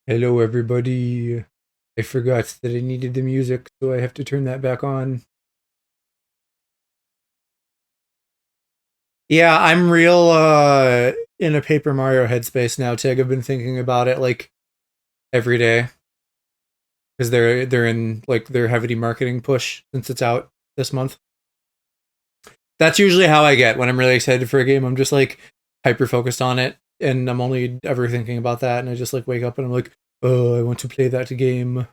Hello, everybody. I forgot that I needed the music, so I have to turn that back on. Yeah, I'm real in a Paper Mario headspace now, Tig. I've been thinking about it like every day because they're in like their heavy marketing push since it's out this month. That's usually how I get when I'm really excited for a game. I'm just like hyper focused on it, and I'm only ever thinking about that, and I just like wake up and I'm like, oh, I want to play that game.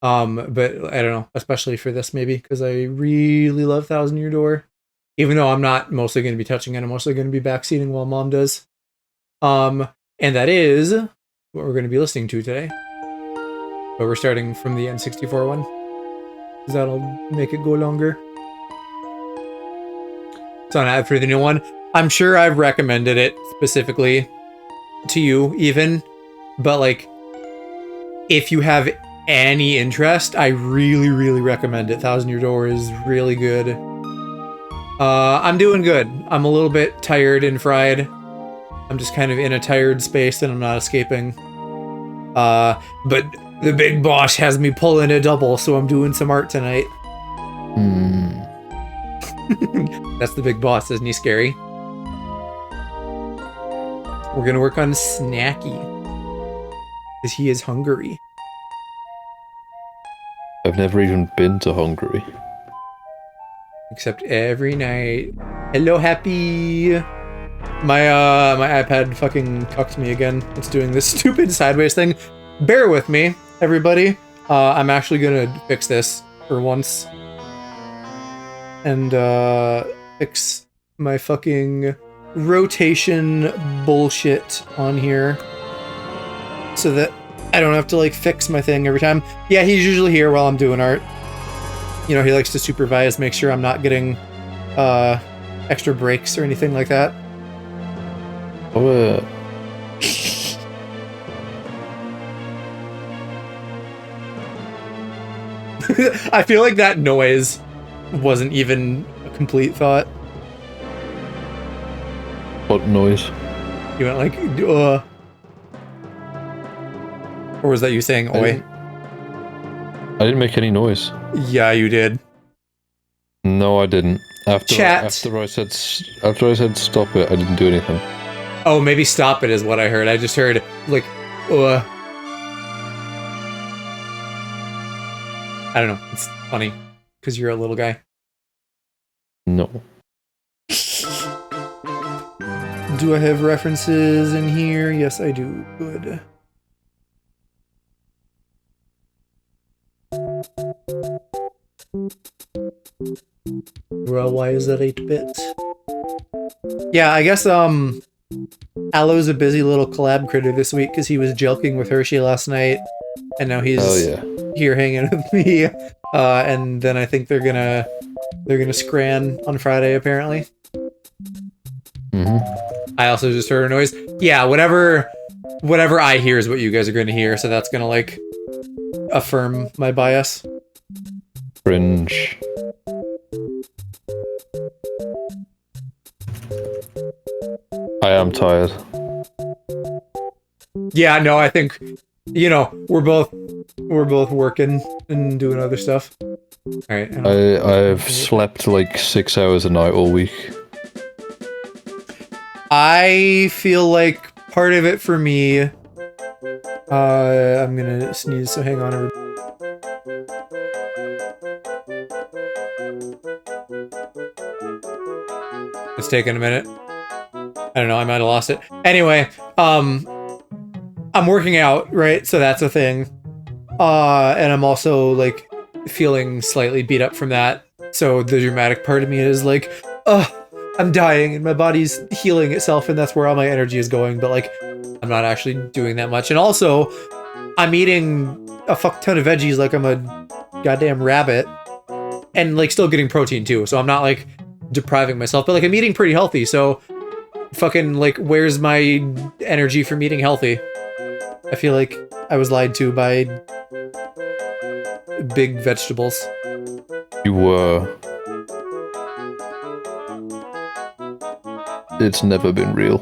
But I don't know, especially for this maybe because I really love Thousand Year Door, even though I'm not mostly going to be touching it. I'm mostly going to be backseating while Mom does. And that is what we're going to be listening to today. But we're starting from the N64 one, because that'll make it go longer. It's on ad for the new one. I'm sure I've recommended it specifically to you, even, but like, if you have any interest, I really recommend it. Thousand Year Door is really good. I'm doing good. I'm a little bit tired and fried. I'm just kind of in a tired space and I'm not escaping. But the big boss has me pulling a double, so I'm doing some art tonight. That's the big boss, isn't he scary? We're gonna work on Snacky, because he is Hungary. I've never even been to Hungary. Except every night. Hello, Happy! My iPad fucking cucked me again. It's doing this stupid sideways thing. Bear with me, everybody. I'm actually gonna fix this for once. And, fix my fucking rotation bullshit on here. So that I don't have to, like, fix my thing every time. Yeah, he's usually here while I'm doing art. You know, he likes to supervise, make sure I'm not getting, extra breaks or anything like that. Oh, I feel like that noise wasn't even a complete thought. what noise? You went like, Or was that you saying oi? I didn't make any noise. Yeah, you did. No, I didn't. Chat. After I said stop it, I didn't do anything. Oh, maybe stop it is what I heard. I just heard, like, I don't know. It's funny, because you're a little guy. No. Do I have references in here? Yes, I do. Good. Well, why is that 8-bit? Yeah, I guess, Alo's a busy little collab critter this week because he was joking with Hershey last night, and now he's here hanging with me. And then I think they're gonna scran on Friday apparently. I also just heard a noise. Yeah, whatever I hear is what you guys are gonna hear, so that's gonna like affirm my bias. Cringe. I am tired. Yeah, no, I think, you know, we're both working and doing other stuff. All right. I've slept like 6 hours a night all week. I feel like part of it for me. I'm gonna sneeze, so hang on. It's taking a minute. I don't know, I might have lost it. Anyway, I'm working out, right? So that's a thing. And I'm also, like, feeling slightly beat up from that. So the dramatic part of me is like, I'm dying and my body's healing itself and that's where all my energy is going. But, like, I'm not actually doing that much. And also, I'm eating a fuck ton of veggies like I'm a goddamn rabbit. And, like, still getting protein, too. So I'm not, like, depriving myself. But, like, I'm eating pretty healthy, so fucking, like, where's my energy from eating healthy? I feel like I was lied to by big vegetables. You were. It's never been real.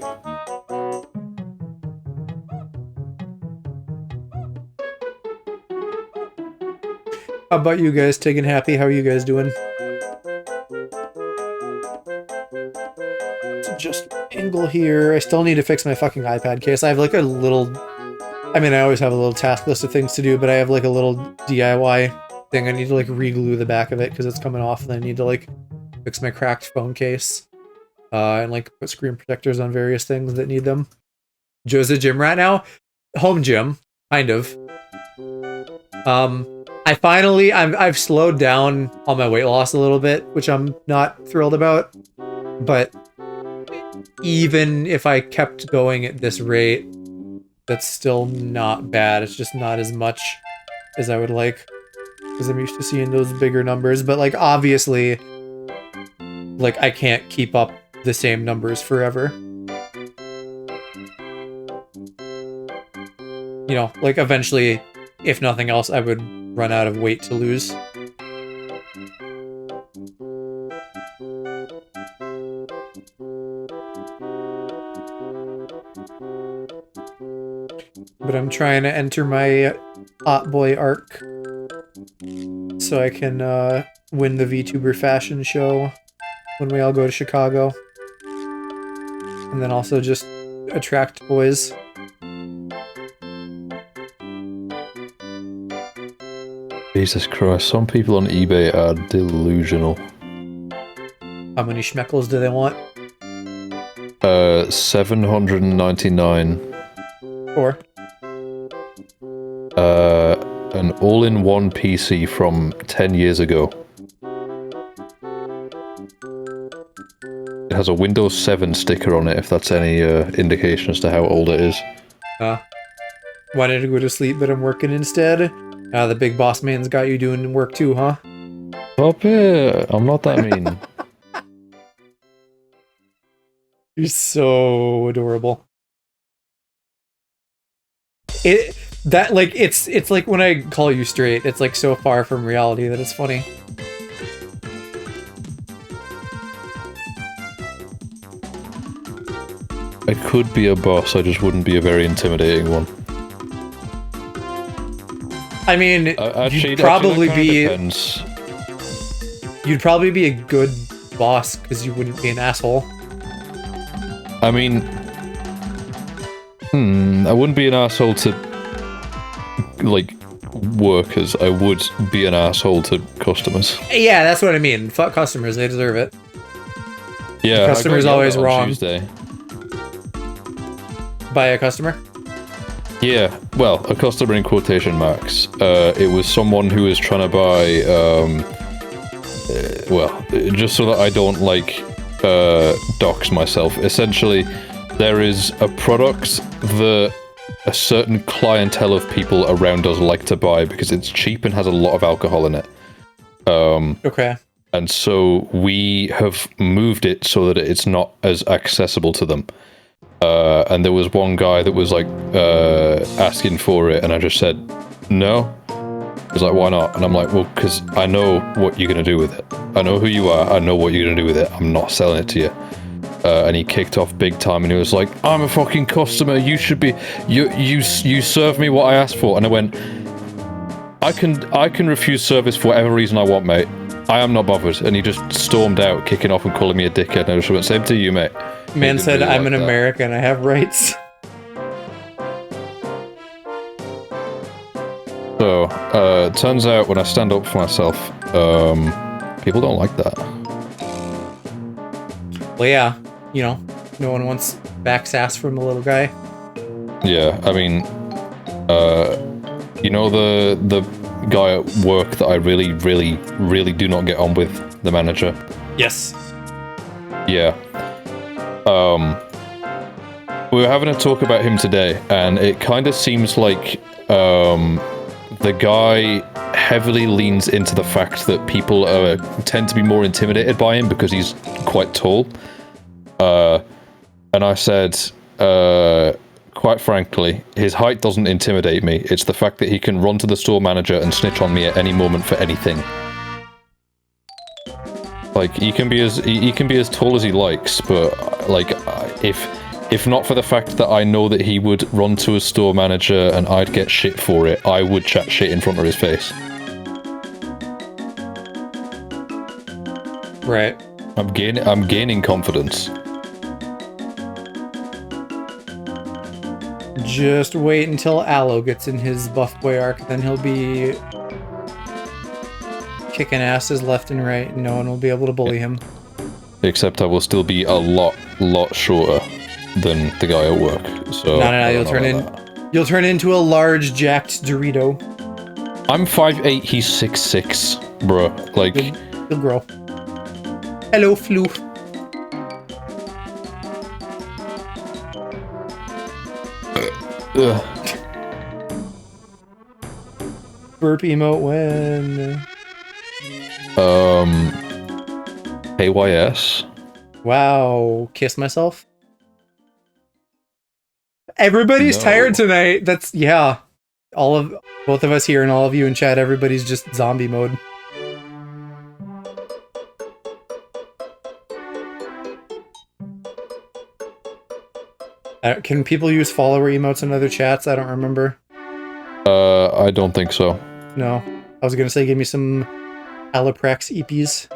How about you guys? Tig and Happy, how are you guys doing? So just angle here. I still need to fix my fucking iPad case. I have like a little... I mean, I always have a little task list of things to do, but I have like a little DIY thing. I need to like re-glue the back of it because it's coming off, and I need to like fix my cracked phone case. And like put screen protectors on various things that need them. Joe's a gym rat now. Home gym, kind of. I've slowed down on my weight loss a little bit, which I'm not thrilled about. But even if I kept going at this rate, that's still not bad. It's just not as much as I would like, because I'm used to seeing those bigger numbers. But like obviously, like I can't keep up the same numbers forever. You know, like eventually, if nothing else, I would run out of weight to lose. But I'm trying to enter my hot boy arc so I can win the VTuber fashion show when we all go to Chicago. And then also just attract boys. Jesus Christ, some people on eBay are delusional. How many schmeckles do they want? 799. Or? An all-in-one PC from 10 years ago. It has a Windows 7 sticker on it, if that's any indication as to how old it is. Wanted to go to sleep, but I'm working instead. The big boss man's got you doing work too, huh? Stop it! I'm not that mean. You're so adorable. It's like when I call you straight, it's like so far from reality that it's funny. I could be a boss, I just wouldn't be a very intimidating one. I mean, you'd probably be a good boss because you wouldn't be an asshole. I mean, I wouldn't be an asshole to, like, workers. I would be an asshole to customers. Yeah, that's what I mean. Fuck customers, they deserve it. Yeah, the customer's always wrong. Tuesday. By a customer? Yeah, well, a customer in quotation marks. It was someone who was trying to buy, well, just so that I don't, like, dox myself. Essentially, there is a product that a certain clientele of people around us like to buy because it's cheap and has a lot of alcohol in it. Okay. And so we have moved it so that it's not as accessible to them. And there was one guy that was like asking for it, and I just said no. He's like, why not? And I'm like, well, because I know what you're gonna do with it. I know who you are. I know what you're gonna do with it. I'm not selling it to you. And he kicked off big time, and he was like, I'm a fucking customer. You should be. You serve me what I asked for. And I went, I can refuse service for whatever reason I want, mate. I am not bothered. And he just stormed out, kicking off and calling me a dickhead. And I just went, same to you, mate. Man said, really I'm an American, I have rights. So, turns out when I stand up for myself, people don't like that. Well, yeah, you know, no one wants back sass from the little guy. Yeah, I mean, you know the guy at work that I really do not get on with, the manager? Yes. Yeah. We were having a talk about him today, and it kind of seems like the guy heavily leans into the fact that people tend to be more intimidated by him because he's quite tall. And I said, quite frankly, his height doesn't intimidate me. It's the fact that he can run to the store manager and snitch on me at any moment for anything. Like, he can be as tall as he likes, but like, if not for the fact that I know that he would run to a store manager and I'd get shit for it, I would chat shit in front of his face. Right. I'm gaining confidence. Just wait until Aloe gets in his buff boy arc, then he'll be kicking asses left and right, and no one will be able to bully him. Except I will still be a lot shorter than the guy at work. So No, you'll turn into a large jacked Dorito. I'm 5'8", he's 6'6", bro. Like He'll grow. Hello, Flu. Burp emote when. KYS. Wow, kiss myself. Everybody's tired tonight. That's yeah. Both of us here and all of you in chat. Everybody's just zombie mode. Can people use follower emotes in other chats? I don't remember. I don't think so. No. I was gonna say give me some aloprax EPs.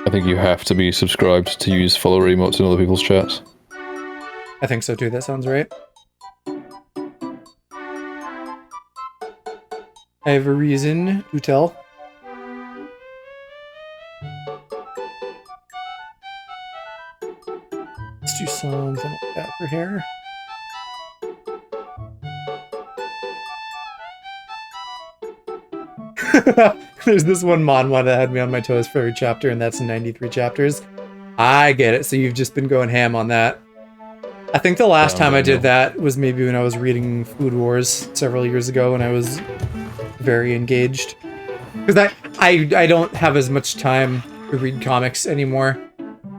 I think you have to be subscribed to use follower emotes in other people's chats. I think so too, that sounds right. I have a reason to tell. Let's do something like that for hair. There's this one manhwa that had me on my toes for every chapter, and that's 93 chapters. I get it, so you've just been going ham on that. I think the last time I did that was maybe when I was reading Food Wars several years ago, and I was very engaged. Because I don't have as much time to read comics anymore.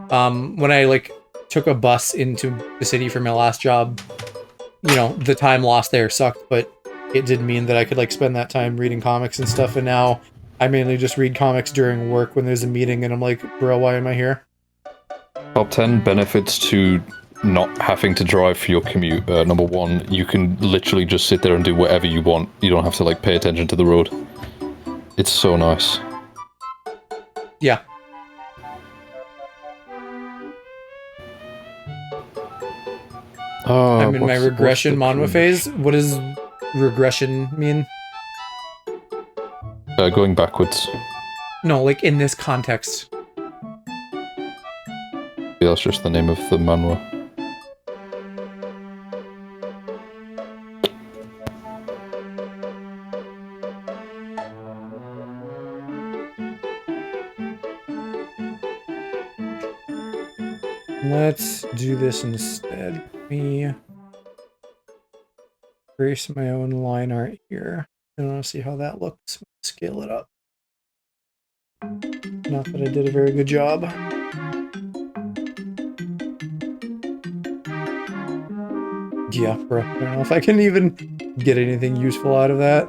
When I, like, took a bus into the city for my last job, you know, the time lost there sucked, but it did mean that I could, like, spend that time reading comics and stuff, and now I mainly just read comics during work when there's a meeting, and I'm like, bro, why am I here? Top 10 benefits to not having to drive for your commute. Number 1, you can literally just sit there and do whatever you want. You don't have to, like, pay attention to the road. It's so nice. Yeah. I'm in my regression manhwa phase. What does regression mean? Going backwards. No, like in this context. Yeah, that's just the name of the manhwa. Let's do this instead. Let me trace my own line art here. I want to see how that looks. Scale it up. Not that I did a very good job. Yeah, bro. I don't know if I can even get anything useful out of that.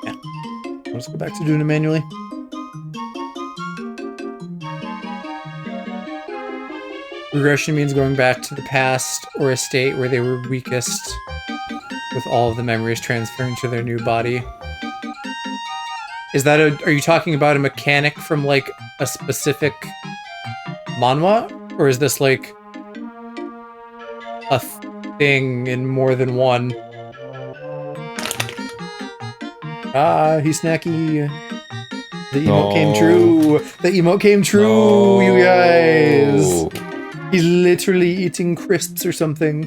Yeah. Let's go back to doing it manually. Regression means going back to the past or a state where they were weakest, with all of the memories transferring to their new body. Is that are you talking about a mechanic from, like, a specific manhwa? Or is this, like, a thing in more than one? Ah, he's snacky. The emote came true. The emote came true, you guys. He's literally eating crisps or something.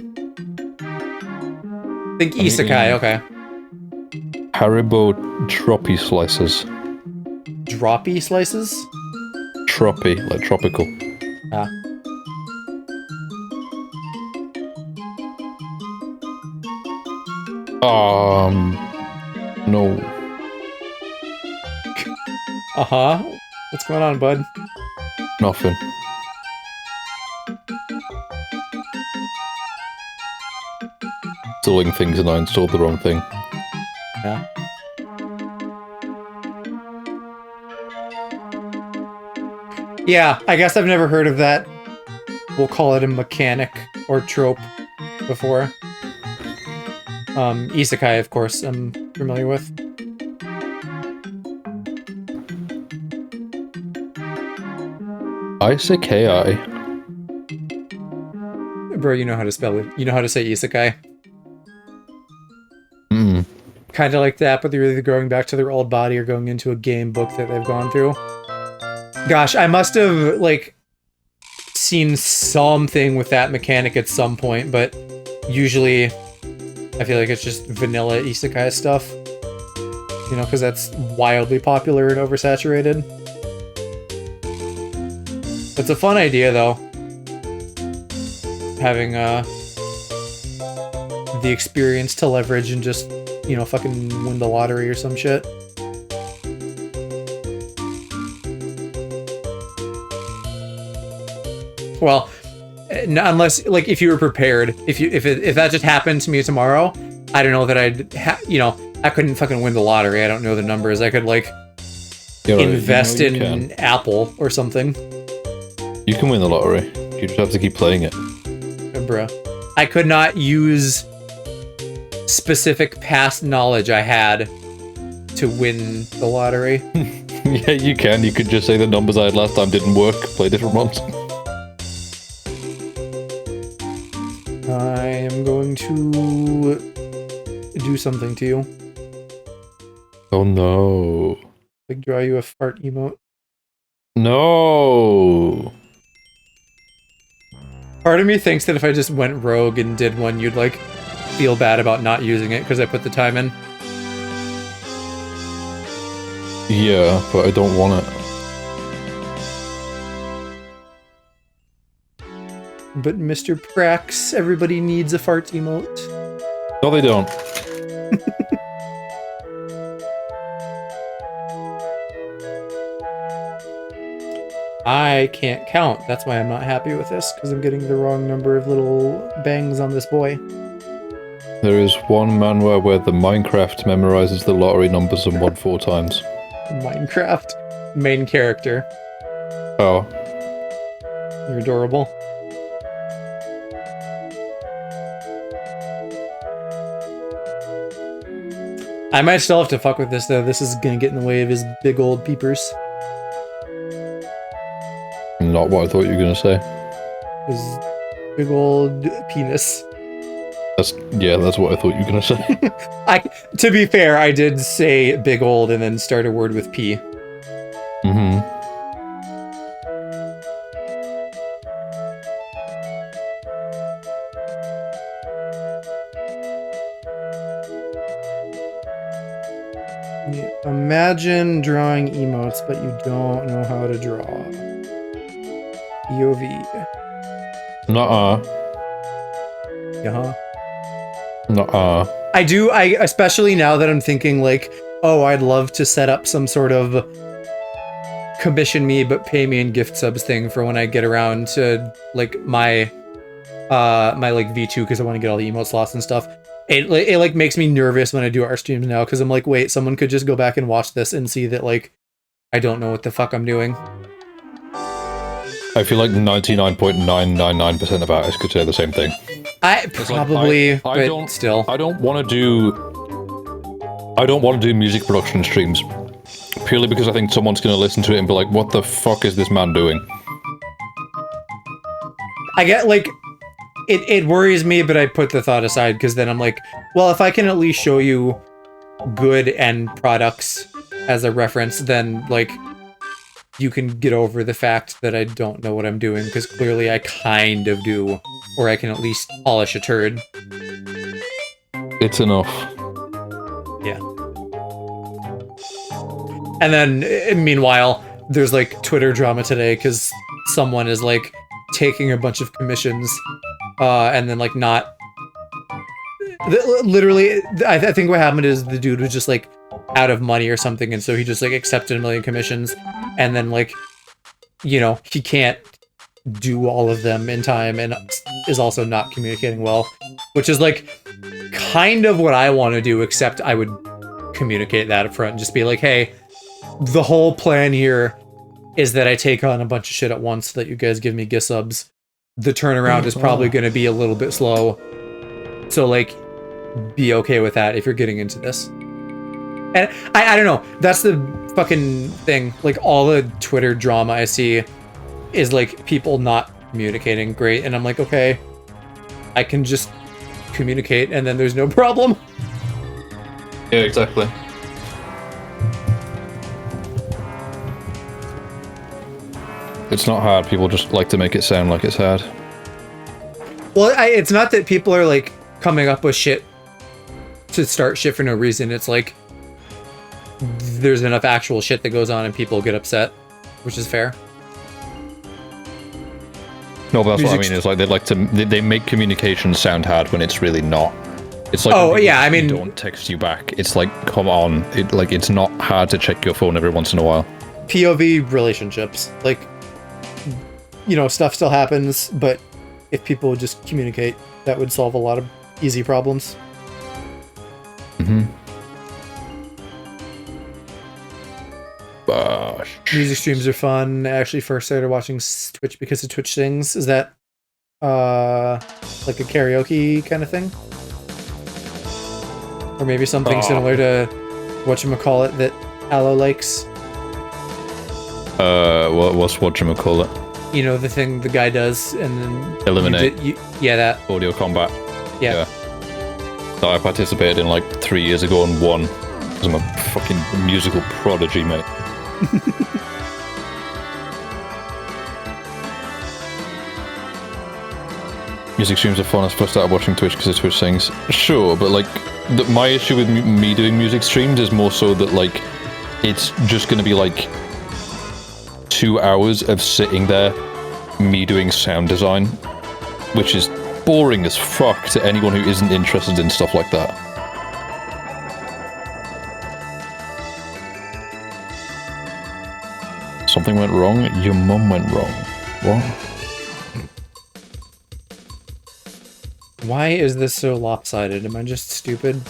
Think isekai, okay. Haribo Troppy slices. Droppy slices? Troppy, like tropical. Ah. No. Uh-huh. What's going on, bud? Nothing. Installing things and I installed the wrong thing. Yeah. Yeah, I guess I've never heard of that. We'll call it a mechanic or trope before. Isekai, of course, I'm familiar with. Isekai. Bro, you know how to spell it. You know how to say isekai. Mm. Kind of like that, but they're either going back to their old body or going into a game book that they've gone through. Gosh, I must have, like, seen something with that mechanic at some point, but usually I feel like it's just vanilla isekai stuff. You know, because that's wildly popular and oversaturated. It's a fun idea, though. Having the experience to leverage and just, you know, fucking win the lottery or some shit. Well, unless, like, if you were prepared, if that just happened to me tomorrow, I don't know that I'd, you know, I couldn't fucking win the lottery. I don't know the numbers. I could, like, invest in Apple or something. You can win the lottery. You just have to keep playing it. Bruh. I could not use specific past knowledge I had to win the lottery. Yeah, you can. You could just say the numbers I had last time didn't work. Play different ones. I am going to do something to you. Oh no. Like, draw you a fart emote. No. Part of me thinks that if I just went rogue and did one, you'd, like, feel bad about not using it because I put the time in. Yeah, but I don't want it. But Mr. Prax, everybody needs a fart emote. No, they don't. I can't count. That's why I'm not happy with this, because I'm getting the wrong number of little bangs on this boy. There is one manhwa where the Minecraft memorizes the lottery numbers and won 4 times. Minecraft. Main character. Oh. You're adorable. I might still have to fuck with this, though. This is gonna get in the way of his big old peepers. Not what I thought you were gonna say. His big old penis. That's what I thought you were gonna say. To be fair, I did say big old and then start a word with P. Mm-hmm. Yeah, imagine drawing emotes, but you don't know how to draw. EOV. Nuh-uh. Yeah. Nuh-uh. I especially now that I'm thinking, like, oh, I'd love to set up some sort of commission me but pay me in gift subs thing for when I get around to, like, my like V2, because I want to get all the emote slots and stuff. It like makes me nervous when I do our streams now, because I'm like, wait, someone could just go back and watch this and see that, like, I don't know what the fuck I'm doing. I feel like 99.999% of artists could say the same thing. Probably, but still. I don't want to do music production streams. Purely because I think someone's going to listen to it and be like, what the fuck is this man doing? I get, like, it worries me, but I put the thought aside, because then I'm like, well, if I can at least show you good end products as a reference, then, like, you can get over the fact that I don't know what I'm doing, because clearly I kind of do, or I can at least polish a turd. It's enough. Yeah. And then, meanwhile, there's, like, Twitter drama today, because someone is, like, taking a bunch of commissions, and then, like, not... Literally, I think what happened is the dude was just, like, out of money or something, and so he just, like, accepted a million commissions, and then, like, you know, he can't do all of them in time, and is also not communicating well, which is, like, kind of what I want to do, except I would communicate that up front and just be like, hey, the whole plan here is that I take on a bunch of shit at once so that you guys give me gift subs. The turnaround is probably going to be a little bit slow. So, like, be okay with that if you're getting into this. And I don't know. That's the fucking thing. Like, all the Twitter drama I see is like people not communicating great, and I'm like, okay, I can just communicate and then there's no problem. Yeah, exactly. It's not hard. People just like to make it sound like it's hard. Well, it's not that people are like coming up with shit to start shit for no reason. It's like there's enough actual shit that goes on and people get upset, which is fair. No, but that's what I mean. Is like they make communication sound hard when it's really not. It's like, oh yeah, I mean, don't text you back. It's like, come on, it's not hard to check your phone every once in a while. POV relationships, like, you know, stuff still happens, but if people would just communicate, that would solve a lot of easy problems. Mm-hmm. Music streams are fun. I actually first started watching Twitch because of Twitch Sings. Is that like a karaoke kind of thing? Or maybe something similar to whatchamacallit that Aloe likes? What's whatchamacallit? You know, the thing the guy does and then... Eliminate. Yeah, that. Audio combat. Yeah. That I participated in like 3 years ago and won. Because I'm a fucking musical prodigy, mate. Music streams are fun. I first started watching Twitch because of Twitch Sings. Sure, but like, my issue with me doing music streams is more so that like, it's just going to be like 2 hours of sitting there, me doing sound design, which is boring as fuck to anyone who isn't interested in stuff like that. Something went wrong? Your mum went wrong. What? Why is this so lopsided? Am I just stupid?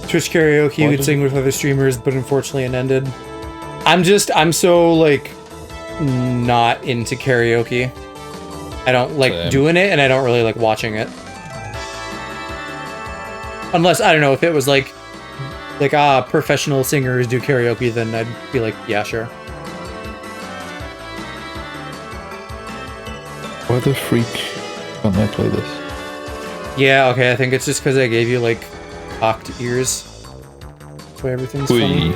Twitch karaoke, you could sing with other streamers, but unfortunately it ended. I'm so, like, not into karaoke. I don't like doing it, and I don't really like watching it. Unless, I don't know, if it was like professional singers do karaoke, then I'd be like, yeah, sure. Why the freak can't I play this? Yeah, okay, I think it's just because I gave you, like, cocked ears. That's why everything's funny.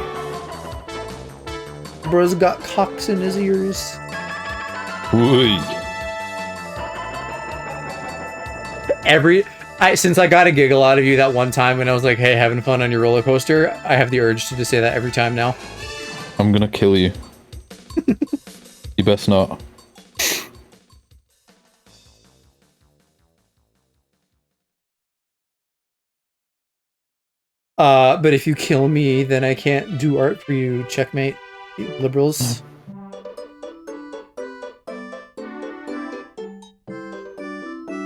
Bro's got cocks in his ears. Since I got a giggle out of you that one time when I was like, hey, having fun on your roller coaster, I have the urge to just say that every time now. I'm gonna kill you. You best not. But if you kill me, then I can't do art for you. Checkmate, you liberals.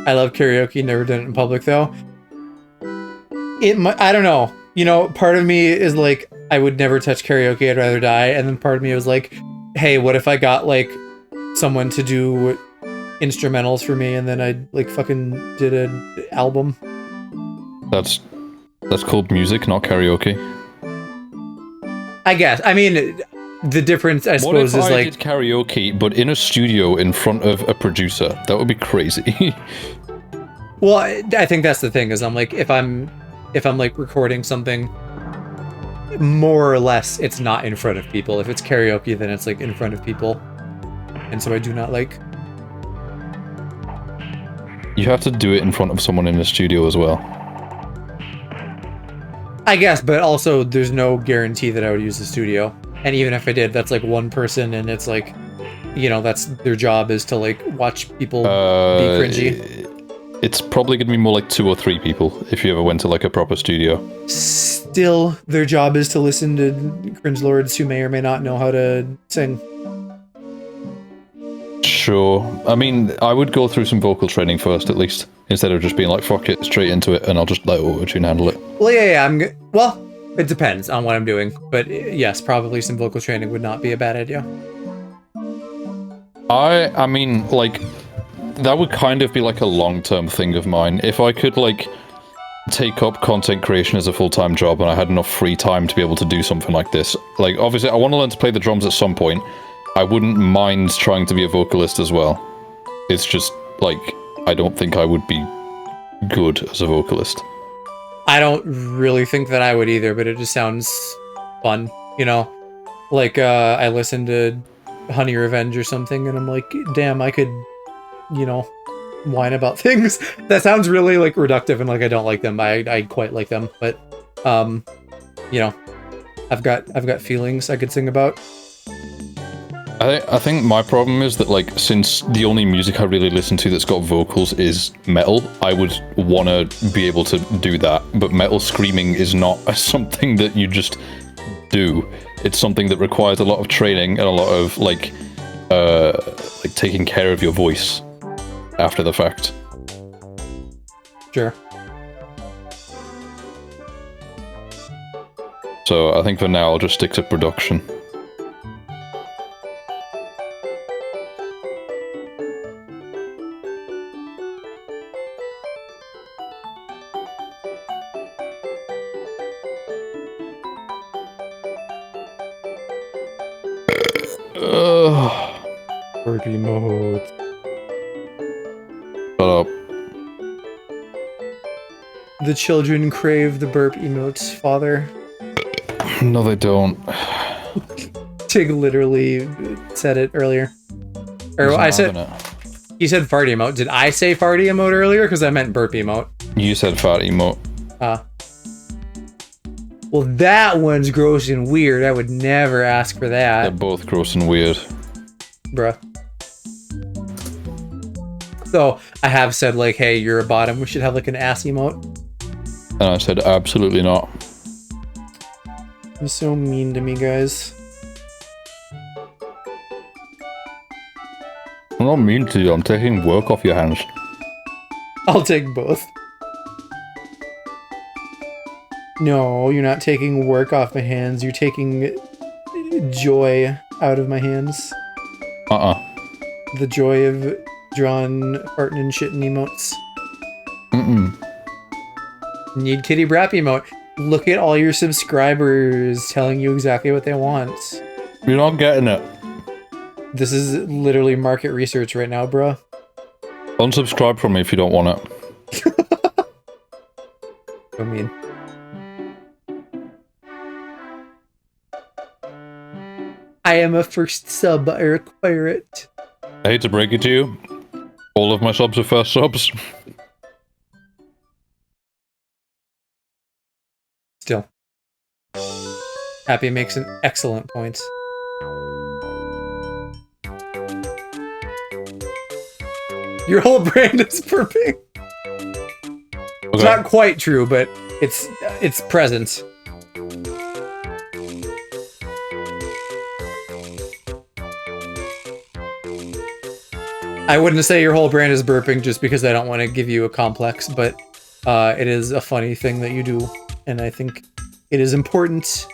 I love karaoke, never done it in public though. I don't know. You know, part of me is like, I would never touch karaoke, I'd rather die. And then part of me was like, hey, what if I got like someone to do instrumentals for me and then I like fucking did an album? That's called music, not karaoke. I guess. I mean, the difference, I suppose, is like... What if I did karaoke, but in a studio in front of a producer? That would be crazy. Well, I think that's the thing, is I'm like, if I'm like recording something, more or less, it's not in front of people. If it's karaoke, then it's like in front of people. And so I do not like... You have to do it in front of someone in the studio as well. I guess, but also there's no guarantee that I would use the studio. And even if I did, that's like one person, and it's like, you know, that's their job is to like watch people be cringy. It's probably going to be more like 2 or 3 people if you ever went to like a proper studio. Still, their job is to listen to cringe lords who may or may not know how to sing. Sure. I mean, I would go through some vocal training first, at least, instead of just being like, fuck it, straight into it, and I'll just let auto-tune handle it. Well, yeah, well, it depends on what I'm doing, but yes, probably some vocal training would not be a bad idea. I mean, like, that would kind of be like a long-term thing of mine. If I could, like, take up content creation as a full-time job and I had enough free time to be able to do something like this. Like, obviously, I want to learn to play the drums at some point. I wouldn't mind trying to be a vocalist as well. It's just, like, I don't think I would be good as a vocalist. I don't really think that I would either, but it just sounds fun, you know? Like, I listened to Honey Revenge or something, and I'm like, damn, I could, you know, whine about things. That sounds really, like, reductive, and, like, I don't like them. I quite like them, but, you know, I've got feelings I could sing about. I think my problem is that, like, since the only music I really listen to that's got vocals is metal, I would want to be able to do that, but metal screaming is not something that you just do. It's something that requires a lot of training and a lot of, like taking care of your voice after the fact. Sure. So I think for now I'll just stick to production. Burp emote. Shut up. The children crave the burp emotes, father. No, they don't. Tig literally said it earlier. Or I said, he said fart emote. Did I say fart emote earlier? Because I meant burp emote. You said fat emote. Well, that one's gross and weird. I would never ask for that. They're both gross and weird. Bruh. So, I have said, like, hey, you're a bottom. We should have, like, an ass emote. And I said, absolutely not. You're so mean to me, guys. I'm not mean to you. I'm taking work off your hands. I'll take both. No, you're not taking work off my hands. You're taking joy out of my hands. The joy of drawing, farting, and shitting emotes. Need kitty brap emote. Look at all your subscribers telling you exactly what they want. You're not getting it. This is literally market research right now, bro. Unsubscribe from me if you don't want it. I mean. I am a first sub. I require it. I hate to break it to you. All of my subs are first subs. Still. Happy makes an excellent point. Your whole brand is burping. Okay. It's not quite true, but it's present. I wouldn't say your whole brand is burping just because I don't want to give you a complex, but it is a funny thing that you do, and I think it is important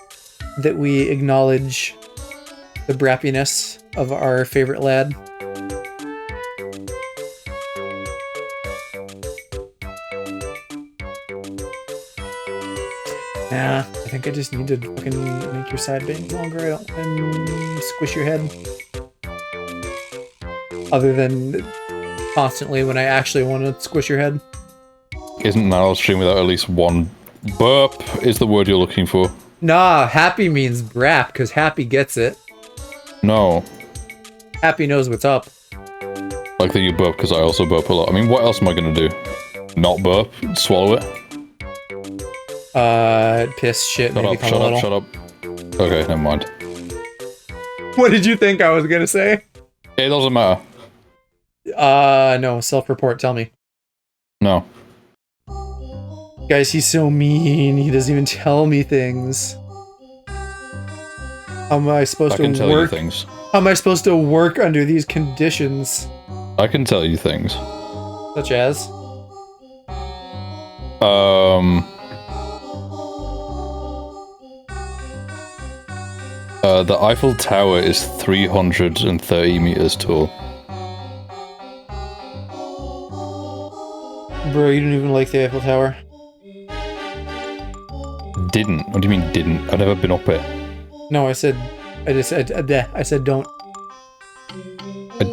that we acknowledge the brappiness of our favorite lad. Nah, I think I just need to fucking make your side bang longer and squish your head. Other than constantly when I actually want to squish your head. Isn't Narrow Stream without at least one burp is the word you're looking for? Nah, happy means brap, because happy gets it. No. Happy knows what's up. Like that you burp because I also burp a lot. I mean, what else am I gonna do? Not burp? Swallow it? Piss, shit, maybe come a little. Shut up. Okay, never mind. What did you think I was gonna say? It doesn't matter. No, self-report, tell me. No. Guys, he's so mean, he doesn't even tell me things. How am I supposed I can to tell you work? things. How am I supposed to work under these conditions? I can tell you things. Such as? The Eiffel Tower is 330 meters tall. Bro, you didn't even like the Eiffel Tower. Didn't? What do you mean didn't? I've never been up it. No, I said don't.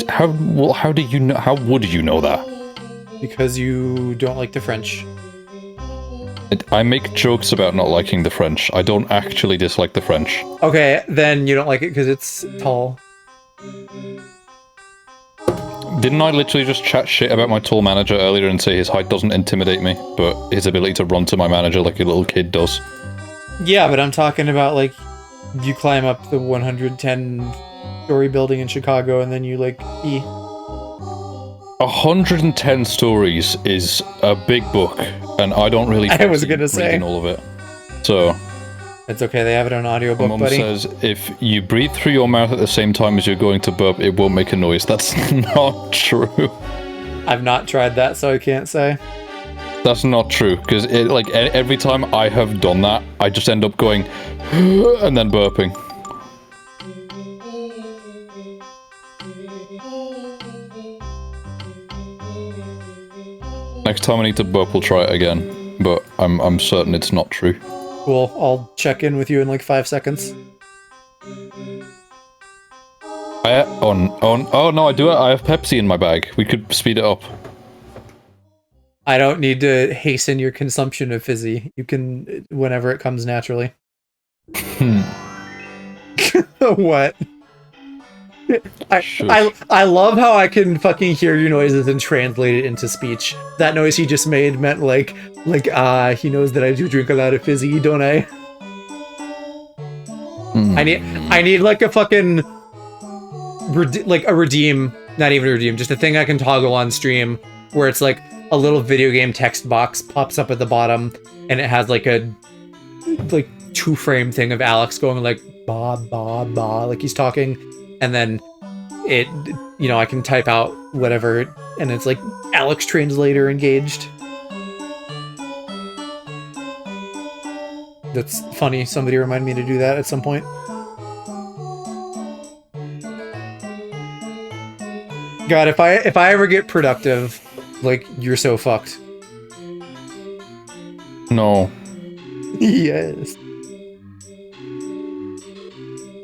How do you know? How would you know that? Because you don't like the French. I make jokes about not liking the French. I don't actually dislike the French. Okay, then you don't like it because it's tall. Didn't I literally just chat shit about my tall manager earlier and say his height doesn't intimidate me, but his ability to run to my manager like a little kid does? Yeah, but I'm talking about, like, you climb up the 110-story building in Chicago and then you, like, 110 stories is a big book, and I don't really I was gonna say reading all of it. So it's okay, they have it on audiobook, Mum buddy. says if you breathe through your mouth at the same time as you're going to burp, it won't make a noise. That's not true. I've not tried that, so I can't say. That's not true, because every time I have done that, I just end up going and then burping. Next time I need to burp, we'll try it again, but I'm certain it's not true. Cool, I'll check in with you in like 5 seconds. Oh no, I do it. I have Pepsi in my bag. We could speed it up. I don't need to hasten your consumption of fizzy. You can, whenever it comes naturally. What? I love how I can fucking hear your noises and translate it into speech. That noise he just made meant like he knows that I do drink a lot of fizzy, don't I? I need like a fucking redeem, not even a redeem, just a thing I can toggle on stream where it's like a little video game text box pops up at the bottom and it has like a 2-frame thing of Alex going like ba ba ba like he's talking, and then it, you know, I can type out whatever and it's like Alex translator engaged. That's funny. Somebody remind me to do that at some point. God, if I ever get productive, like, you're so fucked. No. Yes.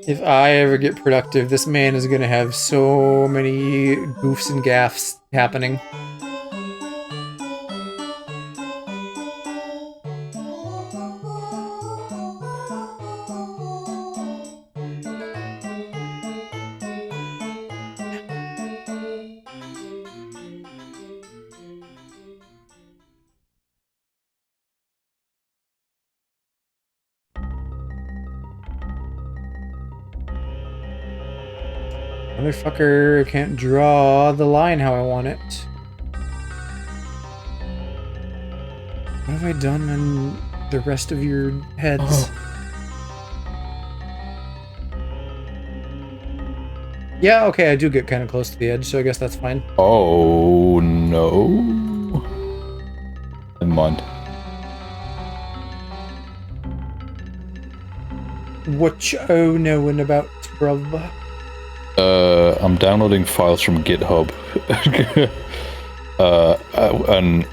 If I ever get productive, this man is gonna have so many goofs and gaffes happening. Motherfucker can't draw the line how I want it. What have I done on the rest of your heads? Yeah, okay, I do get kind of close to the edge, so I guess that's fine. Oh no. Never mind. What you knowing about, bruv? I'm downloading files from GitHub. And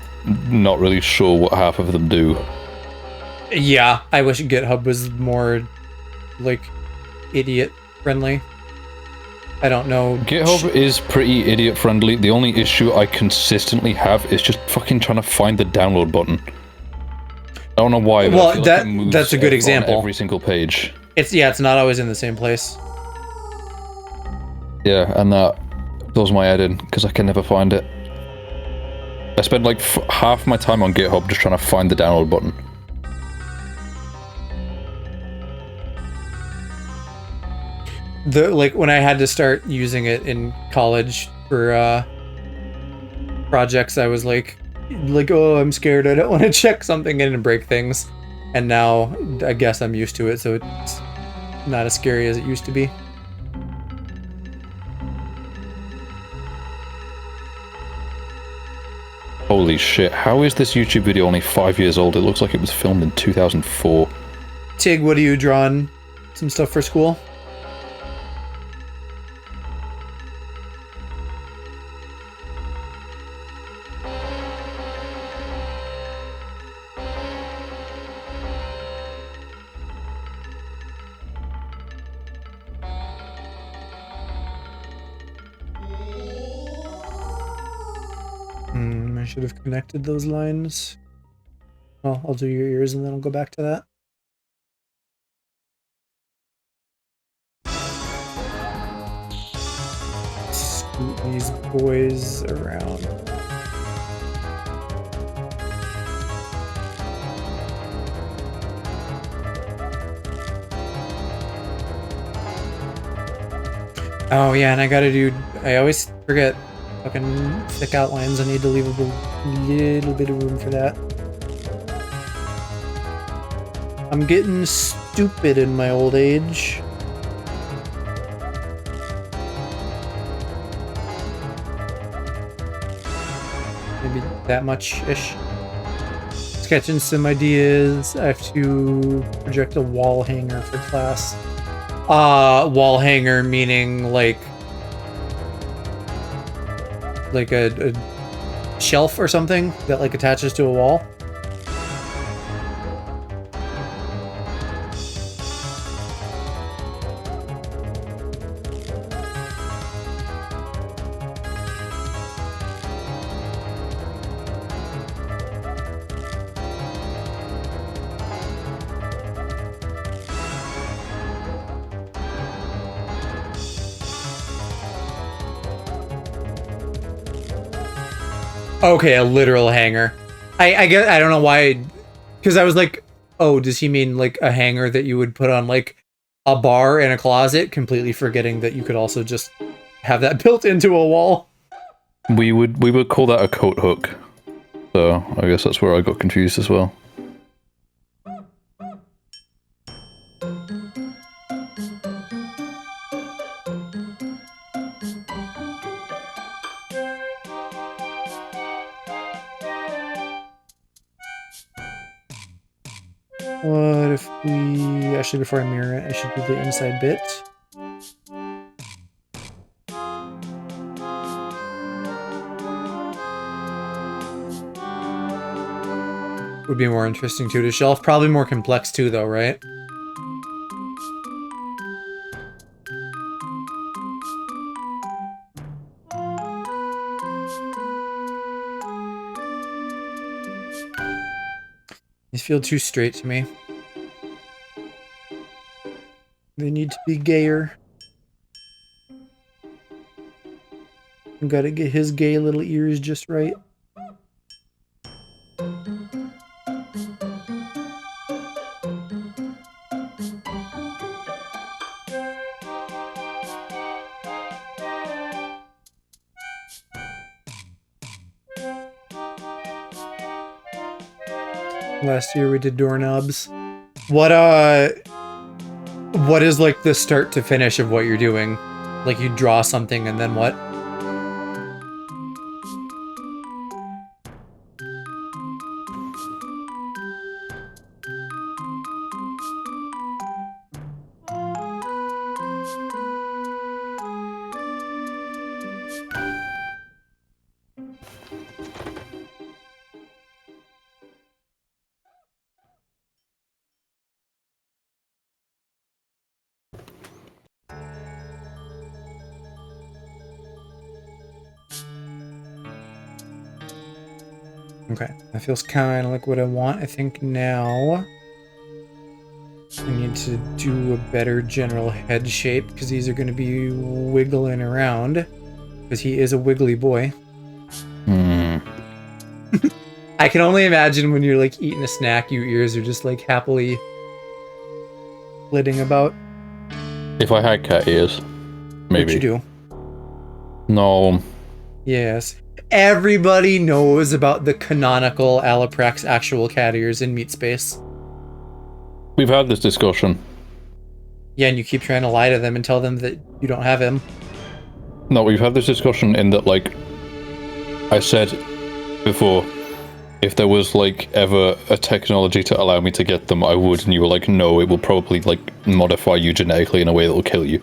not really sure what half of them do. Yeah, I wish GitHub was more, like, idiot-friendly. I don't know. GitHub is pretty idiot-friendly. The only issue I consistently have is just fucking trying to find the download button. I don't know why. Well, that's a good example. On every single page. It's not always in the same place. Yeah, and that blows my head in, because I can never find it. I spend like half my time on GitHub just trying to find the download button. When I had to start using it in college for projects, I was like, oh, I'm scared, I don't want to check something in and break things. And now, I guess I'm used to it, so it's not as scary as it used to be. Holy shit, how is this YouTube video only 5 years old? It looks like it was filmed in 2004. Tig, what are you drawing? Some stuff for school? I should have connected those lines. Well, I'll do your ears and then I'll go back to that. Scoot these boys around. Oh yeah, and I always forget fucking thick outlines. I need to leave a little bit of room for that. I'm getting stupid in my old age. Maybe that much-ish. Sketching some ideas. I have to project a wall hanger for class. Wall hanger meaning like a shelf or something that like attaches to a wall. Okay, a literal hanger. I guess I don't know why, because I was like, oh, does he mean like a hanger that you would put on like a bar in a closet? Completely forgetting that you could also just have that built into a wall. We would call that a coat hook. So I guess that's where I got confused as well. What if we... Actually, before I mirror it, I should do the inside bit. Would be more interesting too to shelf. Probably more complex too, though, right? These feel too straight to me. They need to be gayer. Gotta get his gay little ears just right. Last year we did doorknobs. What is like the start to finish of what you're doing? Like you draw something and then what? Okay, that feels kind of like what I want. I think now I need to do a better general head shape because these are going to be wiggling around because he is a wiggly boy. I can only imagine when you're like eating a snack, your ears are just like happily flitting about. If I had cat ears, maybe. What you do? No. Yes. Everybody knows about the canonical aloprax actual cat ears in Meat Space. We've had this discussion. Yeah, and you keep trying to lie to them and tell them that you don't have him. No, we've had this discussion in that, like, I said before, if there was, like, ever a technology to allow me to get them, I would, and you were like, no, it will probably, like, modify you genetically in a way that will kill you.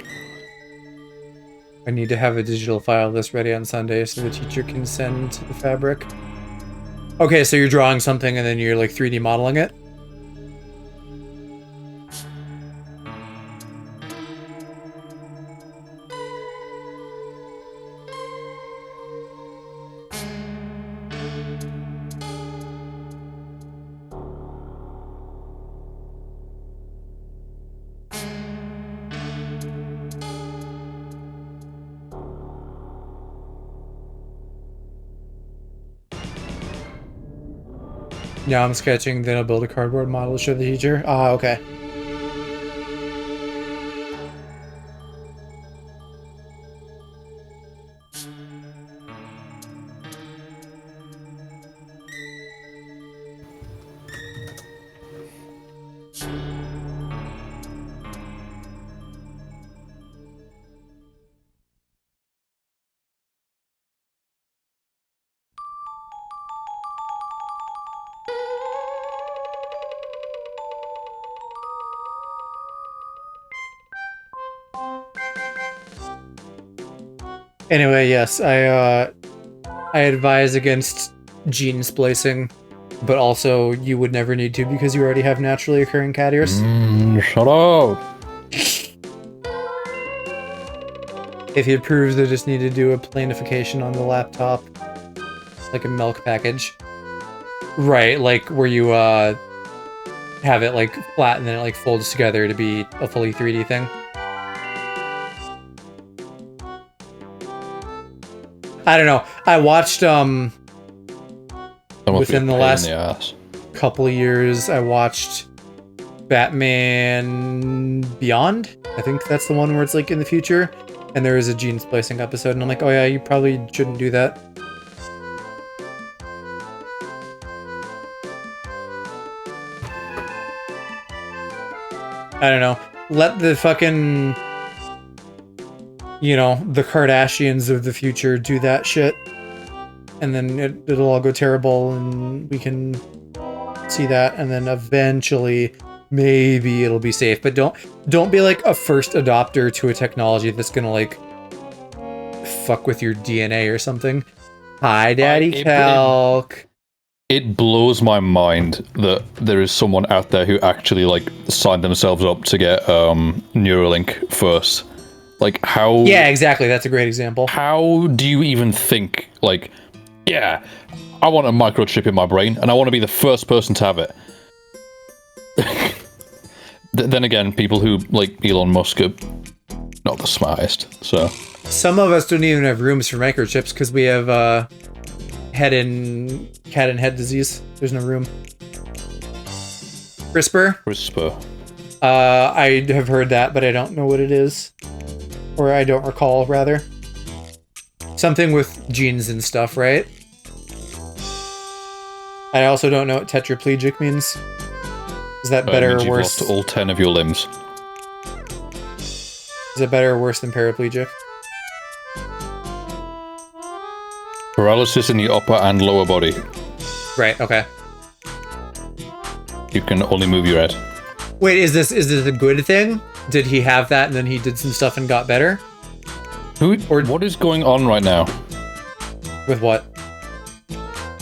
I need to have a digital file of this ready on Sunday so the teacher can send the fabric. Okay, so you're drawing something and then you're, like, 3D modeling it? Now I'm sketching, then I'll build a cardboard model to show the teacher. Ah, okay. Anyway, yes, I advise against gene splicing, but also you would never need to because you already have naturally occurring cat ears. Shut up. If it proves they just need to do a planification on the laptop, like a milk package. Right, like where you have it like flat and then it like folds together to be a fully 3D thing. I don't know. I watched within the last couple of years, I watched Batman Beyond. I think that's the one where it's like in the future, and there is a gene splicing episode, and I'm like, oh yeah, you probably shouldn't do that. I don't know. Let the fucking, you know, the Kardashians of the future do that shit. And then it'll all go terrible and we can see that. And then eventually, maybe it'll be safe. But don't be like a first adopter to a technology that's gonna like fuck with your DNA or something. Hi, Daddy Calc. It blows my mind that there is someone out there who actually like signed themselves up to get Neuralink first. Like how? Yeah, exactly. That's a great example. How do you even think like, yeah, I want a microchip in my brain and I want to be the first person to have it. Then again, people who like Elon Musk are not the smartest. So some of us don't even have rooms for microchips because we have cat and head disease. There's no room. CRISPR. I have heard that, but I don't know what it is. Or I don't recall, rather. Something with genes and stuff, right? I also don't know what tetraplegic means. Is that better or worse? You've lost all 10 of your limbs. Is it better or worse than paraplegic? Paralysis in the upper and lower body. Right, okay. You can only move your head. Wait, is this a good thing? Did he have that and then he did some stuff and got better? What is going on right now? With what?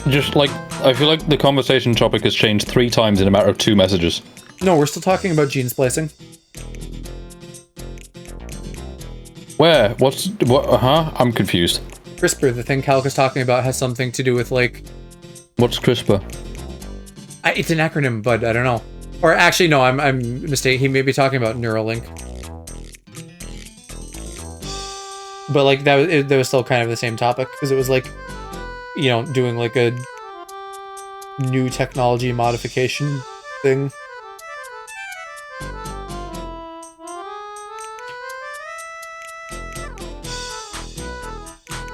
Just like, I feel like the conversation topic has changed 3 times in a matter of 2 messages. No, we're still talking about gene splicing. Where? What? Huh? I'm confused. CRISPR, the thing Calc is talking about, has something to do with like... What's CRISPR? It's an acronym, but I don't know. Or actually, no, I'm mistaken. He may be talking about Neuralink. But like that was still kind of the same topic because it was like, you know, doing like a new technology modification thing.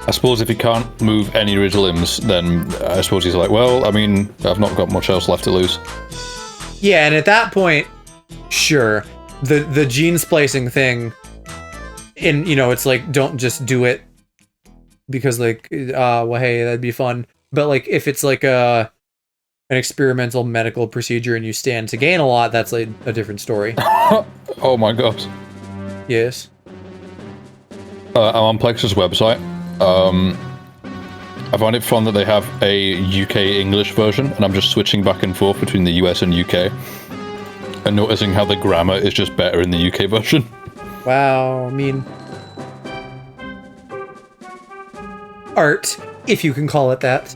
I suppose if he can't move any of his limbs, then I suppose he's like, well, I mean, I've not got much else left to lose. Yeah, and at that point, sure, the gene splicing thing, and you know, it's like, don't just do it because like, well, hey, that'd be fun. But like, if it's like an experimental medical procedure and you stand to gain a lot, that's like a different story. Oh my god. Yes. I'm on Plexus website. I find it fun that they have a UK English version, and I'm just switching back and forth between the US and UK, and noticing how the grammar is just better in the UK version. Wow, I mean... art, if you can call it that.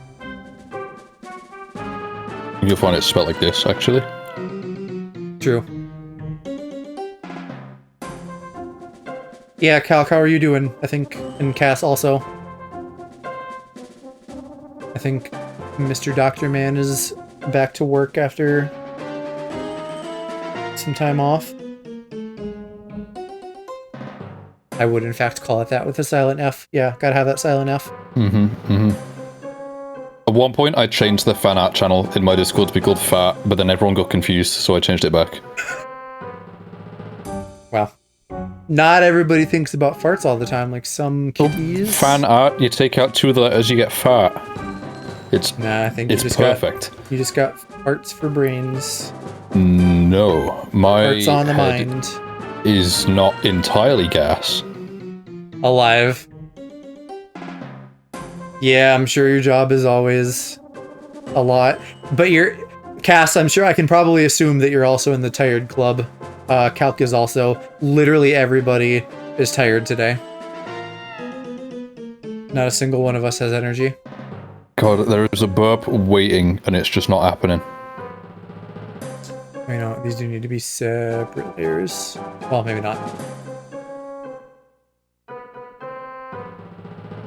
You'll find it spelled like this, actually. True. Yeah, Calc, how are you doing? I think, and Cass also. I think Mr. Dr. Man is back to work after some time off. I would, in fact, call it that with a silent F. Yeah, gotta have that silent F. At one point, I changed the fan art channel in my Discord to be called Fat, but then everyone got confused, so I changed it back. Wow. Not everybody thinks about farts all the time, like some kitties. Fan art, you take out 2 of the letters, you get fat. Nah, I think it's perfect. You just got farts for brains. No, my Farts on the head mind. is not entirely gas. Alive. Yeah, I'm sure your job is always a lot. But Cass, I'm sure I can probably assume that you're also in the tired club. Calc is also. Literally everybody is tired today. Not a single one of us has energy. God, there is a burp waiting, and it's just not happening. You know, these do need to be separate layers. Well, maybe not.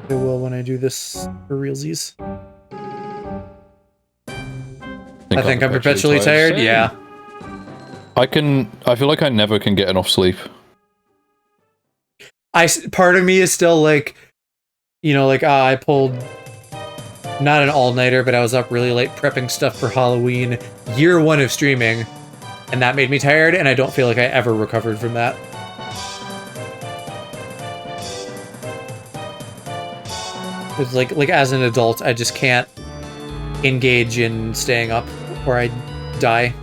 It will when I do this for realsies. I think I'm perpetually tired. Same. Yeah. I feel like I never can get enough sleep. Part of me is still like, you know, like I pulled not an all-nighter, but I was up really late prepping stuff for Halloween, year 1 of streaming, and that made me tired, and I don't feel like I ever recovered from that. It's like as an adult, I just can't engage in staying up or I die.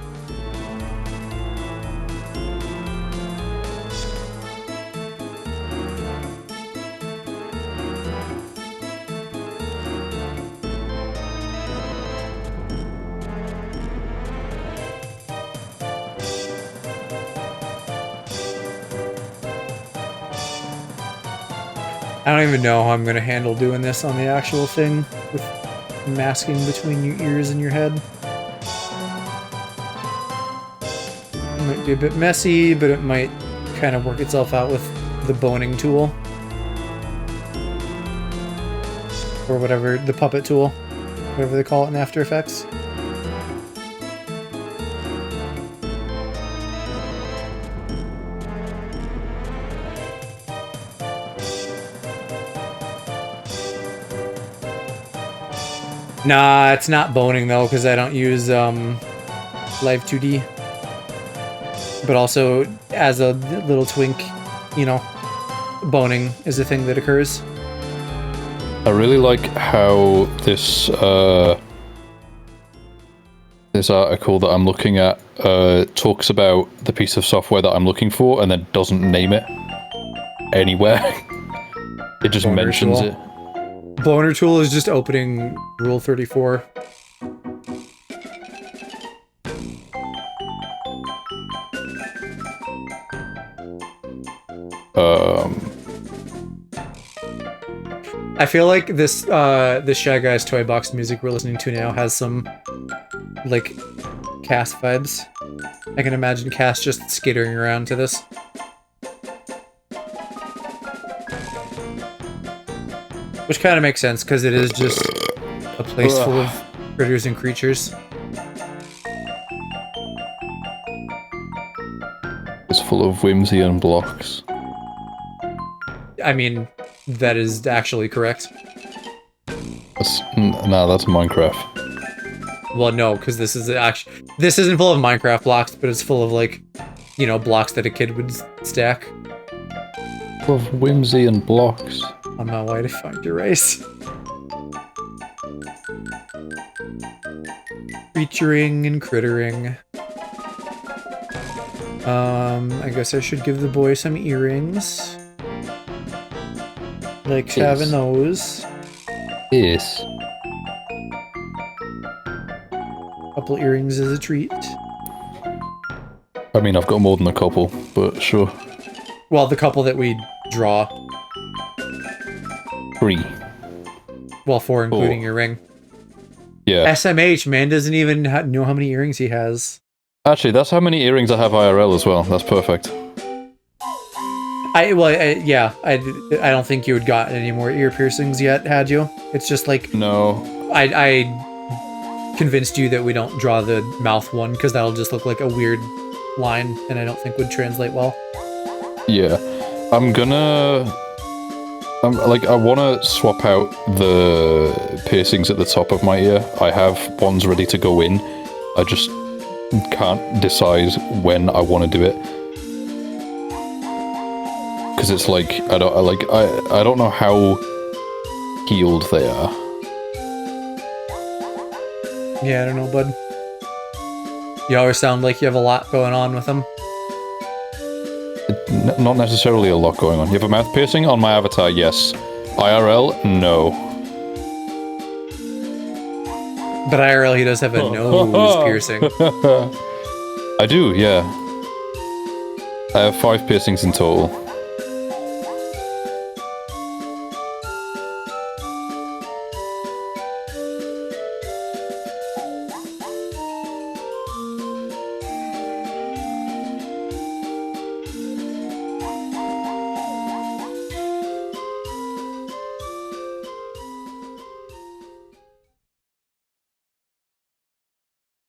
I don't even know how I'm going to handle doing this on the actual thing with masking between your ears and your head. It might be a bit messy, but it might kind of work itself out with the boning tool. Or whatever, the puppet tool. Whatever they call it in After Effects. Nah, it's not boning though, because I don't use Live 2D. But also, as a little twink, you know, boning is a thing that occurs. I really like how this this article that I'm looking at talks about the piece of software that I'm looking for and then doesn't name it anywhere. It just Boner mentions tool. it. Boner tool is just opening Rule 34. I feel like this Shy Guys Toy Box music we're listening to now has some, like, Cass vibes. I can imagine Cass just skittering around to this. Which kind of makes sense, because it is just a place full of critters and creatures. It's full of whimsy and blocks. I mean, that is actually correct. Nah, that's Minecraft. Well, no, because this is actually... This isn't full of Minecraft blocks, but it's full of, like, you know, blocks that a kid would stack. Full of whimsy and blocks. On my way to find your race. Featuring and crittering. I guess I should give the boy some earrings. Like having those. Yes. Couple earrings is a treat. I mean, I've got more than a couple, but sure. Well, the couple that we draw. 3. Well, 4 including your ring. Yeah. SMH, man doesn't even know how many earrings he has. Actually, that's how many earrings I have IRL as well. That's perfect. I don't think you had gotten any more ear piercings yet, had you? It's just like... No. I convinced you that we don't draw the mouth one, because that'll just look like a weird line, and I don't think would translate well. Yeah. I want to swap out the piercings at the top of my ear. I have ones ready to go in. I just can't decide when I want to do it. Because it's like, I don't know how healed they are. Yeah, I don't know, bud. You always sound like you have a lot going on with them. Not necessarily a lot going on. You have a mouth piercing? On my avatar, yes. IRL, no. But IRL, he does have a nose piercing. I do, yeah. I have 5 piercings in total.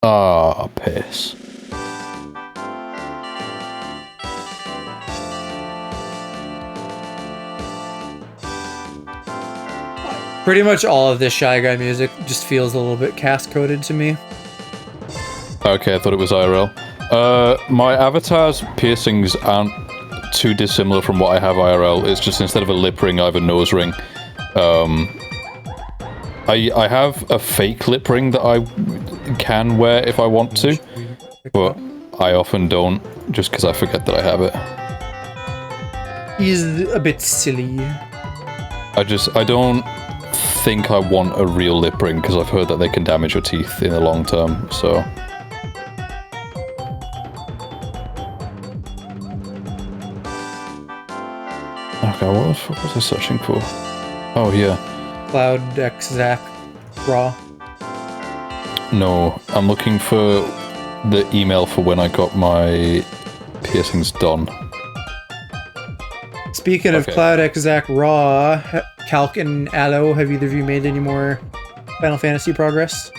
Ah, piss. Pretty much all of this Shy Guy music just feels a little bit cast-coded to me. Okay, I thought it was IRL. My avatar's piercings aren't too dissimilar from what I have IRL. It's just instead of a lip ring, I have a nose ring. I have a fake lip ring that I can wear if I want to, but I often don't, just because I forget that I have it. He's a bit silly. I don't think I want a real lip ring, because I've heard that they can damage your teeth in the long term, so... Okay, what was I searching for? Oh, yeah. Cloud X Zach Raw. No, I'm looking for the email for when I got my piercings done. Speaking of Cloud X Zach Raw, Calc and Aloe, have either of you made any more Final Fantasy progress?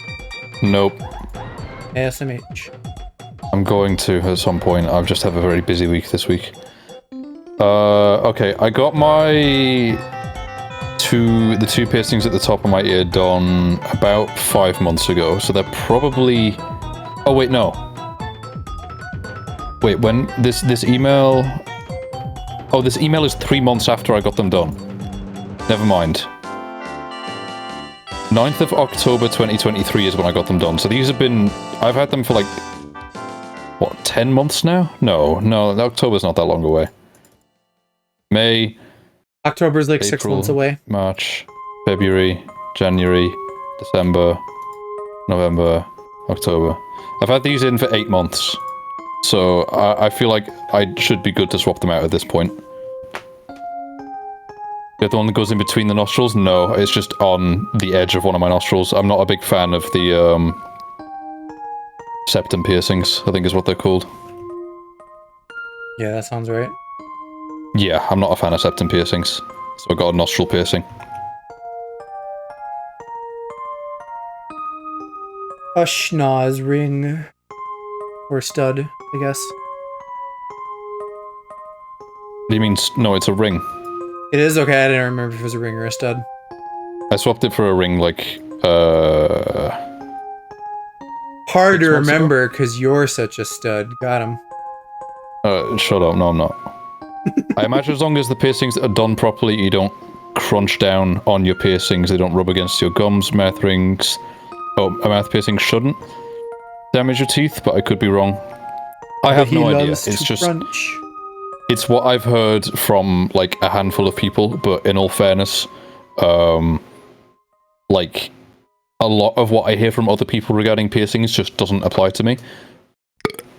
Nope. ASMH. I'm going to at some point. I've just had a very busy week this week. Okay, I got my the two piercings at the top of my ear done about 5 months ago, so they're probably... Oh wait, no. Wait, when this email... Oh, this email is 3 months after I got them done. Never mind. 9th of October 2023 is when I got them done, so these have been... I've had them for like... What, 10 months now? No, October's not that long away. May... October's like April, 6 months away. March, February, January, December, November, October. I've had these in for 8 months. So I feel like I should be good to swap them out at this point. The other one that goes in between the nostrils? No, it's just on the edge of one of my nostrils. I'm not a big fan of the septum piercings, I think is what they're called. Yeah, that sounds right. Yeah, I'm not a fan of septum piercings, so I got a nostril piercing. A schnoz ring. Or stud, I guess. What do you mean? No, it's a ring. It is? Okay, I didn't remember if it was a ring or a stud. I swapped it for a ring, like, Hard to 6 months ago? remember, because you're such a stud. Got him. Shut up. No, I'm not. I imagine as long as the piercings are done properly, you don't crunch down on your piercings, they don't rub against your gums, mouth rings. Oh, a mouth piercing shouldn't damage your teeth, but I could be wrong. I have no idea. It's just... crunch. It's what I've heard from, like, a handful of people, but in all fairness, like, a lot of what I hear from other people regarding piercings just doesn't apply to me.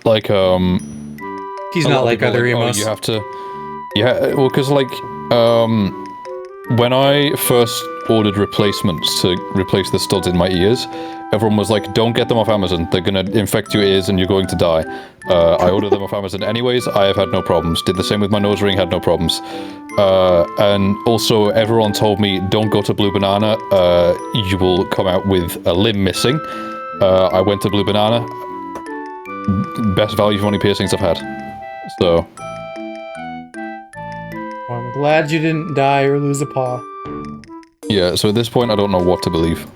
Like, He's not like other emos. Oh, you have to... Yeah, well, because, like, when I first ordered replacements to replace the studs in my ears, everyone was like, don't get them off Amazon, they're gonna infect your ears and you're going to die. I ordered them off Amazon anyways, I have had no problems. Did the same with my nose ring, had no problems. And also, everyone told me, don't go to Blue Banana, you will come out with a limb missing. I went to Blue Banana. Best value for money piercings I've had. So, Well, I'm glad you didn't die or lose a paw. yeah, so at this point I don't know what to believe.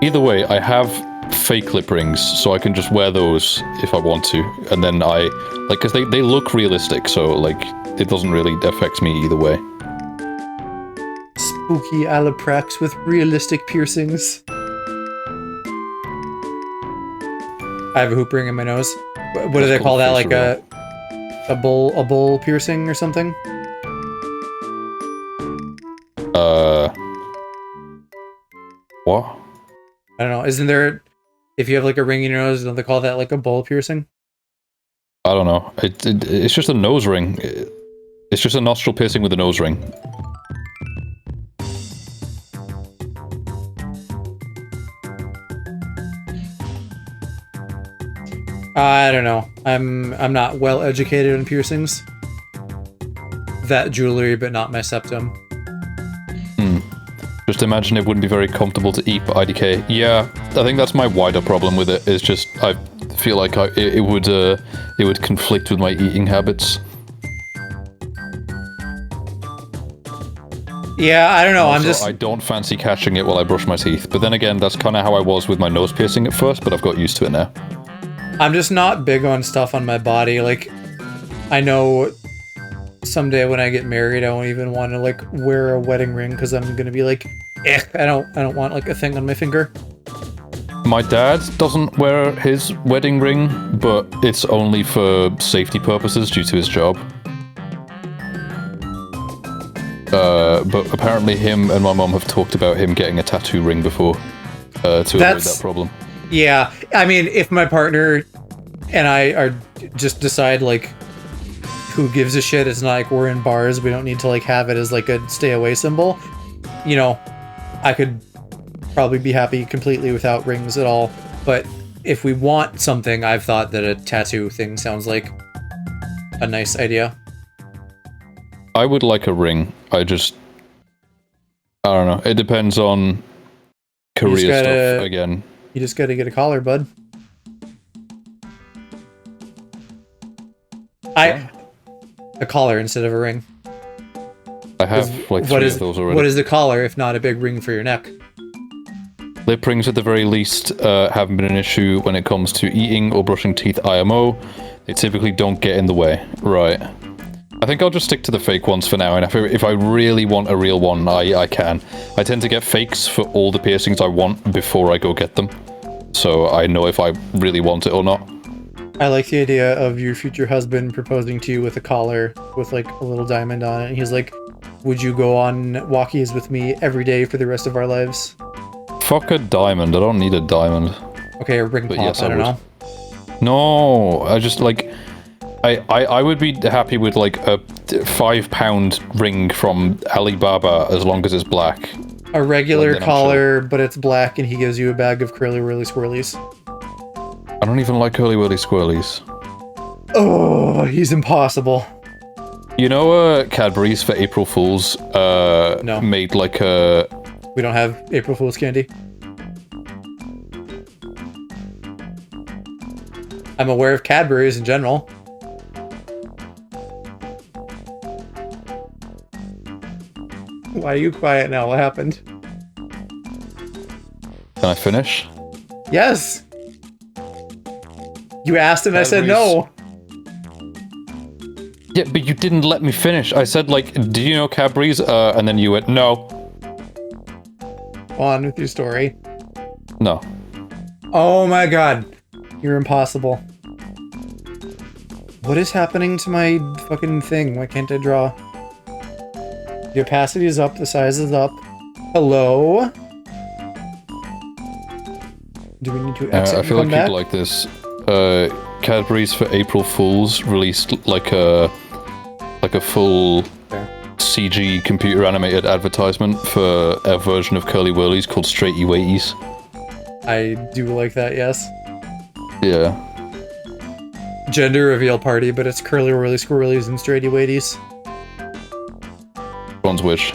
Either way, I have fake lip rings, so I can just wear those if I want to, and then because they look realistic, so, like, it doesn't really affect me either way. Spooky aloprax with realistic piercings. I have a hoop ring in my nose. What do they call that? Like a bowl piercing or something? What? I don't know. Isn't there, if you have like a ring in your nose, don't they call that like a bowl piercing? I don't know. It's just a nose ring. It's just a nostril piercing with a nose ring. I don't know. I'm not well educated on piercings. That jewelry, but not my septum. Just imagine it wouldn't be very comfortable to eat IDK. Yeah, I think that's my wider problem with it. Is just I feel like it would conflict with my eating habits. Yeah, I don't know. Also, I don't fancy catching it while I brush my teeth. But then again, that's kind of how I was with my nose piercing at first. But I've got used to it now. I'm just not big on stuff on my body. Like, I know someday when I get married, I won't even want to like wear a wedding ring because I'm gonna be like, I don't want like a thing on my finger. My dad doesn't wear his wedding ring, but it's only for safety purposes due to his job. But apparently him and my mom have talked about him getting a tattoo ring before to avoid that problem. Yeah, I mean, if my partner and I are just decide like who gives a shit, it's not like we're in bars, we don't need to like have it as like a stay away symbol. You know, I could probably be happy completely without rings at all. But if we want something, I've thought that a tattoo thing sounds like a nice idea. I would like a ring. I don't know. It depends on career stuff again. You just gotta get a collar, bud. A collar instead of a ring. I have like three of those already. What is the collar if not a big ring for your neck? Lip rings at the very least haven't been an issue when it comes to eating or brushing teeth IMO. They typically don't get in the way. Right. I think I'll just stick to the fake ones for now, and if I really want a real one, I can. I tend to get fakes for all the piercings I want before I go get them. So I know if I really want it or not. I like the idea of your future husband proposing to you with a collar with like a little diamond on it. And he's like, would you go on walkies with me every day for the rest of our lives? Fuck a diamond. I don't need a diamond. Okay, a ring pop, yes, I don't know. No, I just like... I would be happy with like a £5 ring from Alibaba as long as it's black. A regular collar, but it's black, and he gives you a bag of curly whirly swirlies. I don't even like curly whirly squirrelies. Oh, he's impossible. You know, Cadbury's for April Fools no. made like a... We don't have April Fool's candy. I'm aware of Cadbury's in general. Why are you quiet now? What happened? Can I finish? Yes! You asked and I said no! Yeah, but you didn't let me finish. I said, like, do you know Cadbury's? And then you went, no. Go on with your story. No. Oh my god. You're impossible. What is happening to my fucking thing? Why can't I draw? The opacity is up, the size is up. Hello? Do we need to exit I feel and like come you'd back? like this. Cadbury's for April Fools released like a full CG computer animated advertisement for a version of Curly Whirlies called Straighty Weighties. I do like that, yes. Yeah. gender reveal party, but it's curly whirly squirrelies and straighty weighties. One's which?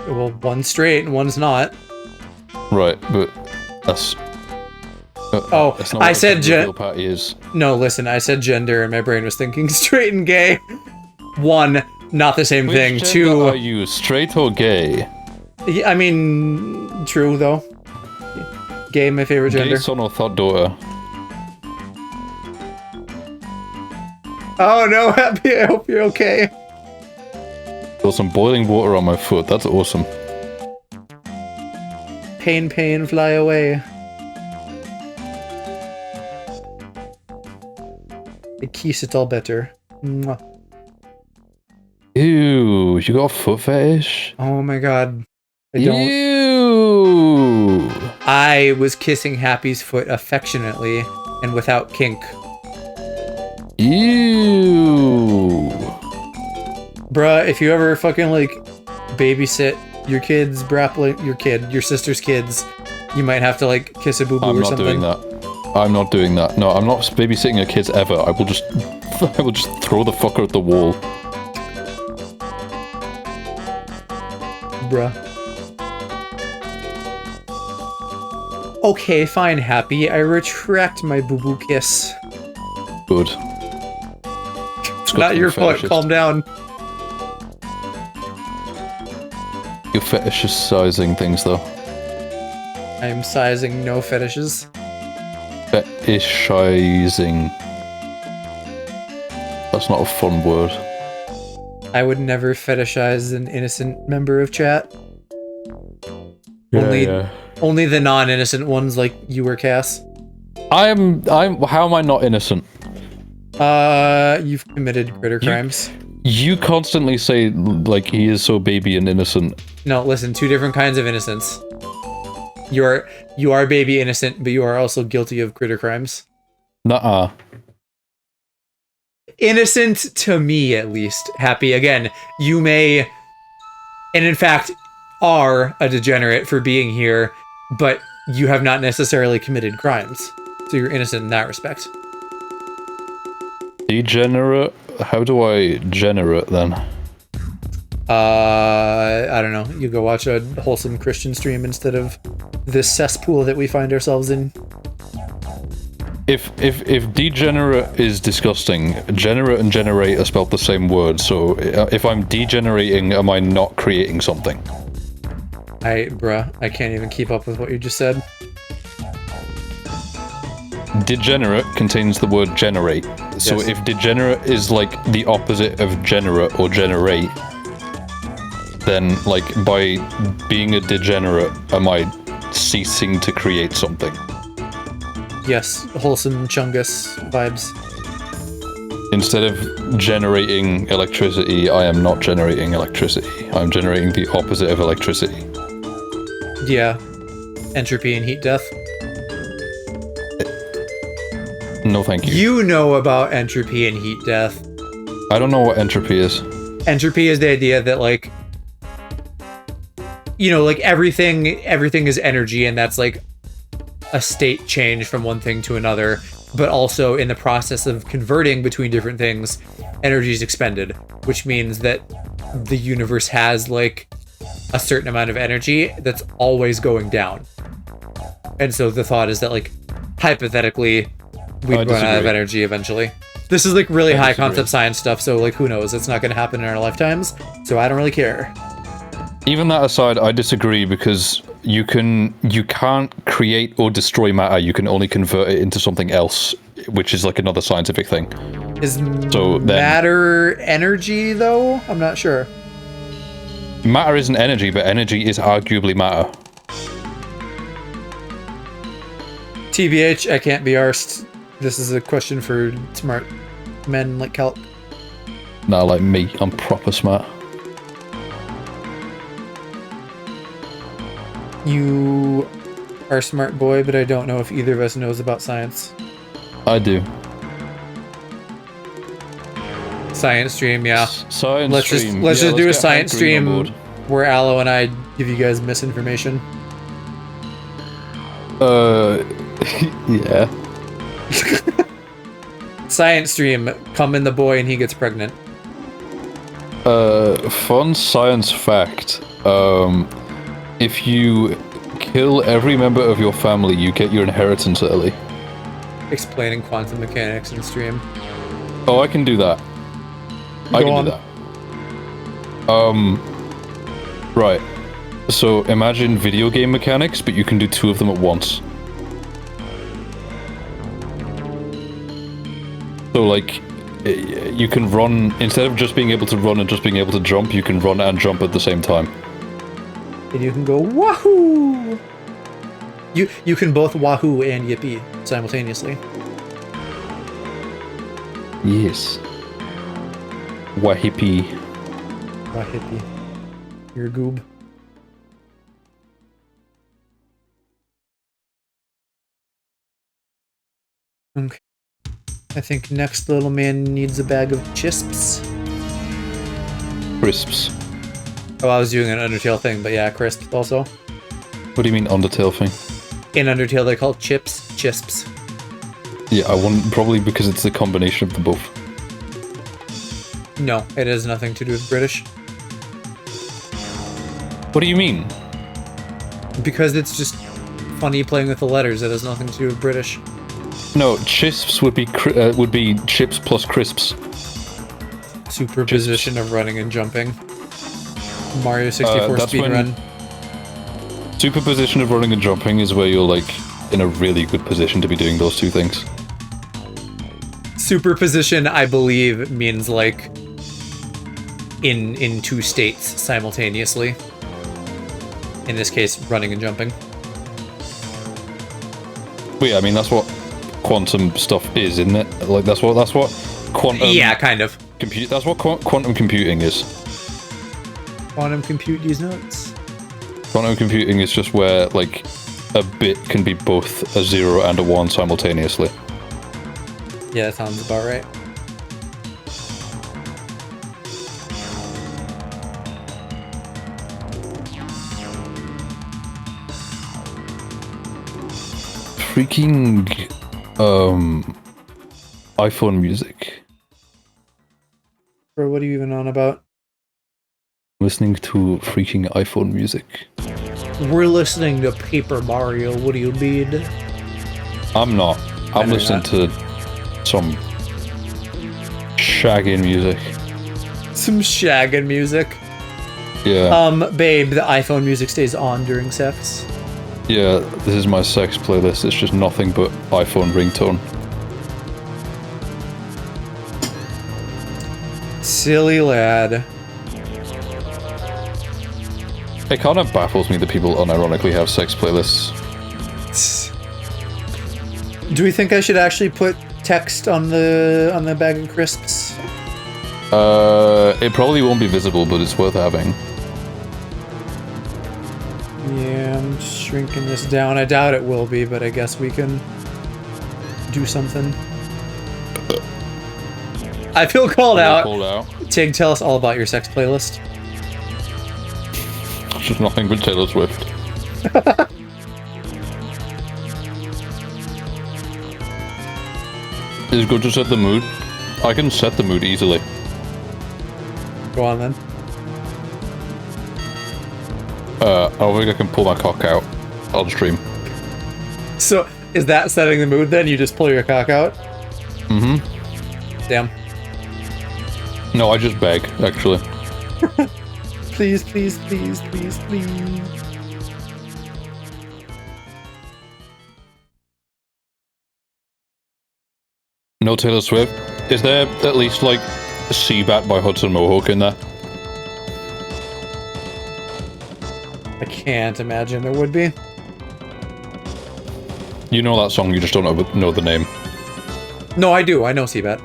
Well, one's straight and one's not. Right, but that's. Oh, that's not I what said a reveal party is. No, listen, I said gender and my brain was thinking straight and gay. One, not the same Which thing. gender Two, are you, straight or gay? yeah, I mean, true though. Gay, my favorite gender. Gay son or thought daughter? Oh no, Happy, I hope you're okay. Got some boiling water on my foot, that's awesome. Pain, pain, fly away. It keeps it all better. Mwah. Ew, you got a foot fetish? Oh my god. I don't. Ew! I was kissing Happy's foot affectionately and without kink. Ew! Bruh, if you ever fucking like babysit your kids, your sister's kids, you might have to like kiss a boo-boo or something. I'm not doing that. I'm not doing that. No, I'm not babysitting your kids ever. I will just throw the fucker at the wall. Bruh. Okay, fine, Happy. I retract my boo-boo kiss. Good. It's not your fault. Calm down. You're fetishizing things, though. I am sizing no fetishes. Fetishizing. That's not a fun word. I would never fetishize an innocent member of chat. Only the non-innocent ones like you or Cass. How am I not innocent? You've committed critter crimes. You constantly say, like, he is so baby and innocent. No, listen, two different kinds of innocence. You are baby innocent, but you are also guilty of critter crimes. Nuh-uh. Innocent to me, at least. Happy, again, you may, and in fact, are a degenerate for being here, but you have not necessarily committed crimes. So you're innocent in that respect. Degenerate? How do I generate, then? I don't know. You go watch a wholesome Christian stream instead of this cesspool that we find ourselves in. If degenerate is disgusting, generate and generate are spelled the same word, so if I'm degenerating, am I not creating something? Bruh, I can't even keep up with what you just said. Degenerate contains the word generate, so Yes. if degenerate is like the opposite of generate or generate, then like by being a degenerate, am I ceasing to create something? Yes, wholesome Chungus vibes. Instead of generating electricity, I am not generating electricity. I'm generating the opposite of electricity. Yeah. Entropy and heat death. No thank you. You know about entropy and heat death. I don't know what entropy is. Entropy is the idea that, like, you know, like everything is energy, and that's like a state change from one thing to another, but also in the process of converting between different things, energy is expended, which means that the universe has like a certain amount of energy that's always going down. And so the thought is that, like, hypothetically, we'd run out of energy eventually. This is like really high concept science stuff, so like who knows? It's not going to happen in our lifetimes, so I don't really care. Even that aside, I disagree because you can't create or destroy matter. You can only convert it into something else, which is like another scientific thing. Is matter energy though? I'm not sure. Matter isn't energy, but energy is arguably matter. TBH, I can't be arsed. This is a question for smart men like Calc. Nah, like me, I'm proper smart. You are a smart boy, but I don't know if either of us knows about science. I do. Science stream, yeah. Science let's stream. Let's just do a get science Hungary on stream board. where Aloe and I give you guys misinformation. Yeah. Science stream, come in the boy and he gets pregnant. Fun science fact. If you kill every member of your family, you get your inheritance early. Explaining quantum mechanics in stream. Oh, I can do that. I can do that. Right. So imagine video game mechanics, but you can do 2 of them at once. So like, you can run, instead of just being able to run and just being able to jump, you can run and jump at the same time. And you can go wahoo! You can both wahoo and yippee simultaneously. Yes. Wahippie. Wahippie. You're a goob. Okay. I think next little man needs a bag of crisps. Crisps. Oh, I was doing an Undertale thing, but yeah, crisps also. What do you mean Undertale thing? In Undertale, they call chips chisps. Yeah, I want, probably because it's the combination of the both. No, it has nothing to do with British. What do you mean? Because it's just funny playing with the letters. It has nothing to do with British. No, chisps would be chips plus crisps. Superposition of running and jumping. Mario 64 speedrun. Superposition of running and jumping is where you're like in a really good position to be doing those 2 things. Superposition, I believe, means like in 2 states simultaneously. In this case, running and jumping. Wait, I mean that's what quantum stuff is, isn't it? Like that's what quantum. Yeah, kind of. That's what quantum computing is. Quantum compute these notes. Quantum computing is just where like a bit can be both a 0 and a 1 simultaneously. Yeah, that sounds about right. Freaking iPhone music. Bro, what are you even on about? Listening to freaking iPhone music. We're listening to Paper Mario. What do you mean? I'm not. I'm listening to some shagging music. Some shagging music. Yeah. Babe, the iPhone music stays on during sex. Yeah, this is my sex playlist. It's just nothing but iPhone ringtone. Silly lad. It kind of baffles me that people unironically have sex playlists. Do we think I should actually put text on the bag of crisps? It probably won't be visible, but it's worth having. Yeah, I'm shrinking this down. I doubt it will be, but I guess we can do something. I feel called out. Tig, tell us all about your sex playlist. It's just nothing but Taylor Swift. Is it good to set the mood? I can set the mood easily. Go on then. I don't think I can pull my cock out on stream. So, is that setting the mood then? You just pull your cock out? Mm-hmm. Damn. No, I just beg, actually. Please, please, please, please, please. No Taylor Swift? Is there at least, like, Seabat by Hudson Mohawk in there? I can't imagine there would be. You know that song, you just don't know the name. No, I do. I know Seabat.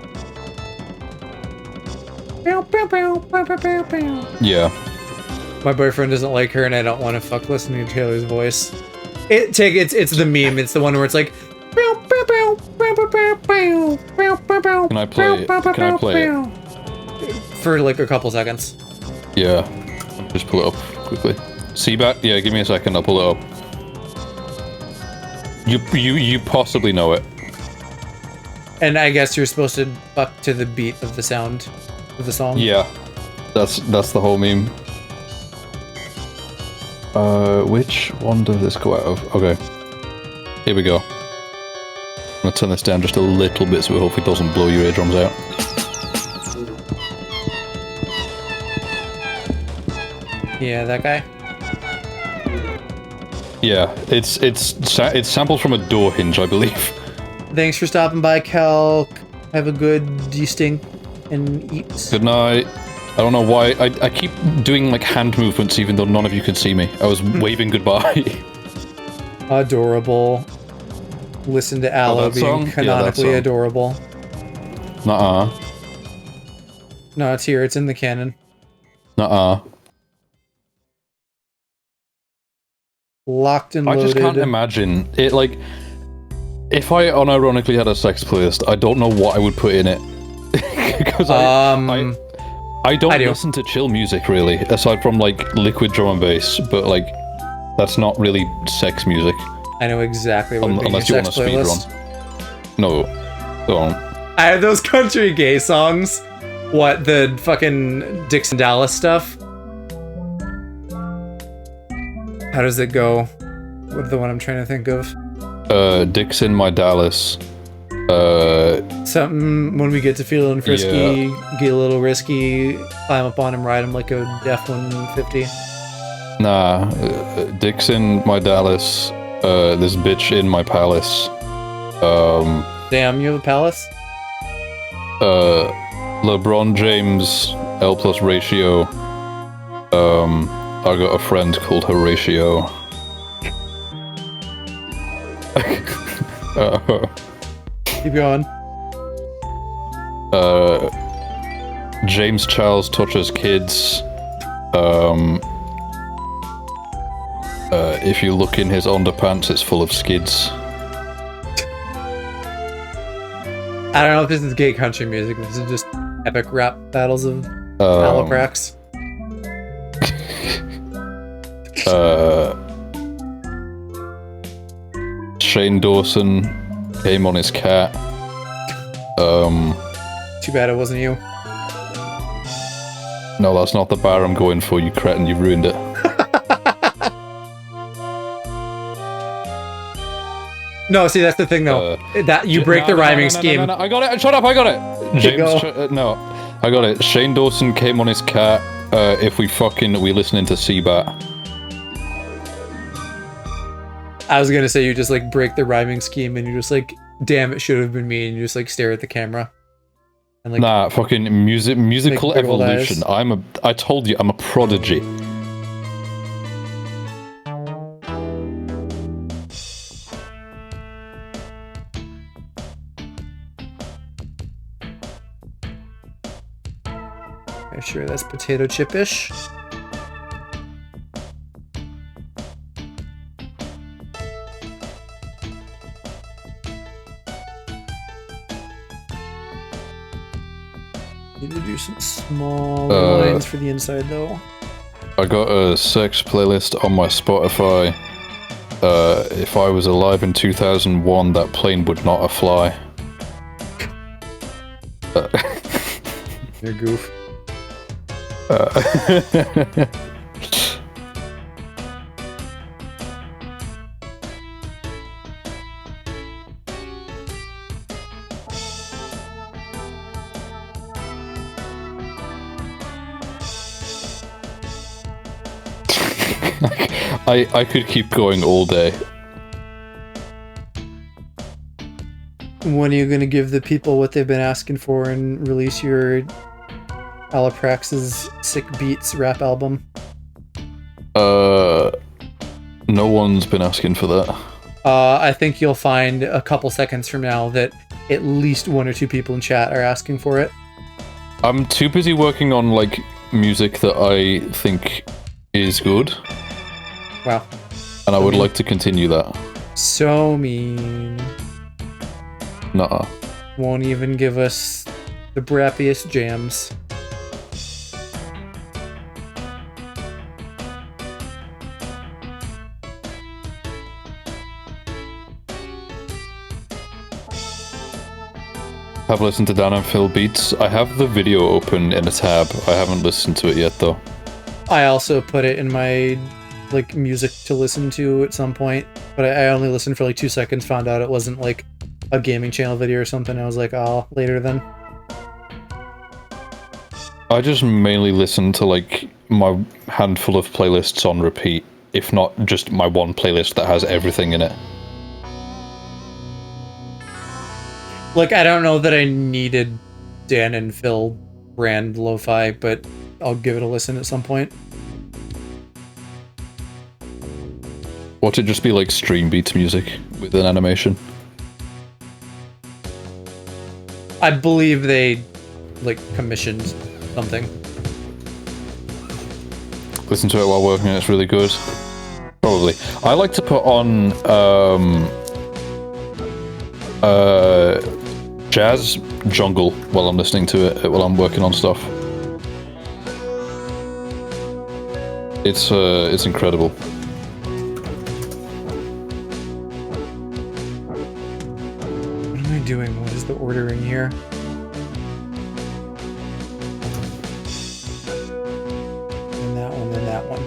Yeah. My boyfriend doesn't like her, and I don't want to fuck listening to Taylor's voice. It's the meme. It's the one where it's like. Can I play it? Can I play it? For like a couple seconds. Yeah. Just pull it up quickly. Seabat? Yeah, give me a second, I'll pull it up. You possibly know it. And I guess you're supposed to fuck to the beat of the sound of the song. Yeah, that's the whole meme. Which one does this go out of? Okay, here we go. I'm gonna turn this down just a little bit so it hopefully doesn't blow your eardrums out. Yeah, that guy. Yeah, it's sampled from a door hinge, I believe. Thanks for stopping by, Calc. Have a good destinct and eat. Good night. I don't know why I keep doing like hand movements even though none of you can see me. I was waving goodbye. Adorable. Listen to Aloe that song? being Yeah, that canonically song. adorable. Nuh-uh. No, it's here. It's in the canon. Nuh-uh. Locked and I loaded. just can't imagine it. Like, if I unironically had a sex playlist, I don't know what I would put in it. Because I don't I do. listen to chill music really, aside from like liquid drum and bass. But like, that's not really sex music. I know exactly what would be Unless your you want sex to playlist. speedrun. No, go on. I have those country gay songs. What, the fucking Dixon Dallas stuff? How does it go? What's the one I'm trying to think of? Dixon, my Dallas. Something when we get to feeling frisky, get a little risky, climb up on him, ride him like a F-150. Nah, Dixon, my Dallas. This bitch in my palace. Damn, you have a palace? LeBron James, L plus ratio. I got a friend called Horatio. Keep going. James Charles touches kids. If you look in his underpants, it's full of skids. I don't know if this is gay country music. This is just epic rap battles of aloprax. Shane Dawson came on his cat. Too bad it wasn't you. No, that's not the bar I'm going for, you cretin, you ruined it. No, see, that's the thing, though. That you break the rhyming scheme. No, I got it. Shut up, I got it. James, no, I got it. Shane Dawson came on his cat. If we listening to Seabat. I was gonna say you just like break the rhyming scheme and you're just like, damn, it should have been me, and you just like stare at the camera. And like, Nah, fucking musical big old evolution. eyes. I told you, I'm a prodigy. Okay, sure, that's potato chip-ish. Need to do some small lines for the inside, though. I got a sex playlist on my Spotify. If I was alive in 2001, that plane would not have fly. You're a goof. I could keep going all day. When are you gonna give the people what they've been asking for and release your Aloprax's Sick Beats rap album? No one's been asking for that. I think you'll find a couple seconds from now that at least one or two people in chat are asking for it. I'm too busy working on like music that I think is good. Wow. And I would like to continue that. So mean. Nuh-uh. Won't even give us the brappiest jams. Have listened to Dan and Phil Beats. I have the video open in a tab. I haven't listened to it yet though. I also put it in my like music to listen to at some point, but I only listened for like 2 seconds, found out it wasn't like a gaming channel video or something. I was like, oh, later then. I just mainly listen to like my handful of playlists on repeat, if not just my one playlist that has everything in it. Like, I don't know that I needed Dan and Phil brand lo-fi, but I'll give it a listen at some point. Watch it just be like stream beats music with an animation. I believe they like commissioned something. Listen to it while working, it's really good. Probably. I like to put on jazz jungle while I'm listening to it, while I'm working on stuff. It's incredible. What am I doing? What is the ordering here? And that one, and that one.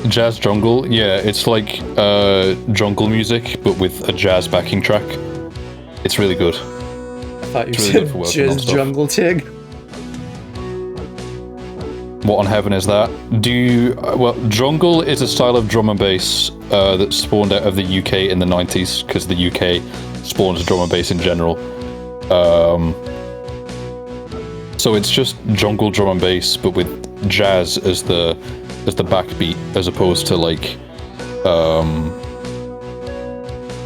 Okay. Jazz jungle, yeah, it's like jungle music, but with a jazz backing track. It's really good. I thought you It's really said good for working on Jizz stuff. Jungle Tig. What on heaven is that? Well, jungle is a style of drum and bass that spawned out of the UK in the 90s, because the UK spawned drum and bass in general. So it's just jungle drum and bass, but with jazz as the backbeat, as opposed to like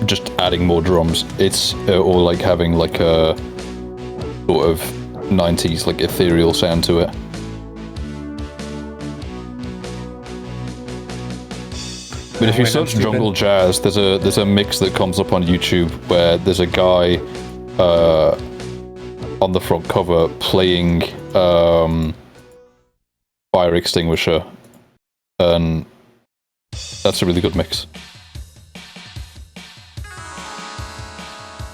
just adding more drums. It's or like having like a sort of 90s like ethereal sound to it. But if you search jungle jazz, there's a mix that comes up on YouTube where there's a guy on the front cover playing fire extinguisher, and that's a really good mix.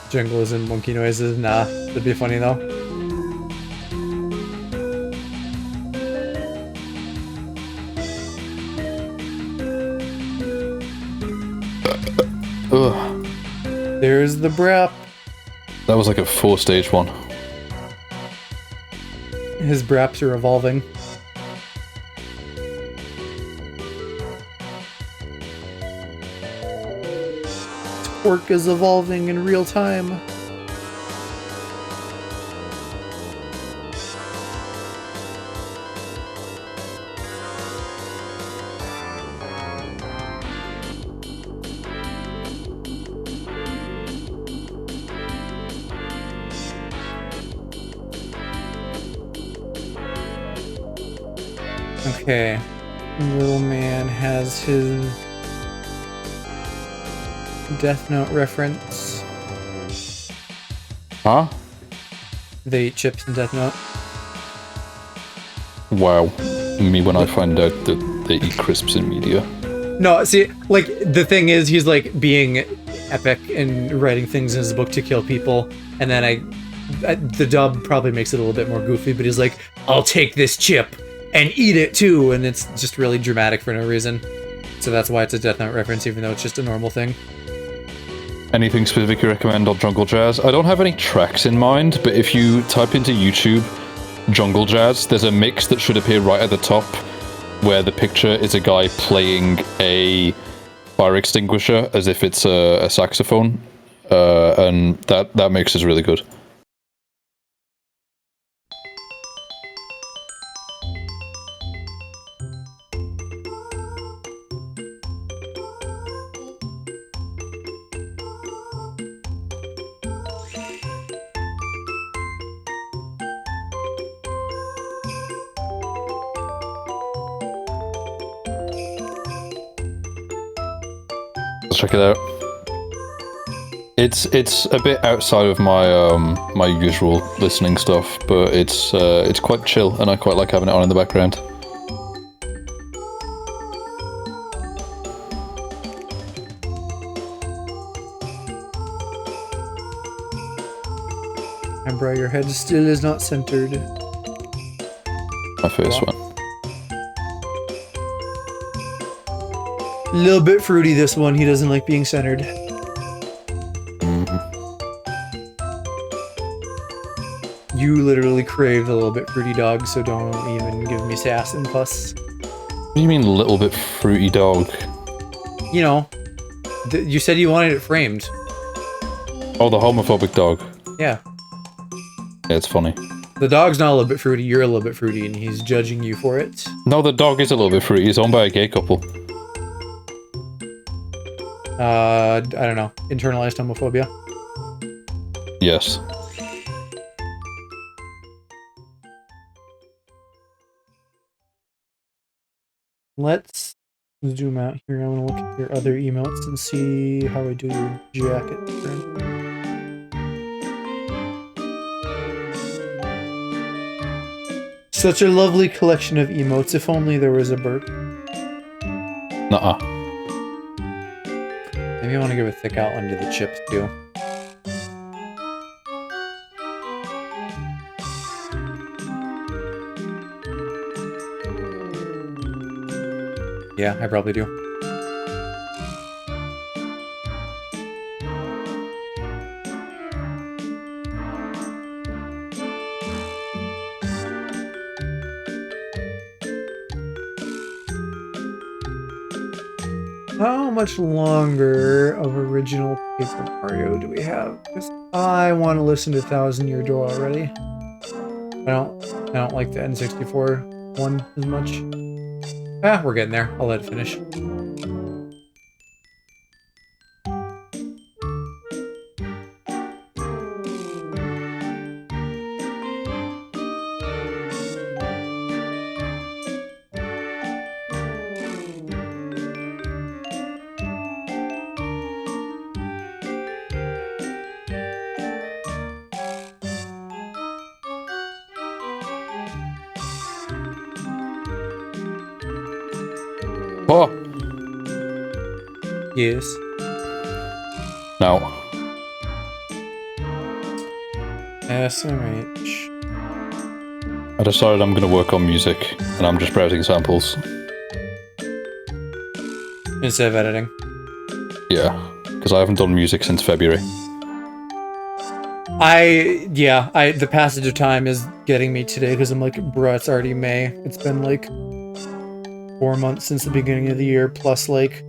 Jingles and monkey noises. Nah, that'd be funny though. Ugh. There's the brap. That was like a 4-stage one. His braps are evolving. Twerk is evolving in real time. Okay, little man has his Death Note reference. Huh? They eat chips in Death Note. Wow. Me when I find out that they eat crisps in media. No, see, like, the thing is, he's, like, being epic and writing things in his book to kill people, and then the dub probably makes it a little bit more goofy, but he's like, I'll take this chip and eat it too, and it's just really dramatic for no reason. So that's why it's a Death Note reference, even though it's just a normal thing. Anything specific you recommend on jungle jazz? I don't have any tracks in mind, but if you type into YouTube jungle jazz, there's a mix that should appear right at the top, where the picture is a guy playing a fire extinguisher as if it's a saxophone, and that mix is really good. Let's check it out. It's a bit outside of my my usual listening stuff, but it's quite chill, and I quite like having it on in the background. bro, your head still is not centered. My first one. A little bit fruity, this one. He doesn't like being centered. You literally crave the little bit fruity dog, so don't even give me sass and fuss. What do you mean, little bit fruity dog? You know, you said you wanted it framed. Oh, the homophobic dog. Yeah. Yeah, it's funny. The dog's not a little bit fruity, you're a little bit fruity, and he's judging you for it. No, the dog is a little bit fruity. It's owned by a gay couple. I don't know. Internalized homophobia? Yes. Let's zoom out here. I want to look at your other emotes and see how I do your jacket. Such a lovely collection of emotes. If only there was a burp. Nuh-uh. Maybe I want to give a thick outline to the chips too. Yeah, I probably do. How much longer of original Paper Mario do we have? Because I want to listen to Thousand Year Door already. I don't like the N64 one as much. Ah, we're getting there. I'll let it finish. Oh! Yes. Now. SMH. I decided I'm going to work on music, and I'm just browsing samples. Instead of editing. Yeah, because I haven't done music since February. The passage of time is getting me today because I'm like, bruh, it's already May. It's been like 4 months since the beginning of the year, plus like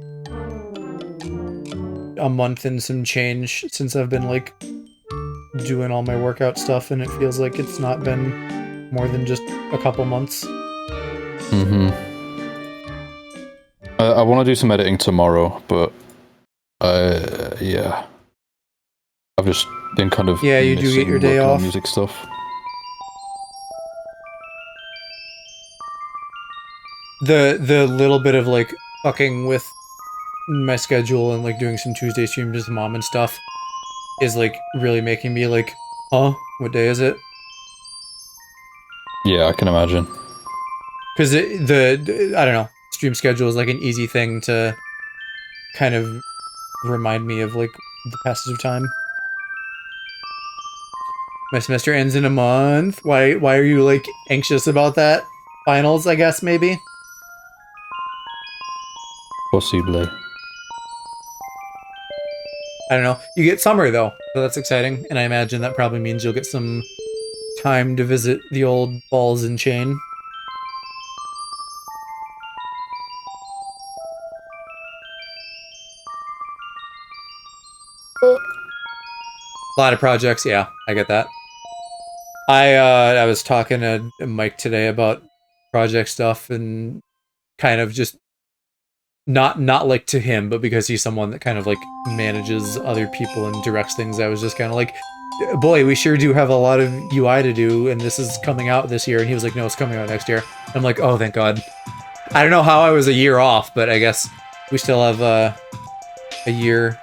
a month and some change since I've been like doing all my workout stuff, and it feels like it's not been more than just a couple months. Mm-hmm. I want to do some editing tomorrow, but yeah. I've just been kind of Yeah, you do get your day working on off. music stuff. The little bit of like fucking with my schedule and like doing some Tuesday streams with mom and stuff is like really making me like, huh? What day is it? Yeah, I can imagine. Because I don't know, stream schedule is like an easy thing to kind of remind me of like the passage of time. My semester ends in a month. Why are you like anxious about that? Finals, I guess, maybe? Possibly. I don't know. You get summer though, so that's exciting, and I imagine that probably means you'll get some time to visit the old balls and chain. A lot of projects, yeah, I get that. I was talking to Mike today about project stuff and kind of just not like to him, but because he's someone that kind of like manages other people and directs things, I was just kind of like, boy, we sure do have a lot of UI to do, and this is coming out this year. And he was like, no, it's coming out next year. I'm like, oh, thank God. I don't know how I was a year off, but I guess we still have a year,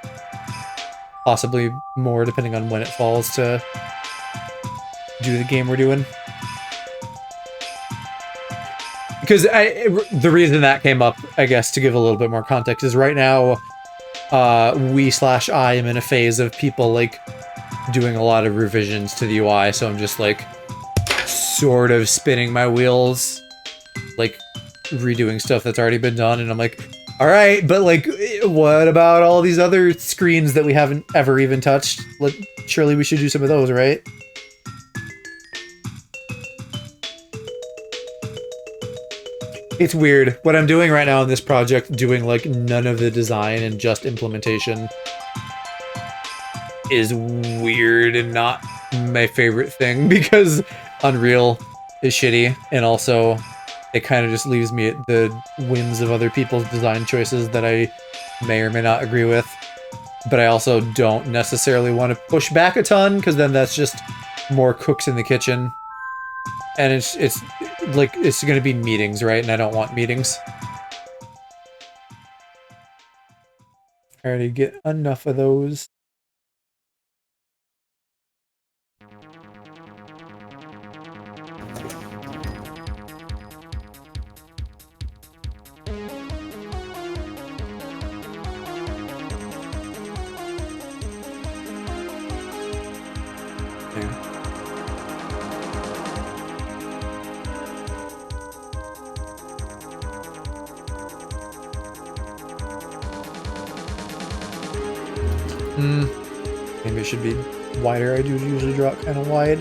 possibly more, depending on when it falls, to do the game we're doing. Because the reason that came up, I guess, to give a little bit more context, is right now, I am in a phase of people, like, doing a lot of revisions to the UI, so I'm just like sort of spinning my wheels, like redoing stuff that's already been done, and I'm like, all right, but like, what about all these other screens that we haven't ever even touched? Like, surely we should do some of those, right? It's weird. What I'm doing right now in this project, doing like none of the design and just implementation, is weird and not my favorite thing because Unreal is shitty, and also it kind of just leaves me at the whims of other people's design choices that I may or may not agree with. But I also don't necessarily want to push back a ton, because then that's just more cooks in the kitchen. And it's like, it's going to be meetings, right? And I don't want meetings. I already get enough of those. Maybe it should be wider. I do usually draw it kind of wide.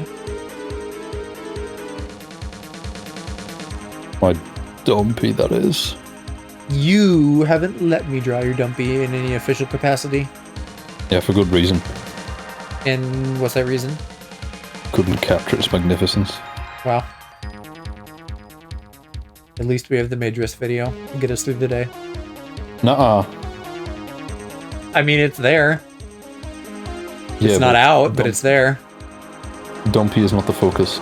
My dumpy, that is. You haven't let me draw your dumpy in any official capacity. Yeah, for good reason. And what's that reason? Couldn't capture its magnificence. Wow. At least we have the Madras video to get us through the day. Nuh-uh. I mean, it's there. Yeah, it's not out, but it's there. Dumpy is not the focus.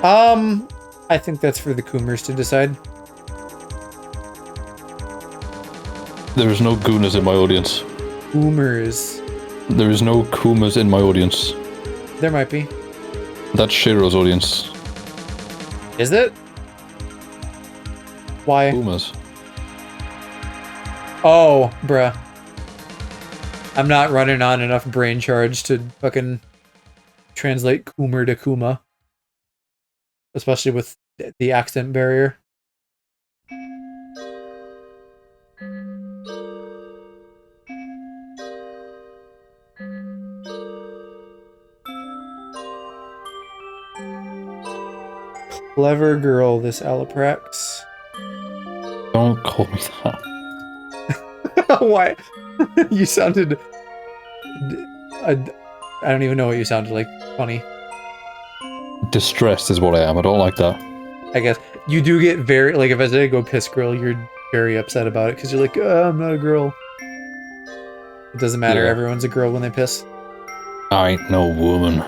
I think that's for the Coomers to decide. There is no Goonas in my audience. Coomers. There is no Kumas in my audience. There might be. That's Shiro's audience. Is it? Why? Kumas. Oh, bruh. I'm not running on enough brain charge to fucking translate Coomer to Kuma. Especially with the accent barrier. Clever girl, this aloprax. Don't call me that. Why? You sounded... I don't even know what you sounded like. Funny. Distressed is what I am. I don't like that. I guess. You do get very... Like, if I say go piss girl, you're very upset about it, because you're like, I'm not a girl. It doesn't matter. Yeah. Everyone's a girl when they piss. I ain't no woman.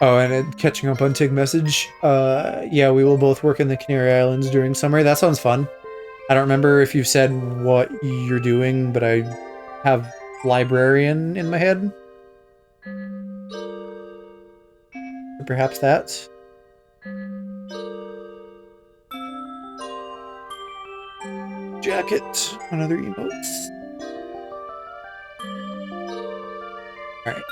Oh, and catching up on Tig message. Yeah, we will both work in the Canary Islands during summer. That sounds fun. I don't remember if you've said what you're doing, but I have librarian in my head. Or perhaps that. Jacket. Another emotes. Alright.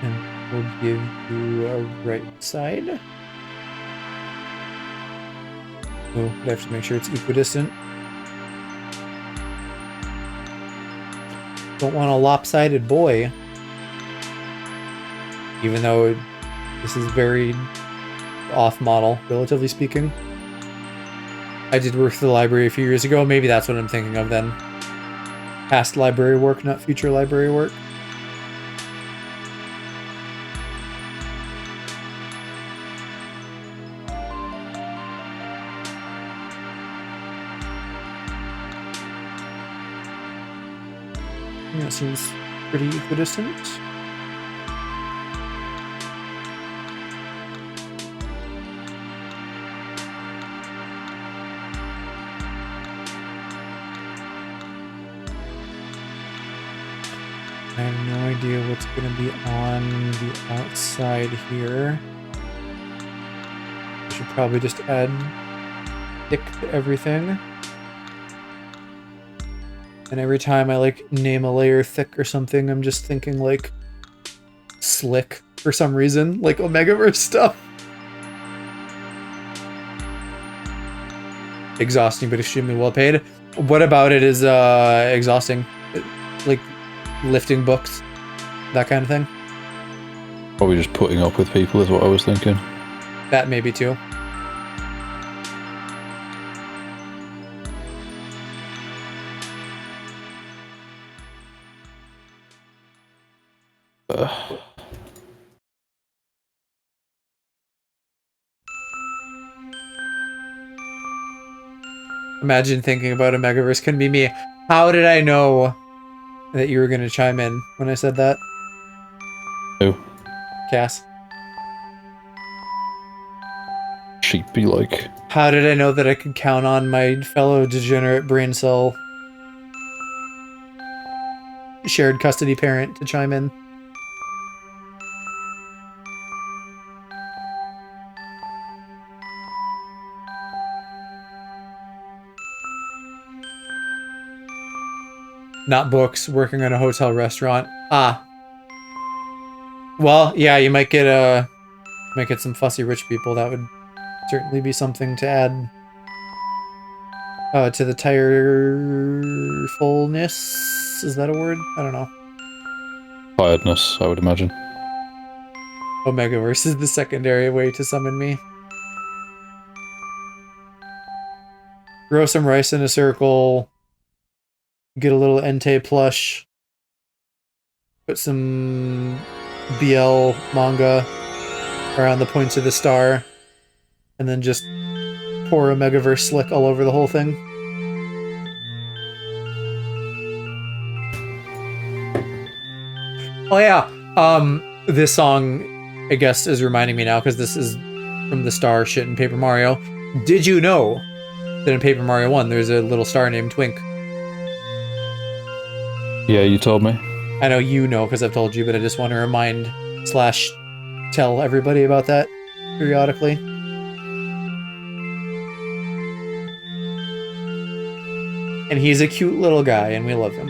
And we'll give you a right side. Oh, but I have to make sure it's equidistant. Don't want a lopsided boy. Even though this is very off model, relatively speaking. I did work for the library a few years ago. Maybe that's what I'm thinking of then. Past library work, not future library work. That seems pretty equidistant. I have no idea what's going to be on the outside here. I should probably just add thick to everything. And every time I like name a layer thick or something, I'm just thinking like slick for some reason, like Omegaverse stuff. Exhausting, but extremely well paid. What about it is exhausting? Like lifting books, that kind of thing? Probably just putting up with people is what I was thinking. That maybe too. Imagine thinking about a Megaverse can be me. How did I know that you were going to chime in when I said that? Who? Cass. She'd be like... How did I know that I could count on my fellow degenerate brain cell shared custody parent to chime in? Not books, working on a hotel restaurant. Ah. Well, yeah, you might get some fussy rich people. That would certainly be something to add to the tirefulness. Is that a word? I don't know. Tiredness, I would imagine. Omegaverse is the secondary way to summon me. Grow some rice in a circle. Get a little Entei plush. Put some BL manga around the points of the star. And then just pour a Megaverse slick all over the whole thing. Oh yeah, this song, I guess, is reminding me now, because this is from the star shit in Paper Mario. Did you know that in Paper Mario 1 there's a little star named Twink? Yeah, you told me. I know you know because I've told you, but I just want to remind / tell everybody about that periodically. And he's a cute little guy, and we love him.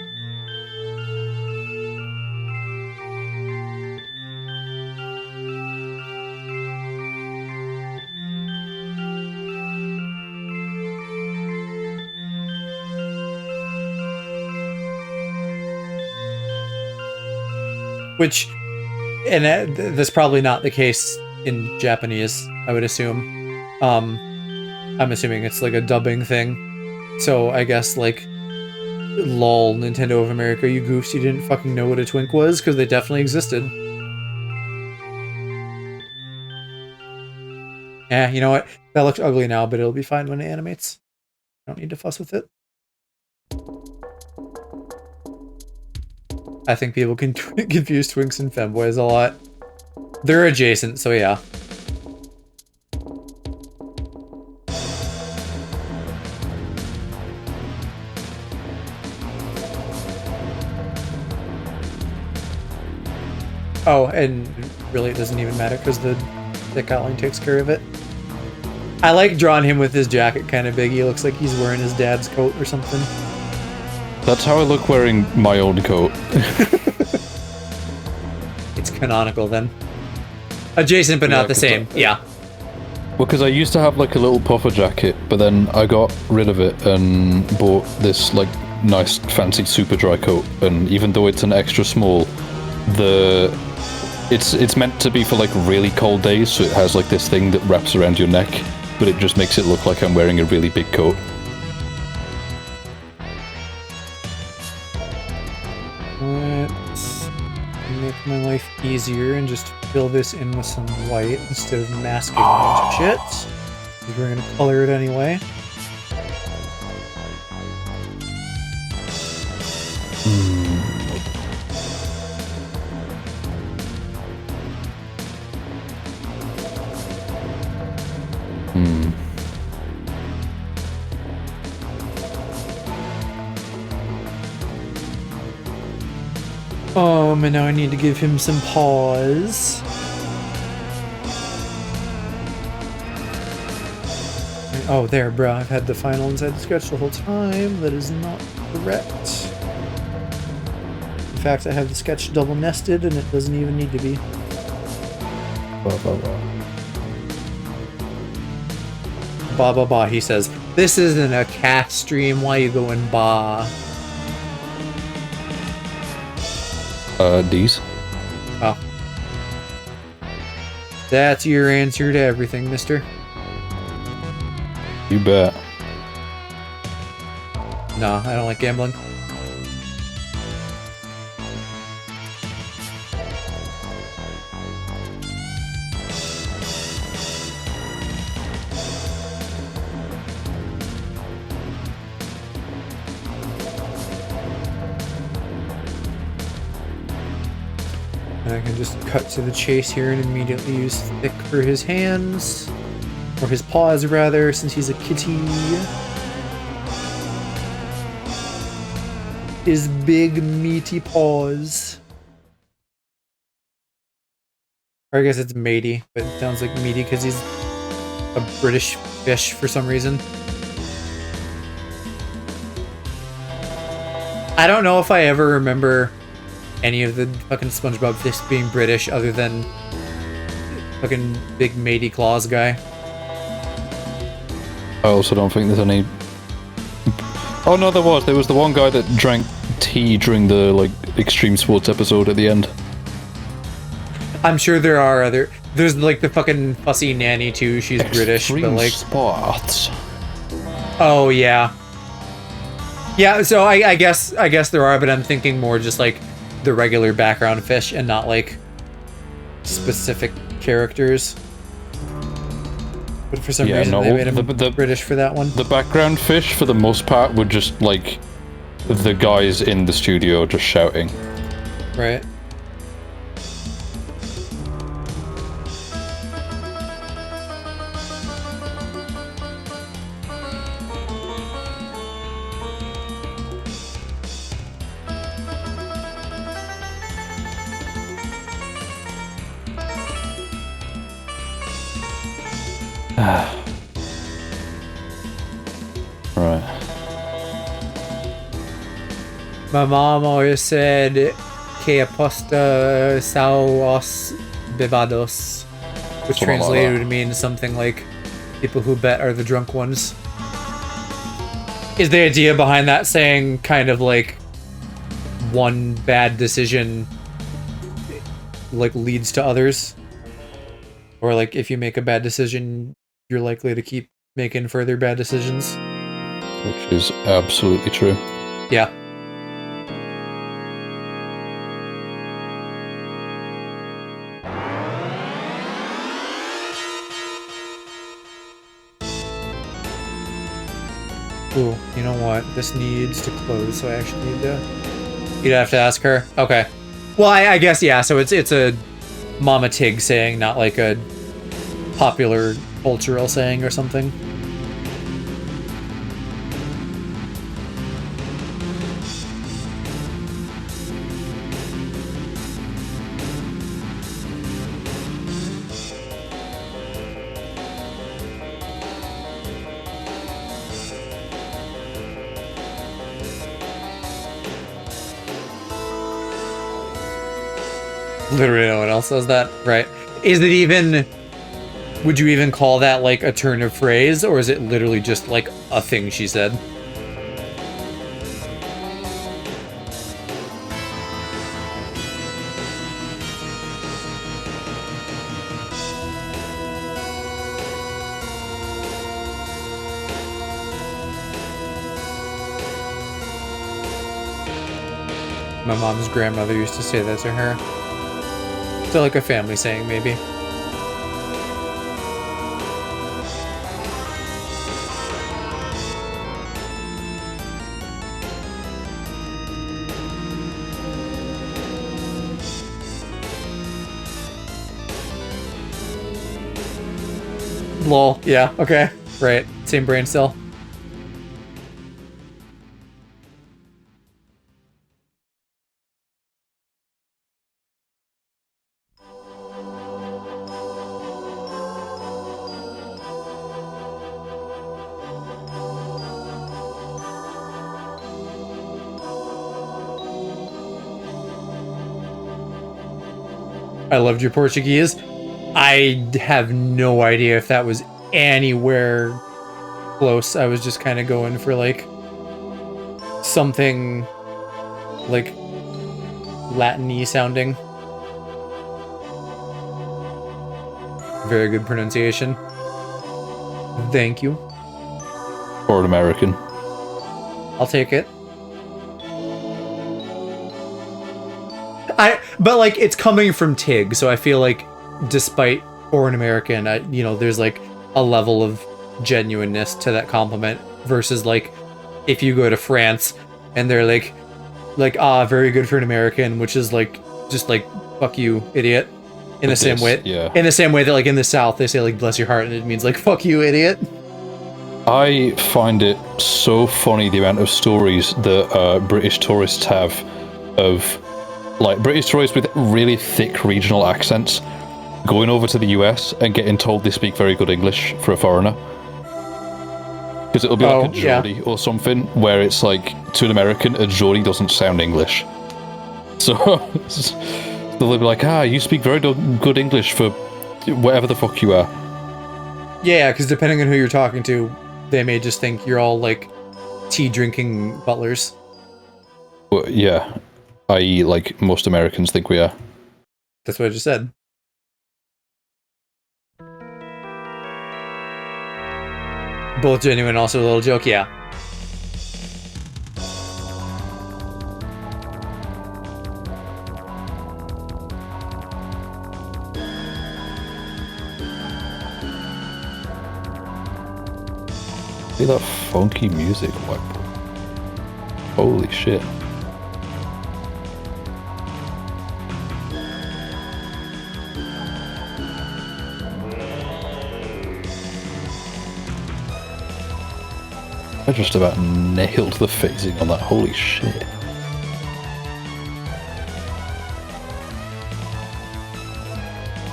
Which, and that's probably not the case in Japanese, I would assume. I'm assuming it's like a dubbing thing. So I guess like, lol, Nintendo of America, you goofs, you didn't fucking know what a twink was? Because they definitely existed. Yeah, you know what? That looks ugly now, but it'll be fine when it animates. I don't need to fuss with it. I think people can confuse twinks and femboys a lot. They're adjacent, so yeah. Oh, and really it doesn't even matter because the outline takes care of it. I like drawing him with his jacket kind of big. He looks like he's wearing his dad's coat or something. That's how I look wearing my own coat. It's canonical then. Adjacent but not the same. Yeah. Well, because I used to have like a little puffer jacket, but then I got rid of it and bought this like nice fancy super dry coat. And even though it's an extra small, it's meant to be for like really cold days, so it has like this thing that wraps around your neck, but it just makes it look like I'm wearing a really big coat. Let's make my life easier and just fill this in with some white instead of masking a bunch of shit. Because we're gonna color it anyway. And now I need to give him some paws. Oh, there, bro. I've had the final inside sketch the whole time. That is not correct. In fact, I have the sketch double nested and it doesn't even need to be. Ba ba ba, he says. This isn't a cat stream. Why you going ba? D's. Oh. That's your answer to everything, mister. You bet. Nah, I don't like gambling. And I can just cut to the chase here and immediately use thick for his hands. Or his paws, rather, since he's a kitty. His big, meaty paws. Or I guess it's matey, but it sounds like meaty because he's a British fish for some reason. I don't know if I ever remember any of the fucking SpongeBob fish being British other than fucking big matey claws guy. I also don't think there's any... Oh no, there was. There was the one guy that drank tea during the, like, extreme sports episode at the end. I'm sure there are other... There's, like, the fucking fussy nanny, too. She's British, but, like... sports. Oh, yeah. Yeah, so I guess there are, but I'm thinking more just, like, the regular background fish and not, like, specific characters. But for some reason, they made him British for that one. The background fish, for the most part, were just, like, the guys in the studio just shouting. Right. Right. My mom always said, "Que aposta são os bebados," which Something like translated that. would mean something like "people who bet are the drunk ones." Is the idea behind that saying kind of like one bad decision like leads to others? Or like if you make a bad decision, you're likely to keep making further bad decisions? Which is absolutely true. Yeah. Ooh, you know what? This needs to close, so I actually need to... You'd have to ask her? Okay. Well, I guess, yeah, so it's a Mama Tig saying, not like a popular cultural saying or something. Literally no one else says that, right? Is it even... Would you even call that, like, a turn of phrase, or is it literally just, like, a thing she said? My mom's grandmother used to say that to her. So, like, a family saying, maybe. Lol. Yeah, okay. Right. Same brain cell. I loved your Portuguese. I have no idea if that was anywhere close. I was just kind of going for like something like Latin-y sounding. Very good pronunciation. Thank you. Or an American. I'll take it. But like it's coming from Tig, so I feel like despite foreign American, there's like a level of genuineness to that compliment versus like if you go to France and they're like very good for an American, which is like just like fuck you, idiot. In the same way, yeah. In the same way that like in the South they say like bless your heart and it means like fuck you, idiot. I find it so funny the amount of stories that British tourists have of like British tourists with really thick regional accents going over to the US and getting told they speak very good English for a foreigner. Because it'll be like a Geordie or something where it's like to an American a Geordie doesn't sound English. So they'll be like, you speak very good English for whatever the fuck you are. Yeah, because depending on who you're talking to, they may just think you're all like tea drinking butlers. Well, yeah, i.e. like most Americans think we are. That's what I just said. Both genuine, also a little joke, yeah. See that funky music, whiteboard. Holy shit. I just about nailed the phasing on that, holy shit.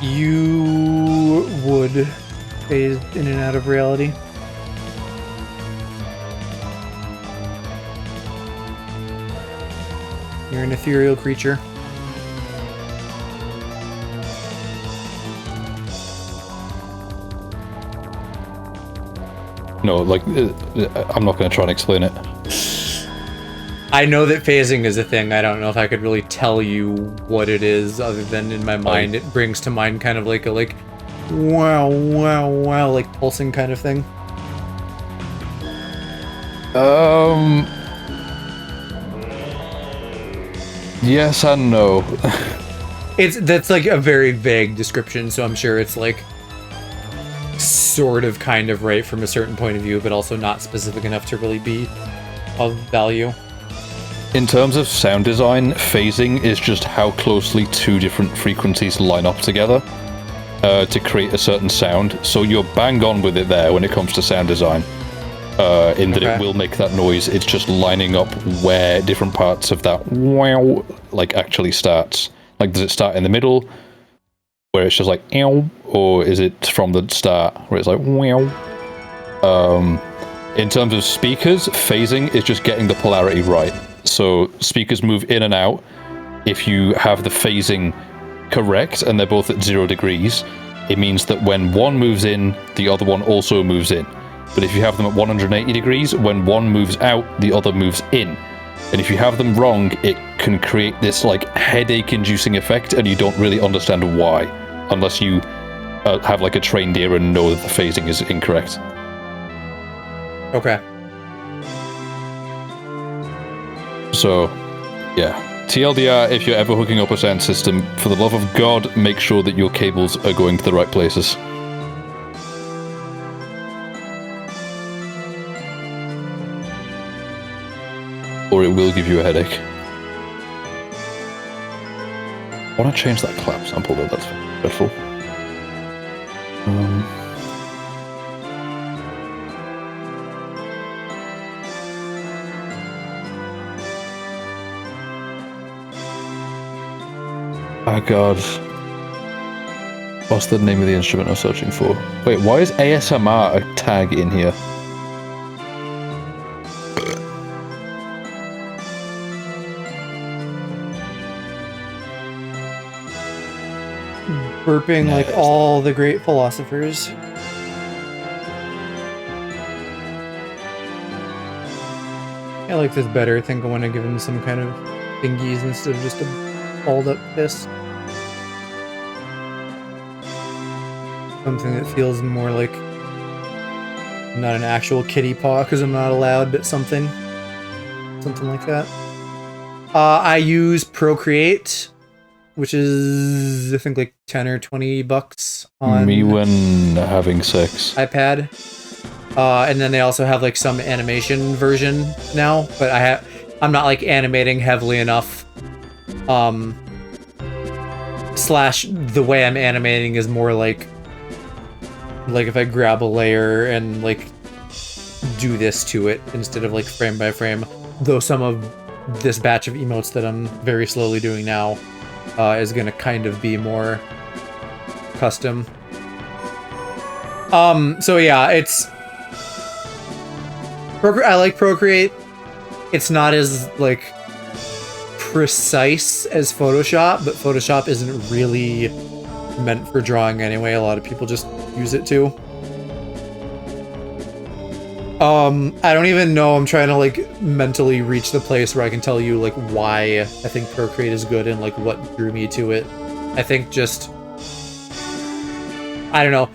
You would phase in and out of reality. You're an ethereal creature. No, like, I'm not going to try and explain it. I know that phasing is a thing. I don't know if I could really tell you what it is, other than in my mind it brings to mind kind of like a wow, wow, wow, like pulsing kind of thing. Yes and no. That's like a very vague description, so I'm sure it's like sort of kind of right from a certain point of view, but also not specific enough to really be of value. In terms of sound design, phasing is just how closely two different frequencies line up together to create a certain sound. So you're bang on with it there when it comes to sound design. In that it will make that noise. It's just lining up where different parts of that wow like actually starts. Like, does it start in the middle where it's just like ow, or is it from the start where it's like wow? In terms of speakers, phasing is just getting the polarity right. So speakers move in and out. If you have the phasing correct and they're both at 0 degrees, it means that when one moves in, the other one also moves in. But if you have them at 180 degrees, when one moves out, the other moves in. And if you have them wrong, it can create this like headache-inducing effect, and you don't really understand why, unless you have like a trained ear and know that the phasing is incorrect. Okay. So, yeah. TLDR, if you're ever hooking up a sound system, for the love of God, make sure that your cables are going to the right places. Or it will give you a headache. I want to change that clap sample though, that's dreadful. Oh god. What's the name of the instrument I'm searching for? Wait, why is ASMR a tag in here? Burping like Nice. all the great philosophers. I like this better. I think I want to give him some kind of thingies instead of just a balled up fist. Something that feels more like not an actual kitty paw because I'm not allowed, but something like that. I use Procreate, which is I think like 10 or 20 bucks on Me when having sex. iPad. And then they also have like some animation version now, but I'm not like animating heavily enough. Slash the way I'm animating is more like if I grab a layer and like do this to it instead of like frame by frame. Though some of this batch of emotes that I'm very slowly doing now is gonna kind of be more custom. So yeah, it's I like Procreate. It's not as like precise as Photoshop, but Photoshop isn't really meant for drawing anyway. A lot of people just use it too. I don't even know. I'm trying to like mentally reach the place where I can tell you like why I think Procreate is good and like what drew me to it. I think just I don't know.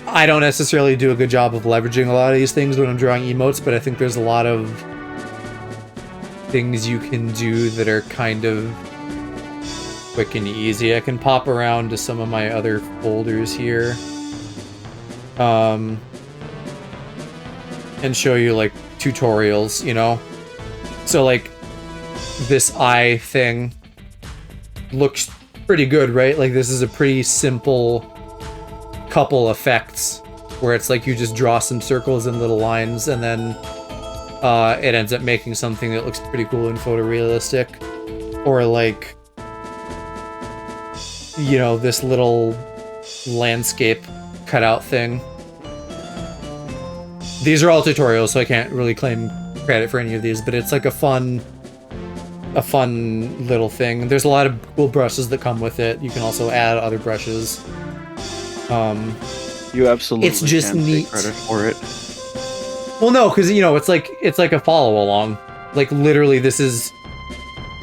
I don't necessarily do a good job of leveraging a lot of these things when I'm drawing emotes, but I think there's a lot of things you can do that are kind of quick and easy. I can pop around to some of my other folders here. And show you like tutorials, you know? So like this eye thing looks pretty good, right? Like this is a pretty simple couple effects where it's like you just draw some circles and little lines and then it ends up making something that looks pretty cool and photorealistic. Or like, you know, this little landscape cutout thing. These are all tutorials, so I can't really claim credit for any of these, but it's like a fun little thing. There's a lot of cool brushes that come with it. You can also add other brushes. You absolutely it's just can't neat. take credit for it. Well, no, because you know it's like a follow along. Like literally, this is.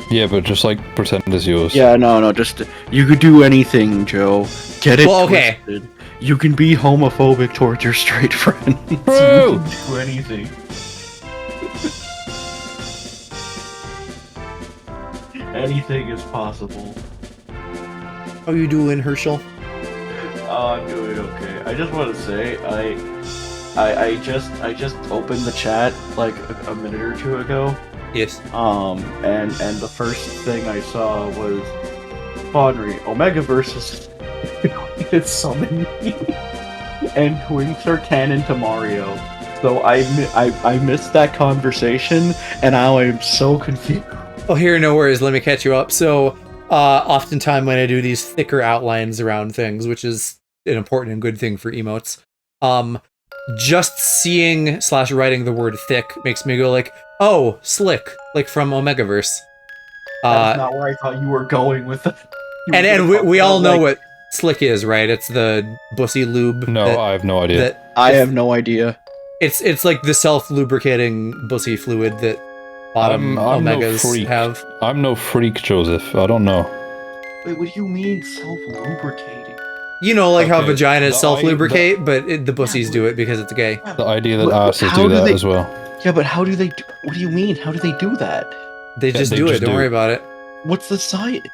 Yeah, but just like pretend it's yours. Yeah, no, just you could do anything, Joe. Get it Well, okay. twisted. You can be homophobic towards your straight friends. True. You can do anything. Anything is possible. How you doing, Herschel? Oh, I'm doing okay. I just want to say, I just opened the chat like a minute or two ago. Yes. And the first thing I saw was Bonry Omegaverse is it's summoned me, and Twinks are canon to Mario. So I missed that conversation, and now I'm so confused. Oh, here, no worries. Let me catch you up. So, oftentimes when I do these thicker outlines around things, which is an important and good thing for emotes, just seeing / writing the word thick makes me go like, oh, slick, like from Omegaverse. That's not where I thought you were going with it. And we all know what slick is, right? It's the bussy lube. No, I have no idea. I have no idea. It's like the self-lubricating bussy fluid that bottom I'm no Omegas freak. have. I'm no freak, Joseph. I don't know. Wait, what do you mean self-lubricating? You know, like how Okay, vaginas the self-lubricate, but the bussies do it because it's gay. The idea that How asses do do that they- as well. Yeah, but how do they? What do you mean? How do they do that? They just do it. Don't worry about it. What's the science?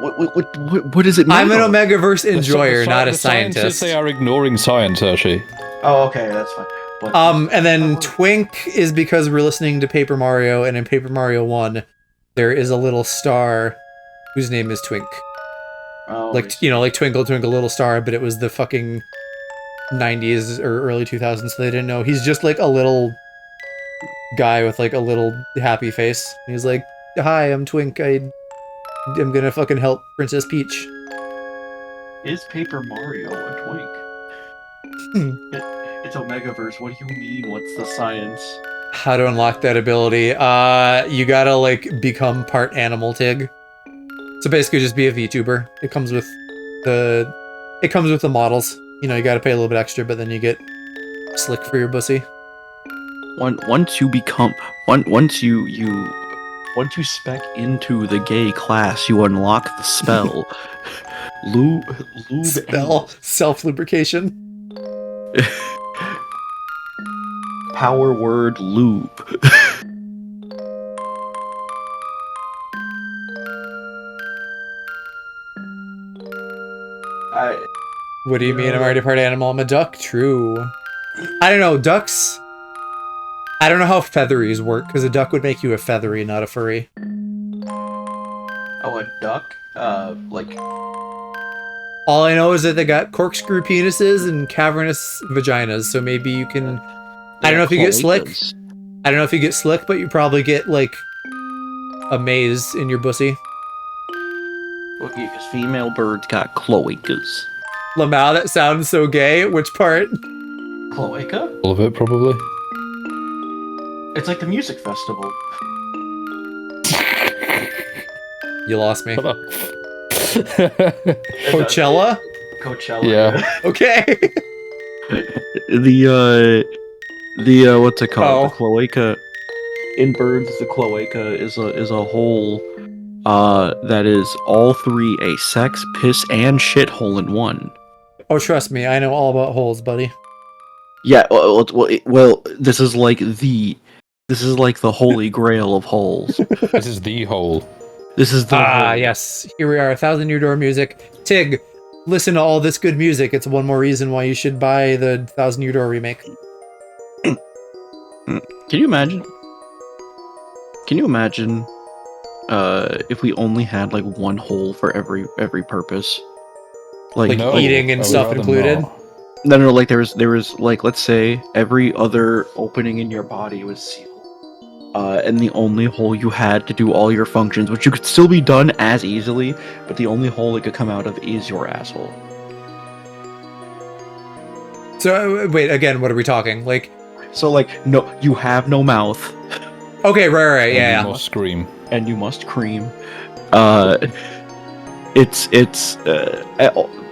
What is it? I'm an made of? Omegaverse The enjoyer, not a the scientists, scientist. they are ignoring science, actually. Oh, okay, that's fine. But- And then Twink is because we're listening to Paper Mario, and in Paper Mario 1, there is a little star whose name is Twink. Oh, Like, you know, like Twinkle Twinkle Little Star, but it was the fucking 90s or early 2000s, so they didn't know. He's just like a little guy with like a little happy face. He's like, hi, I'm Twink. I'm gonna fucking help Princess Peach. Is Paper Mario a twink? It's Omegaverse. What do you mean? What's the science? How to unlock that ability? You gotta like become part animal Tig. So basically, just be a VTuber. It comes with it comes with the models. You know, you got to pay a little bit extra, but then you get slick for your bussy. Once you become once you spec into the gay class, you unlock the spell. lube Spell self lubrication. power word lube. What do you mean? I'm already part animal. I'm a duck. True. I don't know. Ducks. I don't know how featheries work because a duck would make you a feathery, not a furry. Oh, a duck? Like... All I know is that they got corkscrew penises and cavernous vaginas, so maybe you can... I don't know if you get slick. I don't know if you get slick, but you probably get, like, a maze in your bussy. Well, because female birds got cloacas. Lamau, that sounds so gay. Which part? Cloaca? All of it, probably. It's like the music festival. You lost me. Shut up. Coachella? Coachella. Yeah. Okay. The what's it called? Oh. The cloaca. In birds, the cloaca is a hole that is all three a sex, piss, and shit hole in one. Oh, trust me, I know all about holes, buddy. Yeah, well, this is like the holy grail of holes. This is the hole. This is the hole. Yes. Here we are, 1,000-Year Door music. Tig, listen to all this good music. It's one more reason why you should buy the 1,000-Year Door remake. Can you imagine? Can you imagine if we only had like one hole for every purpose? Like No, eating and I would stuff rather included? not. No, like there was like, let's say every other opening in your body was sealed. And the only hole you had to do all your functions, which you could still be done as easily, but the only hole it could come out of is your asshole. So, wait, again, what are we talking? Like... So, like, no, you have no mouth. Okay, right, And yeah. you must scream. And you must cream. It's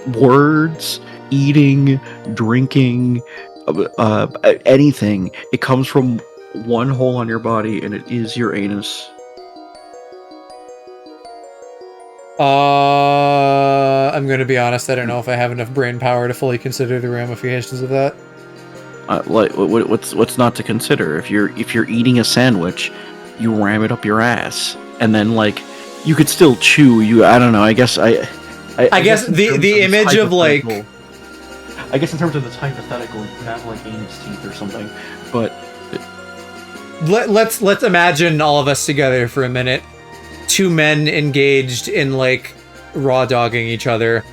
words, eating, drinking, anything. It comes from one hole on your body, and it is your anus. I'm gonna be honest, I don't know if I have enough brain power to fully consider the ramifications of that. Like, what's not to consider? If you're eating a sandwich, you ram it up your ass, and then like you could still chew. I don't know. I guess the image of like. I guess in terms of this hypothetical, you can have like anus teeth or something, but let's imagine all of us together for a minute. Two men engaged in like raw dogging each other,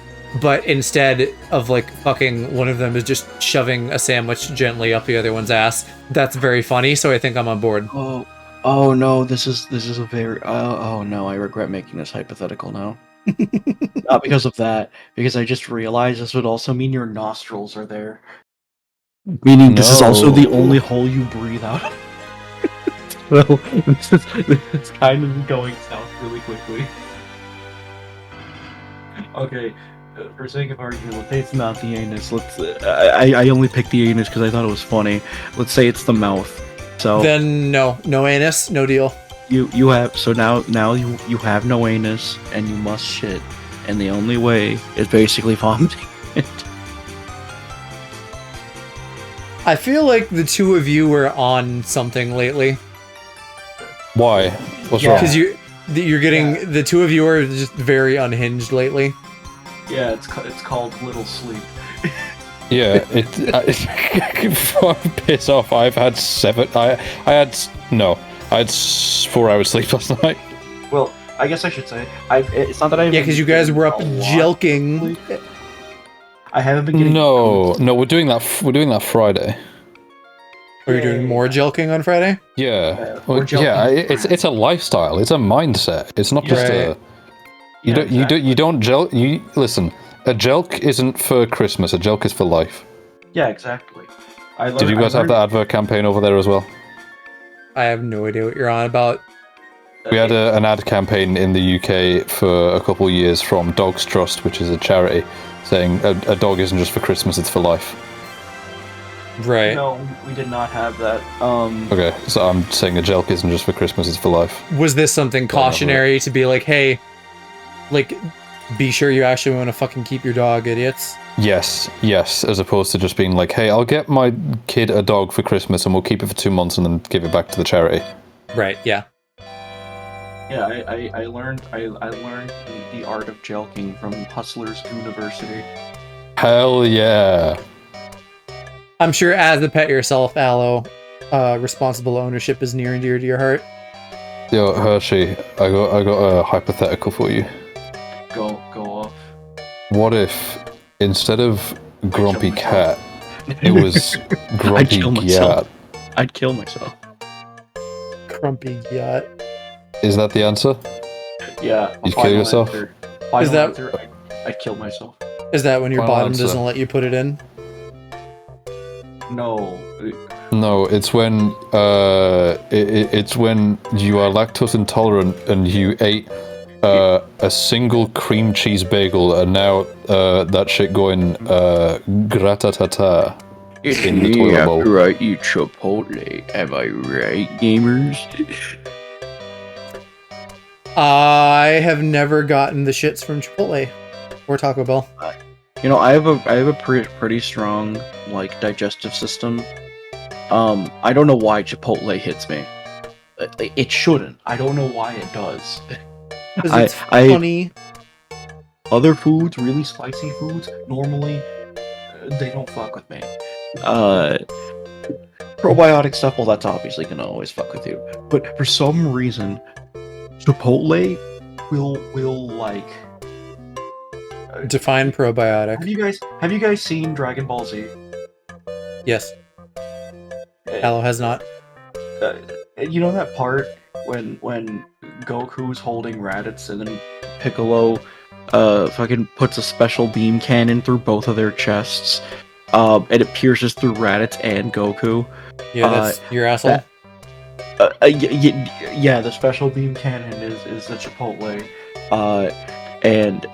but instead of like fucking, one of them is just shoving a sandwich gently up the other one's ass. That's very funny, so I think I'm on board. Oh no, this is a very oh no, I regret making this hypothetical now. Not because of that, because I just realized this would also mean your nostrils are there. Meaning this is also the only hole you breathe out of. Well, this is kind of going south really quickly. Okay, for sake of argument, let's say it's not the anus. I only picked the anus because I thought it was funny. Let's say it's the mouth. So then no anus, no deal. You have now you have no anus and you must shit, and the only way is basically vomiting it. I feel like the two of you were on something lately. Why? What's wrong? Because you're getting the two of you are just very unhinged lately. Yeah, it's called little sleep. Yeah, piss off. I had 4 hours sleep last night. Well, I guess I should say it's not that I. Yeah, because you guys were up jelking. I haven't been getting. No, we're doing that. We're doing that Friday. Are you doing more jelking on Friday? Yeah, it's a lifestyle. It's a mindset. It's not just a. You don't jelk. You listen. A jelk isn't for Christmas. A jelk is for life. Yeah, exactly. Did you guys have the advert campaign over there as well? I have no idea what you're on about. We had an ad campaign in the UK for a couple of years from Dogs Trust, which is a charity, saying a dog isn't just for Christmas, it's for life. Right. No, we did not have that. Okay, so I'm saying a jelk isn't just for Christmas, it's for life. Was this something cautionary to be like, hey, like, be sure you actually want to fucking keep your dog, idiots? Yes, as opposed to just being like, hey, I'll get my kid a dog for Christmas and we'll keep it for 2 months and then give it back to the charity. Right, yeah. Yeah, I learned the art of jelking from Hustlers University. Hell yeah. I'm sure as a pet yourself, Aloe, responsible ownership is near and dear to your heart. Yo, Hershey, I got a hypothetical for you. Go off. What if instead of Grumpy Cat, it was Grumpy Gyat? I'd kill myself. Grumpy yacht. Is that the answer? Yeah. You kill yourself? Is that- I'd kill myself. Is that when your Final bottom answer. doesn't let you put it in? No. No, it's when it's when you are lactose intolerant and you ate a single cream cheese bagel and now that shit going gratatata in the toilet bowl. After I eat Chipotle, am I right, gamers? I have never gotten the shits from Chipotle or Taco Bell. You know, I have a pretty strong like digestive system. I don't know why Chipotle hits me. It shouldn't. I don't know why it does. Because it's I- funny. Other foods, really spicy foods, normally they don't fuck with me. Probiotic stuff, well, that's obviously gonna always fuck with you. But for some reason, Chipotle will like. Define probiotic. Have you guys seen Dragon Ball Z? Yes. Aloe has not. You know that part when Goku's holding Raditz and then Piccolo fucking puts a special beam cannon through both of their chests, and it pierces through Raditz and Goku. Yeah, that's your asshole. Yeah, the special beam cannon is the Chipotle, and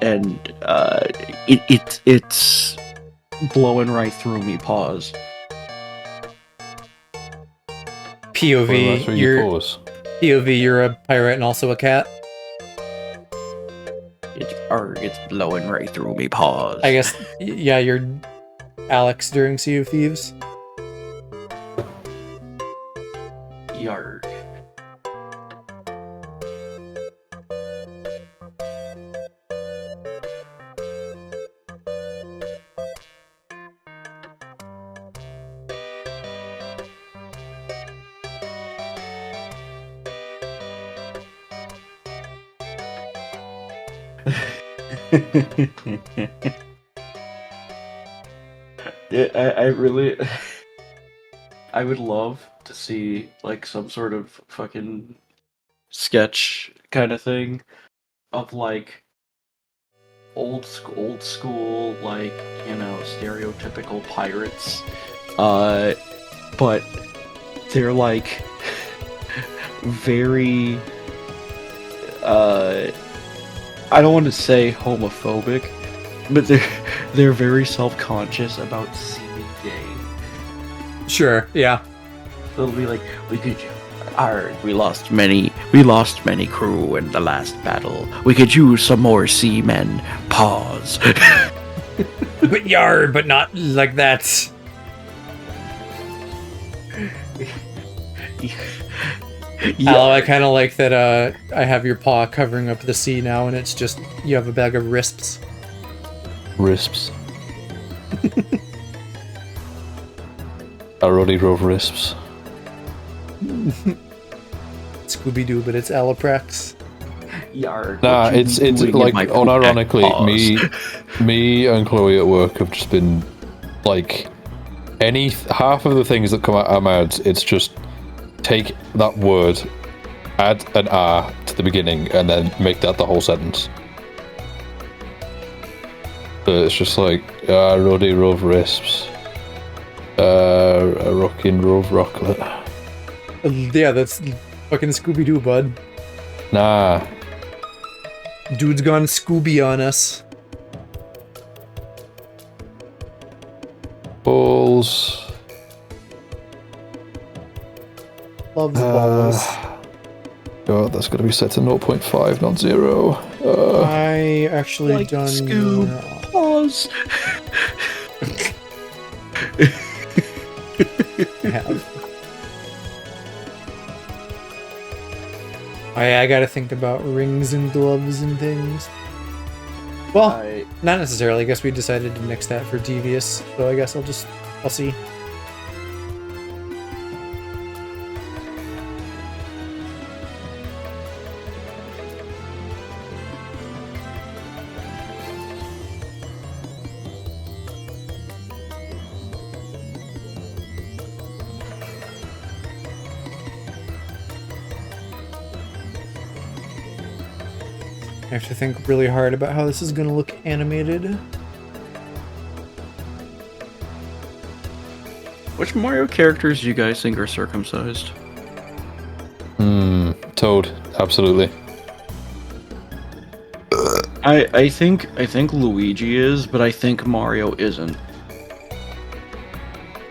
it's blowing right through me. Pause. Well, that's where you you're pause. POV, you're a pirate and also a cat. It's blowing right through me. Pause. I guess, yeah, you're Alex during Sea of Thieves. Yarg. I really I would love to see like some sort of fucking sketch kind of thing of like old school like, you know, stereotypical pirates, but they're like very I don't want to say homophobic, but they're very self-conscious about seeming gay. Sure, yeah. So it'll be like, we lost many crew in the last battle. We could use some more seamen. Pause. But yard, but not like that. Aloe, I kind of like that I have your paw covering up the sea now, and it's just, you have a bag of risps. Risps. I already drove risps. Scooby-Doo, but it's aloprax. Yard. Nah, it's like unironically, me and Chloe at work have just been like half of the things that come out our mouths, it's just take that word, add an R to the beginning, and then make that the whole sentence. So it's just like Roddy Rove Risps, Rockin' Rove Rocklet. Yeah, that's fucking Scooby-Doo, bud. Nah. Dude's gone Scooby on us. Balls. Loves balls. God, that's got to be set to 0.5, not 0. I actually Like done. Scoob. Pause. I have. I gotta think about rings and gloves and things. Well, not necessarily. I guess we decided to nix that for devious, so I guess I'll see. I have to think really hard about how this is going to look animated. Which Mario characters do you guys think are circumcised? Toad, absolutely. I think Luigi is, but I think Mario isn't.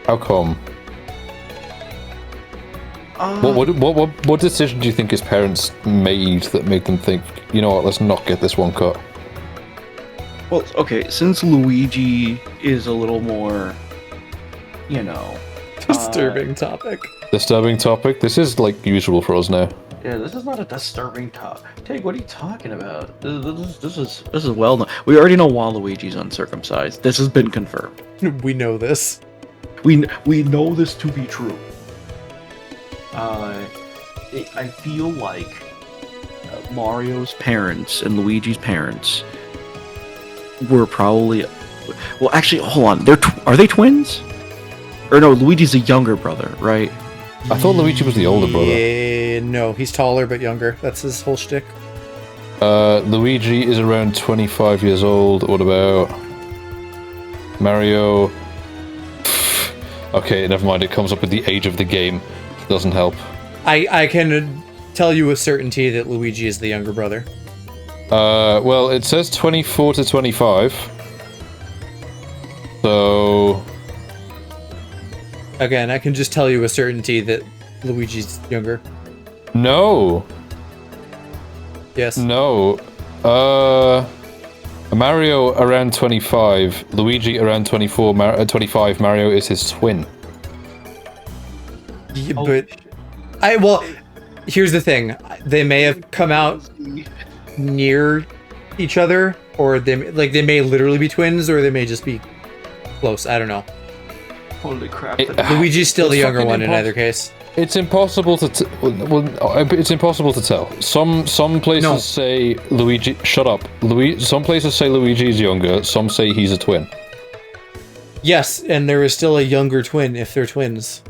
How come? What decision do you think his parents made that made them think, you know what, let's not get this one cut? Well, okay, since Luigi is a little more, you know... Disturbing topic. Disturbing topic? This is, like, usual for us now. Yeah, this is not a disturbing topic. Tig, what are you talking about? This is well known. We already know Waluigi's uncircumcised. This has been confirmed. We know this. We know this to be true. I feel like Mario's parents and Luigi's parents were probably... Well, actually, hold on. Are they twins? Or no, Luigi's a younger brother, right? I thought Luigi was the older brother. Yeah, no, he's taller but younger. That's his whole shtick. Luigi is around 25 years old. What about Mario? Okay, never mind. It comes up with the age of the game. Doesn't help. I can tell you with certainty that Luigi is the younger brother. Well, it says 24 to 25. So... Again, I can just tell you with certainty that Luigi's younger. No. Yes. No. Mario around 25. Luigi around 24. 25. Mario is his twin. Yeah, but... Well, here's the thing. They may have come out near each other, or they may literally be twins, or they may just be close. I don't know. Holy crap. Luigi's still the younger fucking one in either case. It's impossible to it's impossible to tell. Some places say Luigi. Shut up. Some places say Luigi is younger. Some say he's a twin. Yes, and there is still a younger twin if they're twins.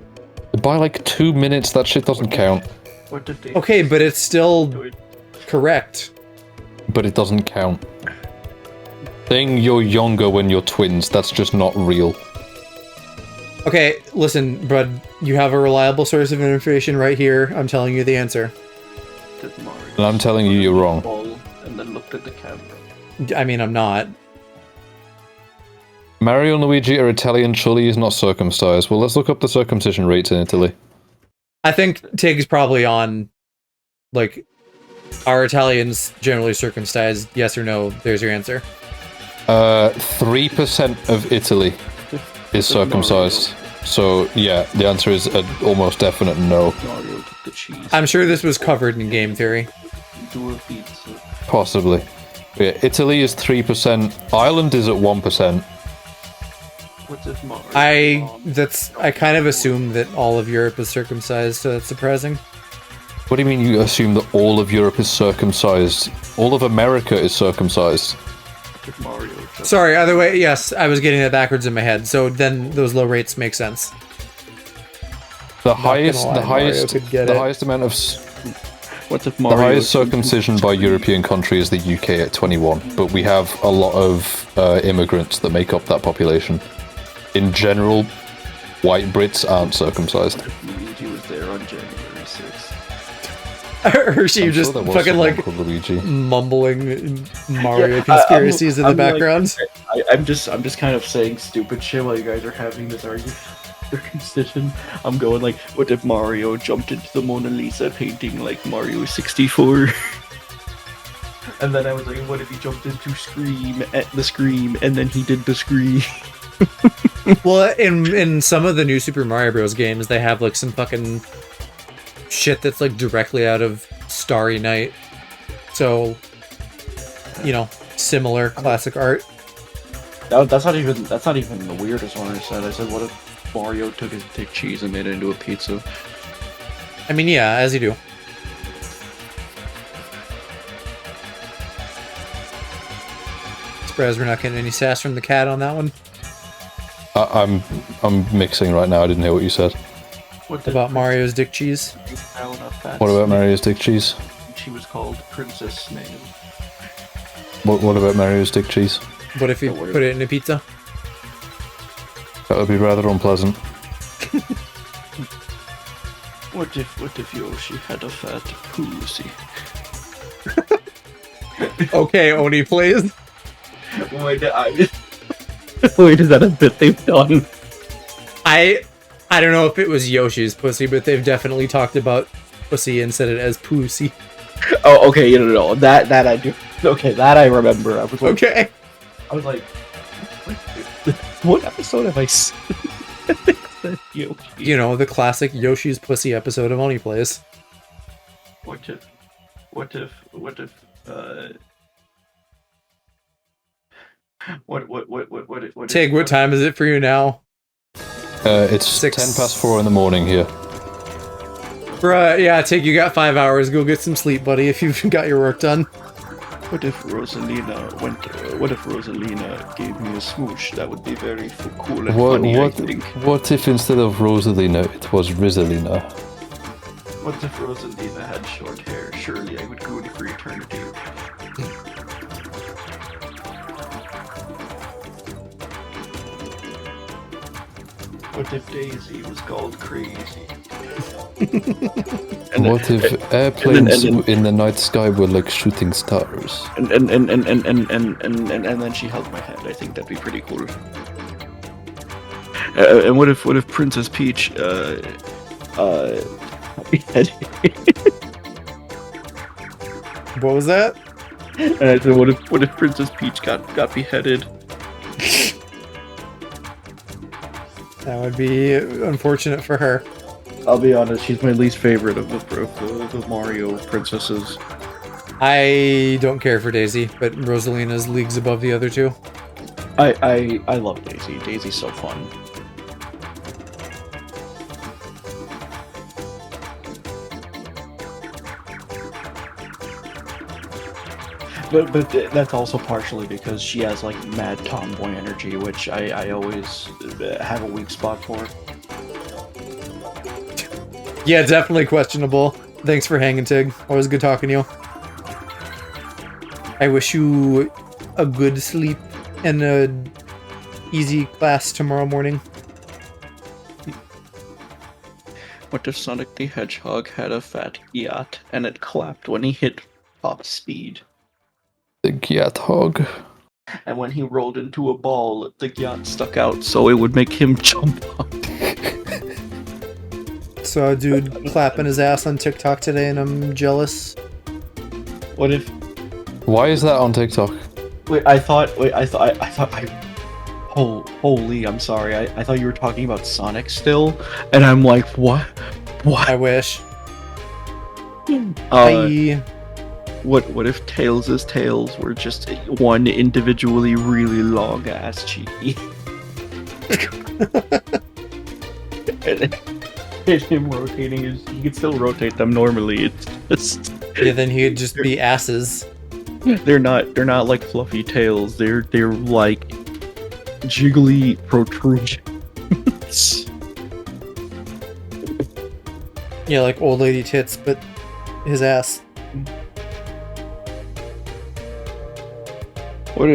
By like 2 minutes, that shit doesn't count. Okay, but it's still correct. But it doesn't count. Saying you're younger when you're twins, that's just not real. Okay, listen, bud, you have a reliable source of information right here. I'm telling you the answer. And I'm telling you you're wrong. And then looked at the camera. I mean, I'm not. Mario and Luigi are Italian. Chulli is not circumcised. Well, let's look up the circumcision rates in Italy. I think Tig's probably on, like, are Italians generally circumcised? Yes or no? There's your answer. 3% of Italy is circumcised. So, yeah, the answer is an almost definite no. I'm sure this was covered in game theory. Possibly. Yeah, Italy is 3%. Ireland is at 1%. I kind of assume that all of Europe is circumcised, so that's surprising. What do you mean you assume that all of Europe is circumcised? All of America is circumcised. Sorry, either way, yes, I was getting that backwards in my head, so then those low rates make sense. The highest amount of the highest circumcision by European country is the UK at 21, but we have a lot of immigrants that make up that population. In general, white Brits aren't circumcised. Luigi was there on January 6th. Hershey I'm sure just there was fucking someone like called Luigi. mumbling Mario Yeah, conspiracies in the I'm like- background. I'm just kind of saying stupid shit while you guys are having this argument. Circumcision. I'm going like, what if Mario jumped into the Mona Lisa painting like Mario 64? And then I was like, what if he jumped into Scream at the Scream and then he did the Scream? Well, in some of the new Super Mario Bros. Games, they have like some fucking shit that's like directly out of Starry Night. So, you know, similar classic art. That's not even the weirdest one I said. I said, what if Mario took his thick cheese and made it into a pizza? I mean, yeah, as you do. Surprised we're not getting any sass from the cat on that one. I'm mixing right now. I didn't hear what you said. What About Mario's dick cheese. What about Mario's dick cheese? She was called Princess Snail. What about Mario's dick cheese? What if you put it in a pizza? That would be rather unpleasant. What if Yoshi had a fat pussy? Okay, Oni, please. Wait, wait, is that a bit they've done? I don't know if it was Yoshi's pussy, but they've definitely talked about pussy and said it as pussy. Oh, okay, no. That I do. Okay, that I remember. I was like, Okay. what episode have I seen? Yoshi. You know, the classic Yoshi's pussy episode of Oni Plays. What if, what, Tig, what time is it for you now? It's 6. 4:10 in the morning here. Bruh, yeah, Tig, you got 5 hours. Go get some sleep, buddy, if you've got your work done. What if Rosalina gave me a smoosh? That would be very cool and funny, I think. What if instead of Rosalina, it was Rizalina? What if Rosalina had short hair? Surely I would go to for eternity. What if Daisy was called Crazy? What if airplanes in the night sky were like shooting stars? And then she held my hand. I think that'd be pretty cool. And what if Princess Peach beheaded? What was that? And I said, what if Princess Peach got beheaded? That would be unfortunate for her. I'll be honest, she's my least favorite of the Mario princesses. I don't care for Daisy, but Rosalina's leagues above the other two. I love Daisy. Daisy's so fun. But that's also partially because she has like mad tomboy energy, which I always have a weak spot for. Yeah, definitely questionable. Thanks for hanging, Tig. Always good talking to you. I wish you a good sleep and a easy class tomorrow morning. What if Sonic the Hedgehog had a fat yacht and it clapped when he hit top speed? The Gyathog. And when he rolled into a ball, the yacht stuck out so it would make him jump up. Saw a dude clapping his ass on TikTok today and I'm jealous. What if... Why is that on TikTok? Holy, I'm sorry. I thought you were talking about Sonic still, and I'm like, what? I wish. What if Tails' tails were just one individually really long ass cheeky? and him rotating he could still rotate them normally. It's just Yeah, then he'd just be asses. they're not like fluffy tails. They're like jiggly protrusions. Yeah, like old lady tits, but his ass. What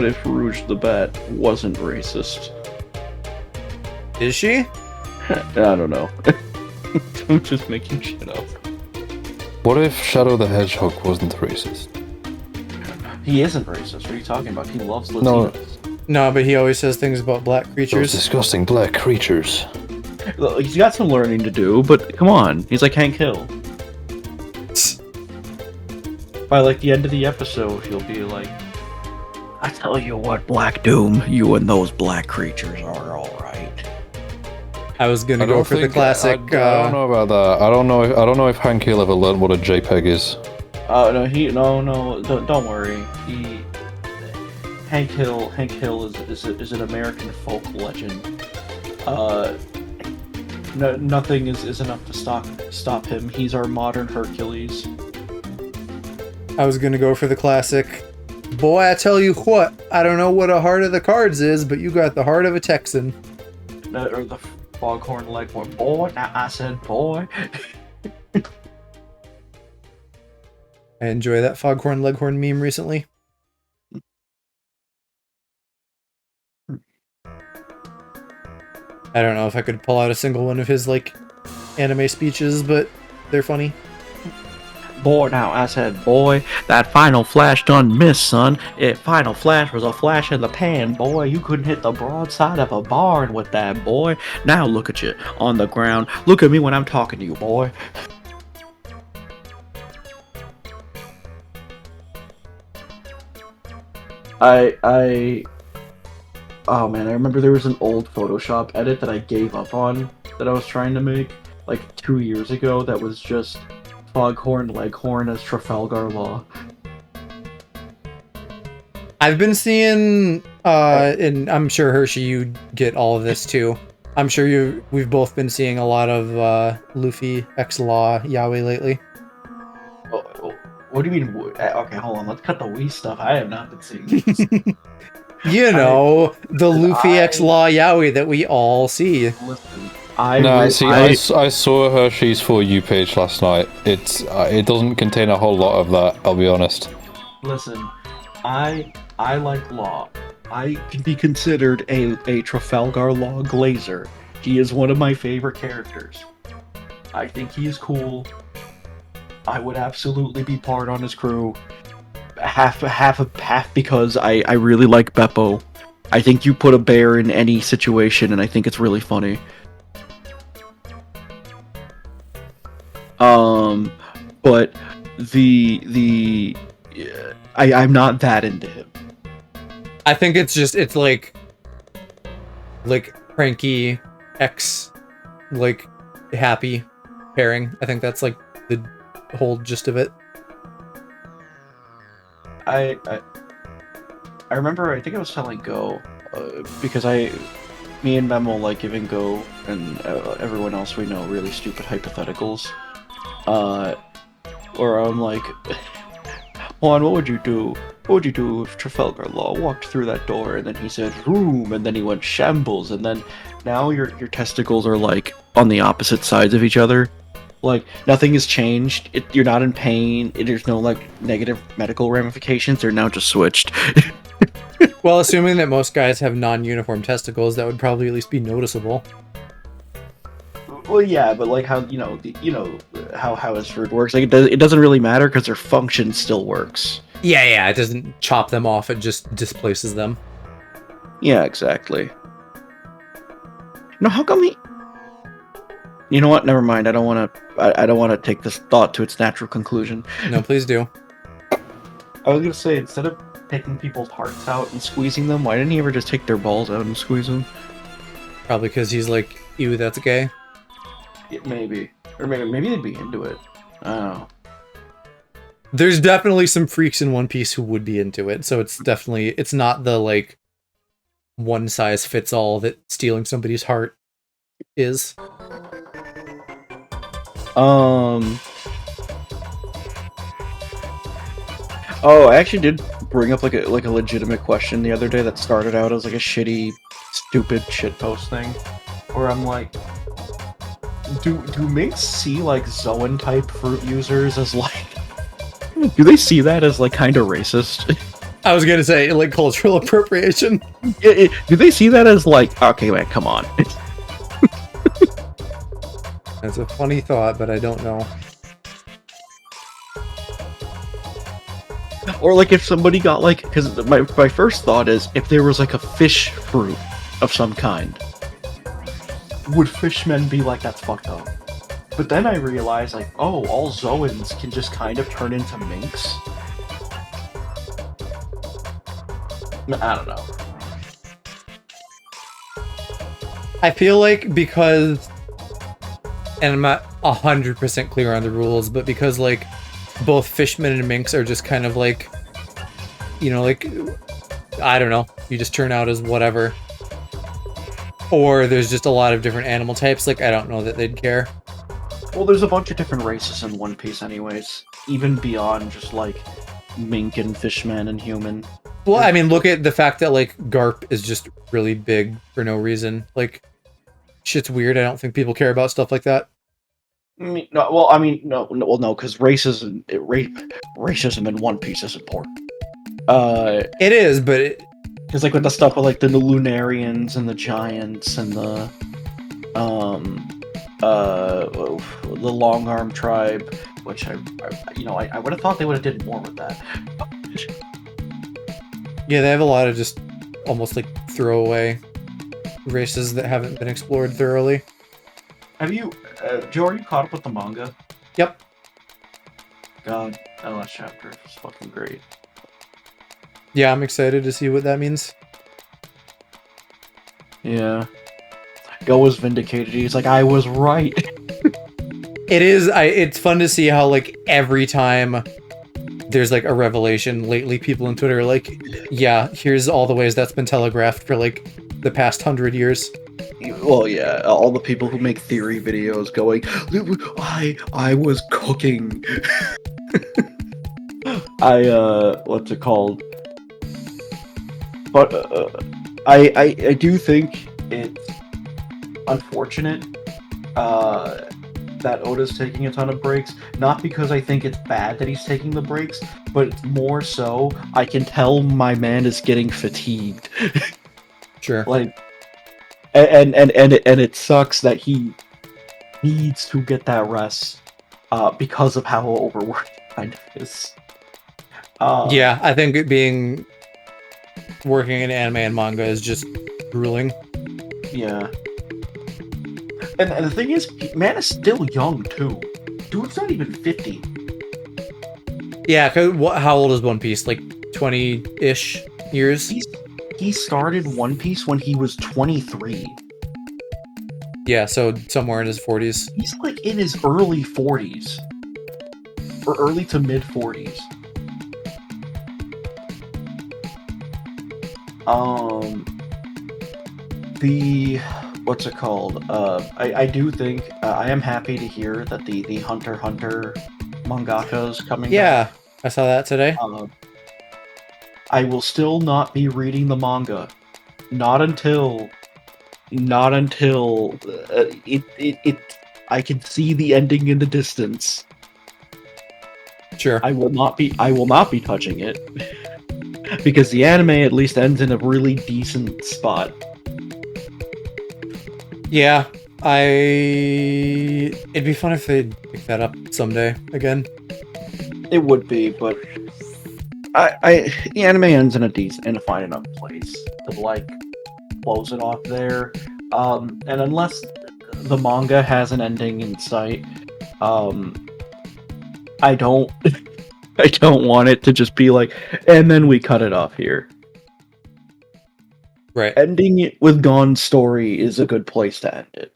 if Rouge the Bat wasn't racist? Is she? I don't know. I'm just making shit up. What if Shadow the Hedgehog wasn't racist? He isn't racist. What are you talking about? He loves Latinos. No. No, but he always says things about black Those creatures. disgusting black creatures. Look, he's got some learning to do, but come on. He's like Hank Hill. By like the end of the episode, he'll be like, I tell you what, Black Doom, you and those black creatures are alright. I was gonna go for the classic. I don't know about that. I don't know if Hank Hill ever learned what a JPEG is. No, don't worry. Hank Hill is an American folk legend. Nothing is enough to stop him. He's our modern Hercules. I was gonna go for the classic. Boy, I tell you what, I don't know what a heart of the cards is, but you got the heart of a Texan. Or the foghorn leghorn. Boy, I said boy. I enjoy that foghorn leghorn meme recently. I don't know if I could pull out a single one of his, like, anime speeches, but they're funny. Boy, now I said, boy, that final flash done missed, son. Final flash was a flash in the pan, boy. You couldn't hit the broadside of a barn with that, boy. Now look at you on the ground. Look at me when I'm talking to you, boy. Oh man, I remember there was an old Photoshop edit that I gave up on that I was trying to make like 2 years ago that was just Foghorn Leghorn as Trafalgar Law. I've been seeing, and I'm sure Hershey, you get all of this too. I'm sure we've both been seeing a lot of Luffy X Law Yaoi lately. What do you mean? Okay, hold on. Let's cut the Wii stuff. I have not been seeing this. You know, the Luffy X Law Yaoi that we all see. Listen, I saw Hershey's For You page last night. It doesn't contain a whole lot of that, I'll be honest. Listen, I like Law. I can be considered a Trafalgar Law glazer. He is one of my favorite characters. I think he is cool. I would absolutely be part on his crew. Half because I really like Beppo. I think you put a bear in any situation and I think it's really funny. But I'm not that into him. I think it's like cranky X, like happy pairing. I think that's like the whole gist of it. I remember, I think I was telling Go, because me and Memo like giving Go and everyone else we know really stupid hypotheticals. Or I'm like, Juan, what would you do? What would you do if Trafalgar Law walked through that door and then he said, "Room," and then he went shambles, and then now your testicles are like on the opposite sides of each other. Like, nothing has changed. You're not in pain. There's no, like, negative medical ramifications. They're now just switched. Well, assuming that most guys have non-uniform testicles, that would probably at least be noticeable. Well, yeah, but, like, how, how his fruit works. Like, it doesn't really matter because their function still works. Yeah, it doesn't chop them off. It just displaces them. Yeah, exactly. How come he... You know what? Never mind. I don't want to take this thought to its natural conclusion. No, please do. I was gonna say, instead of taking people's hearts out and squeezing them, why didn't he ever just take their balls out and squeeze them? Probably because he's like, ew, that's gay. Yeah, maybe, or maybe they'd be into it. I don't know. There's definitely some freaks in One Piece who would be into it, so it's not the like one size fits all that stealing somebody's heart is. Oh, I actually did bring up like a legitimate question the other day that started out as like a shitty, stupid shitpost thing, where I'm like, do mates see like Zoan type fruit users as like, do they see that as like kind of racist? I was gonna say like cultural appropriation. Do they see that as like, okay, man, come on? That's a funny thought, but I don't know. Or like if somebody got like, because my first thought is if there was like a fish fruit of some kind, would fishmen be like, that's fucked up? But then I realized like, oh, all Zoans can just kind of turn into minks. I don't know. I feel like because, and I'm not 100% clear on the rules, but because like both fishmen and minks are just kind of like, you know, like, I don't know, you just turn out as whatever. Or there's just a lot of different animal types, like I don't know that they'd care. Well, there's a bunch of different races in One Piece anyways, even beyond just like mink and fishman and human. Well, I mean, look at the fact that like Garp is just really big for no reason. Like, shit's weird. I don't think people care about stuff like that. No, because racism in One Piece is important. It is, but because like with the stuff with like the Lunarians and the giants and the long arm tribe, which I would have thought they would have did more with that. yeah, they have a lot of just almost like throwaway races that haven't been explored thoroughly. Have you, Joe? Are you caught up with the manga? Yep. God, that last chapter was fucking great. Yeah, I'm excited to see what that means. Yeah. Go was vindicated. He's like, I was right. It is. It's fun to see how like every time there's like a revelation lately, people on Twitter are like, yeah, here's all the ways that's been telegraphed for like the past 100 years. Well, yeah, all the people who make theory videos going, I was cooking. What's it called? But I do think it's unfortunate that Oda's taking a ton of breaks. Not because I think it's bad that he's taking the breaks, but it's more so I can tell my man is getting fatigued. Sure. Like, and it sucks that he needs to get that rest because of how overworked he kind of is. Yeah, I think working in anime and manga is just grueling. Yeah. And the thing is, man is still young too. Dude's not even 50. Yeah, how old is One Piece? Like 20-ish years? He started One Piece when he was 23. Yeah, so somewhere in his 40s. He's like in his early 40s. Or early to mid 40s. What's it called? I do think I am happy to hear that the Hunter x Hunter mangaka is coming Yeah, back. I saw that today. I will still not be reading the manga. Not until I can see the ending in the distance. Sure. I will not be touching it. Because the anime at least ends in a really decent spot. Yeah, it'd be fun if they'd pick that up someday again. It would be, but the anime ends in a fine enough place to like close it off there. And unless the manga has an ending in sight, I don't I don't want it to just be like, and then we cut it off here. Right. Ending it with Gon's story is a good place to end it.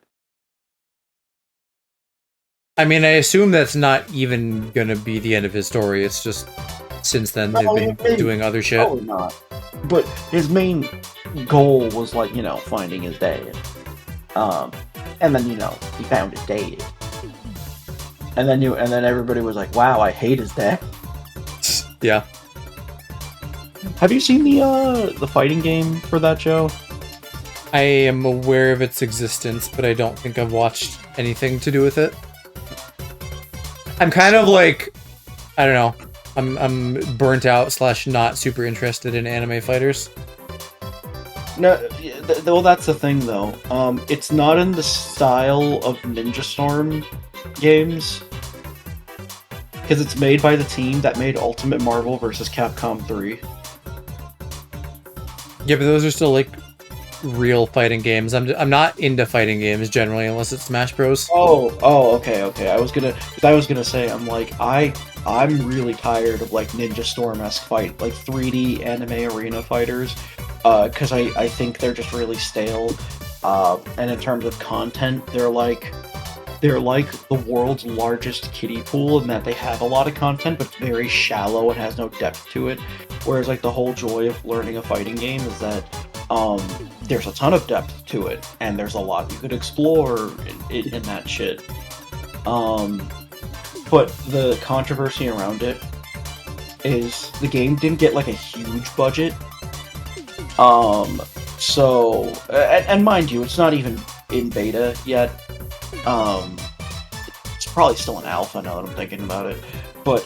I mean, I assume that's not even gonna be the end of his story. It's just since then they've been doing other shit. Probably not. But his main goal was like, finding his dad. And then, he found his dad. And then everybody was like, wow, I hate his dad. Yeah. Have you seen the fighting game for that show? I am aware of its existence, but I don't think I've watched anything to do with it. I'm kind of like, I don't know. I'm burnt out / not super interested in anime fighters. No, Well, that's the thing, though. It's not in the style of Ninja Storm games, because it's made by the team that made Ultimate Marvel vs. Capcom 3. Yeah, but those are still like real fighting games. I'm not into fighting games generally unless it's Smash Bros. Okay. I was gonna say, I'm really tired of like Ninja Storm-esque fight, like 3D anime arena fighters, because I think they're just really stale. And in terms of content, they're like the world's largest kiddie pool in that they have a lot of content, but it's very shallow and has no depth to it. Whereas like the whole joy of learning a fighting game is that there's a ton of depth to it, and there's a lot you could explore in that shit. But the controversy around it is the game didn't get like a huge budget. So, and mind you, it's not even in beta yet. It's probably still an alpha now that I'm thinking about it. But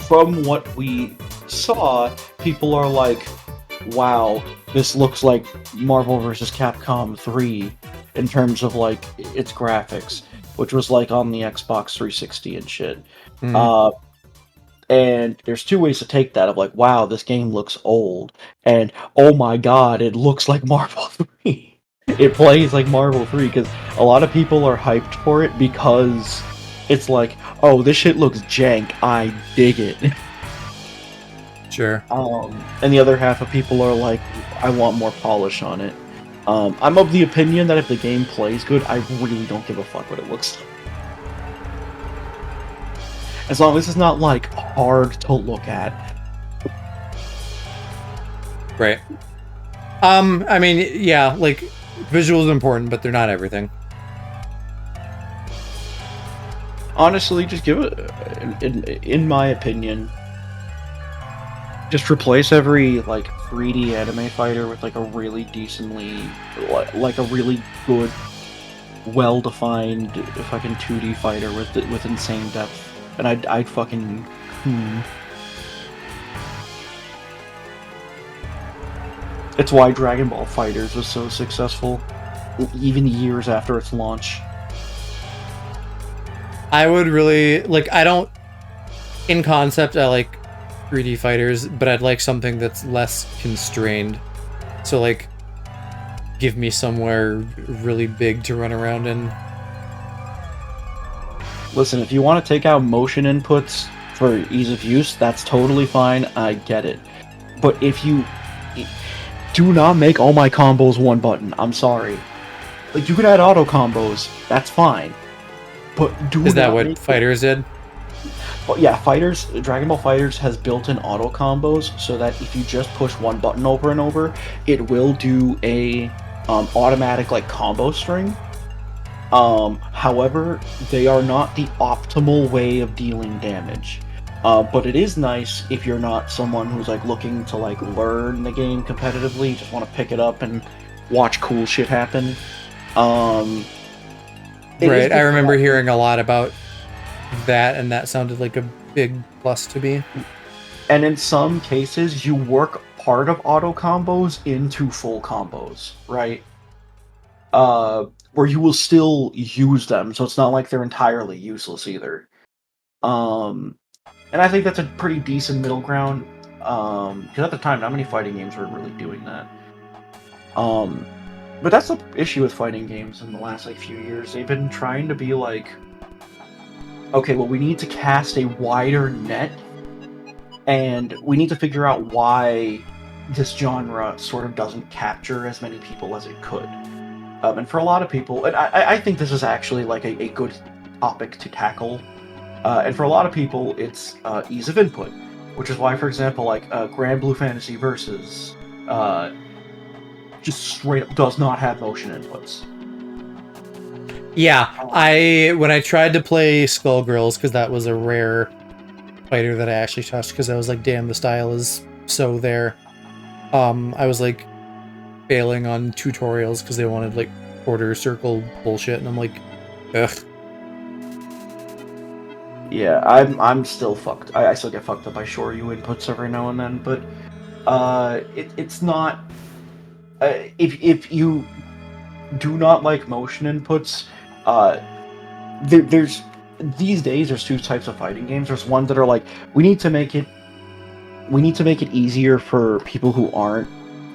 from what we saw, people are like, wow, this looks like Marvel vs. Capcom 3 in terms of like its graphics, which was like on the Xbox 360 and shit. And there's two ways to take that of like, wow, this game looks old, and oh my god, it looks like Marvel 3. It plays like Marvel 3, because a lot of people are hyped for it because it's like, oh, this shit looks jank, I dig it. Sure. And the other half of people are like, I want more polish on it. I'm of the opinion that if the game plays good, I really don't give a fuck what it looks like. As long as it's not, like, hard to look at. Right. I mean, yeah, like, visuals are important, but they're not everything. Honestly, just give it, in my opinion, just replace every, like, 3D anime fighter with, like, a really decently, like, a really good, well-defined fucking 2D fighter with insane depth. And I'd fucking... It's why Dragon Ball FighterZ was so successful, even years after its launch. I would really, like, I don't... In concept, I like 3D fighters, but I'd like something that's less constrained. So, like, give me somewhere really big to run around in. Listen, if you want to take out motion inputs for ease of use, that's totally fine, I get it. But if you... Do not make all my combos one button, I'm sorry. Like, you could add auto combos, that's fine. But do Is that not what make Fighters did? But yeah, Dragon Ball FighterZ has built-in auto combos so that if you just push one button over and over, it will do a automatic like combo string. However, they are not the optimal way of dealing damage. But it is nice if you're not someone who's like looking to like learn the game competitively, you just want to pick it up and watch cool shit happen. Right, I remember hearing a lot about that, and that sounded like a big plus to me. And in some cases, you work part of auto combos into full combos, right? Where you will still use them, so it's not like they're entirely useless either. And I think that's a pretty decent middle ground. Because at the time, not many fighting games were really doing that. But that's the issue with fighting games in the last like few years. They've been trying to be like, okay, well, we need to cast a wider net, and we need to figure out why this genre sort of doesn't capture as many people as it could. And for a lot of people, and I think this is actually like a good topic to tackle. And for a lot of people, it's ease of input, which is why, for example, like Grand Blue Fantasy Versus just straight up does not have motion inputs. Yeah, when I tried to play Skullgirls, because that was a rare fighter that I actually touched, because I was like, damn, the style is so there. I was like failing on tutorials because they wanted like quarter circle bullshit, and I'm like, ugh. Yeah, I'm still fucked. I still get fucked up by Shoryu inputs every now and then, but it's not if you do not like motion inputs, there's these days there's two types of fighting games. There's ones that are like we need to make it easier for people who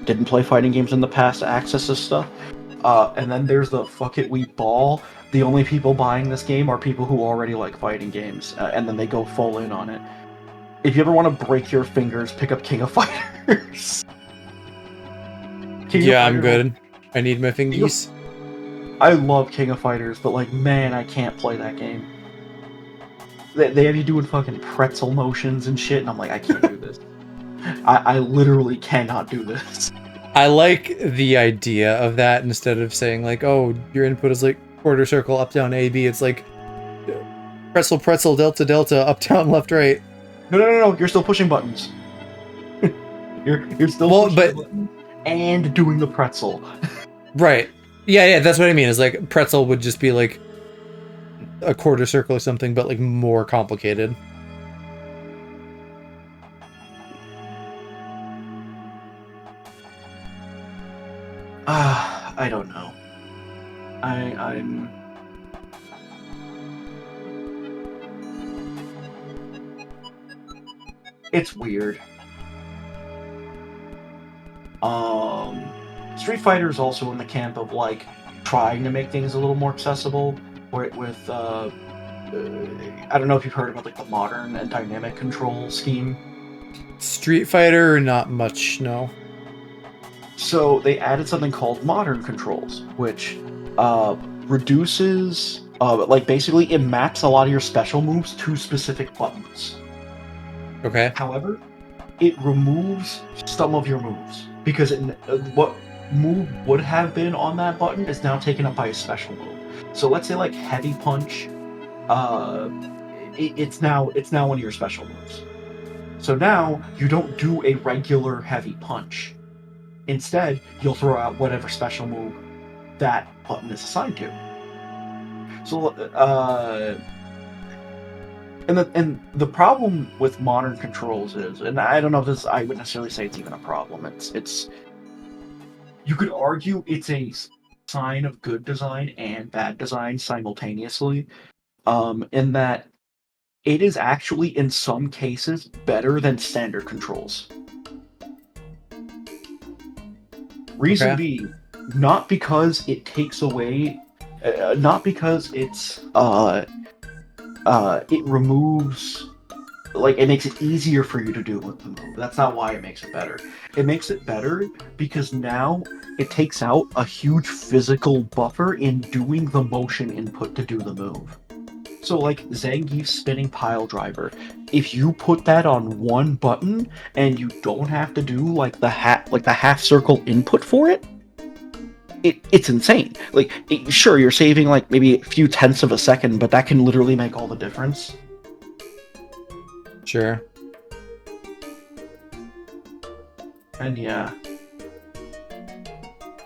didn't play fighting games in the past to access this stuff. And then there's the fuck it, we ball. The only people buying this game are people who already like fighting games, and then they go full in on it. If you ever want to break your fingers, pick up King of Fighters. Yeah, I'm good. I need my fingies. I love King of Fighters, but like, man, I can't play that game. They have you doing fucking pretzel motions and shit, and I'm like, I can't do this. I literally cannot do this. I like the idea of that instead of saying like, oh, your input is like quarter circle, up, down, A, B. It's like pretzel, pretzel, delta, delta, up, down, left, right. No. You're still pushing buttons. you're still pushing the buttons and doing the pretzel. Right. Yeah, that's what I mean. Is like pretzel would just be like a quarter circle or something, but like more complicated. I don't know. I'm. It's weird. Street Fighter is also in the camp of like trying to make things a little more accessible. With I don't know if you've heard about like the modern and dynamic control scheme. Street Fighter, not much, no. So they added something called modern controls, which reduces, like basically it maps a lot of your special moves to specific buttons. Okay. However, it removes some of your moves because what move would have been on that button is now taken up by a special move. So let's say like heavy punch, it's now one of your special moves. So now you don't do a regular heavy punch. Instead, you'll throw out whatever special move that button is assigned to. So, and the problem with modern controls is, and I don't know if I would necessarily say it's even a problem. It's you could argue it's a sign of good design and bad design simultaneously, in that it is actually in some cases better than standard controls. Reason being, not because it takes away, not because it removes, like it makes it easier for you to do with the move. That's not why it makes it better. It makes it better because now it takes out a huge physical buffer in doing the motion input to do the move. So like Zangief's spinning pile driver, if you put that on one button and you don't have to do like the half circle input for it, it's insane. Like sure, you're saving like maybe a few tenths of a second, but that can literally make all the difference. Sure. And yeah.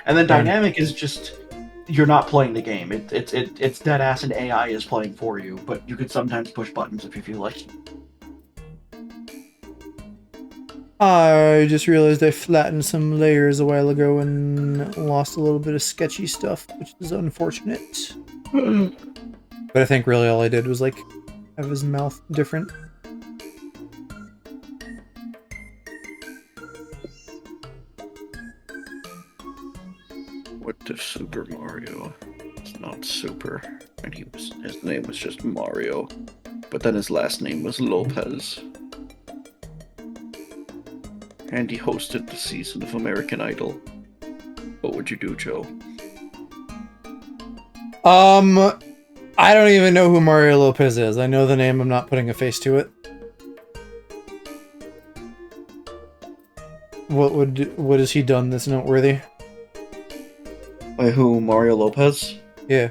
And then dynamic is just you're not playing the game. It's dead ass and AI is playing for you, but you could sometimes push buttons if you feel like. I just realized I flattened some layers a while ago and lost a little bit of sketchy stuff, which is unfortunate. But I think really all I did was like have his mouth different. What if Super Mario? It's not Super, and his name was just Mario, but then his last name was Lopez. And he hosted the season of American Idol. What would you do, Joe? I don't even know who Mario Lopez is. I know the name, I'm not putting a face to it. What has he done that's noteworthy? By who? Mario Lopez? Yeah.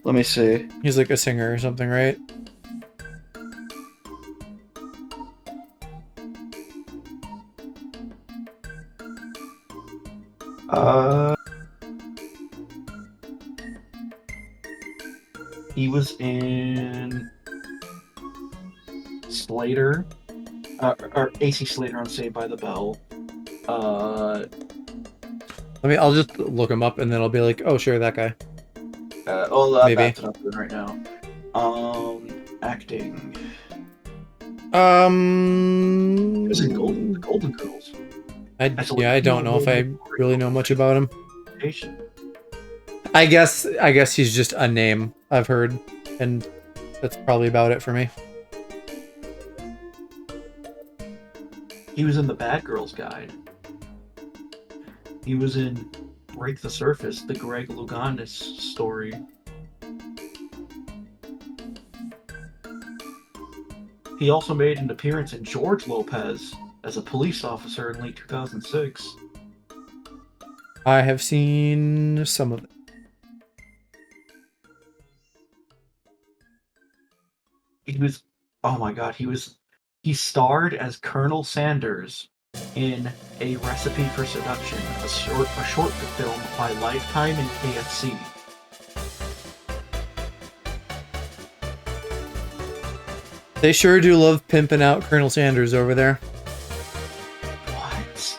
Let me see. He's like a singer or something, right? He was in Slater, or AC Slater on Saved by the Bell. I'll just look him up and then I'll be like, oh, sure, that guy. Maybe. That's what I'm doing right now. Acting. Is it the Golden Girls? I don't know if I really know much about him. Patient. I guess he's just a name I've heard, and that's probably about it for me. He was in the Bad Girls Guide. He was in Break the Surface, the Greg Louganis story. He also made an appearance in George Lopez as a police officer in late 2006. I have seen some of it. He starred as Colonel Sanders in A Recipe for Seduction, a short film by Lifetime and KFC. They sure do love pimping out Colonel Sanders over there. What?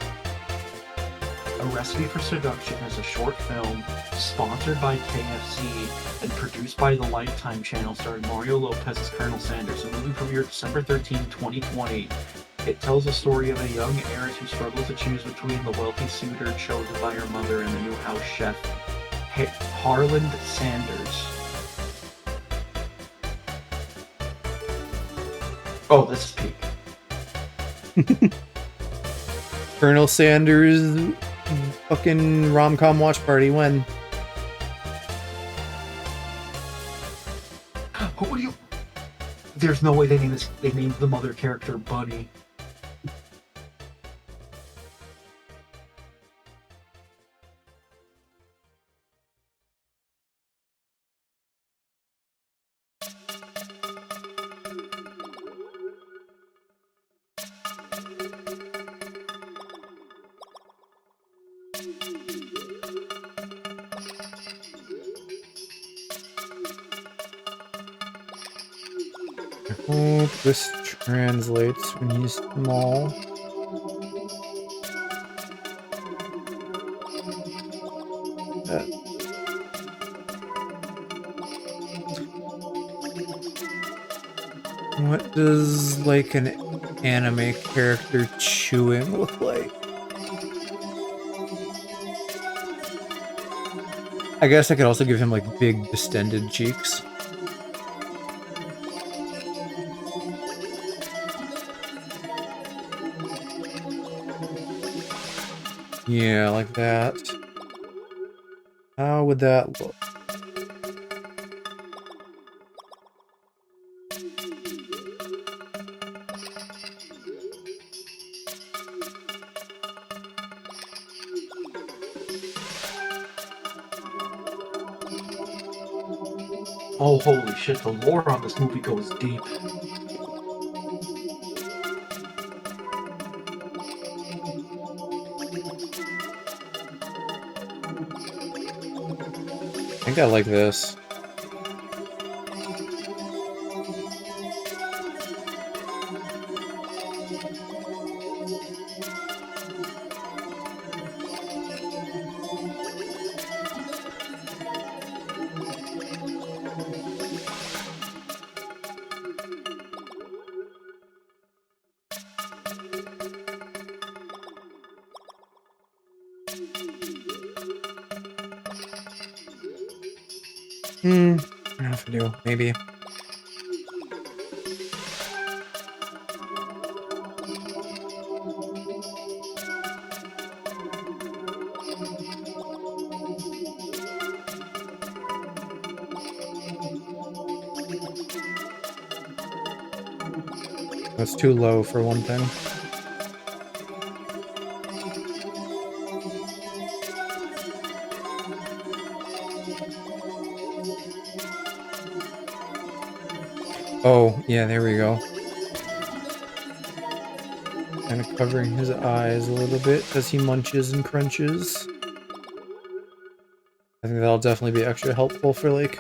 A Recipe for Seduction is a short film sponsored by KFC and produced by the Lifetime channel starring Mario Lopez as Colonel Sanders. The movie premiered December 13, 2020. It tells the story of a young heiress who struggles to choose between the wealthy suitor chosen by her mother and the new house chef, Harland Sanders. Oh, this is peak. Colonel Sanders fucking rom-com watch party, when? What do you... There's no way they named the mother character Bunny. I hope this translates when he's small. What does, like, an anime character chewing look like? I guess I could also give him, like, big, distended cheeks. Yeah, like that. How would that look? Oh, holy shit, the lore on this movie goes deep. I think I like this. I don't know if I do. Maybe. That's too low for one thing. Oh, yeah, there we go. Kind of covering his eyes a little bit as he munches and crunches. I think that'll definitely be extra helpful for, like,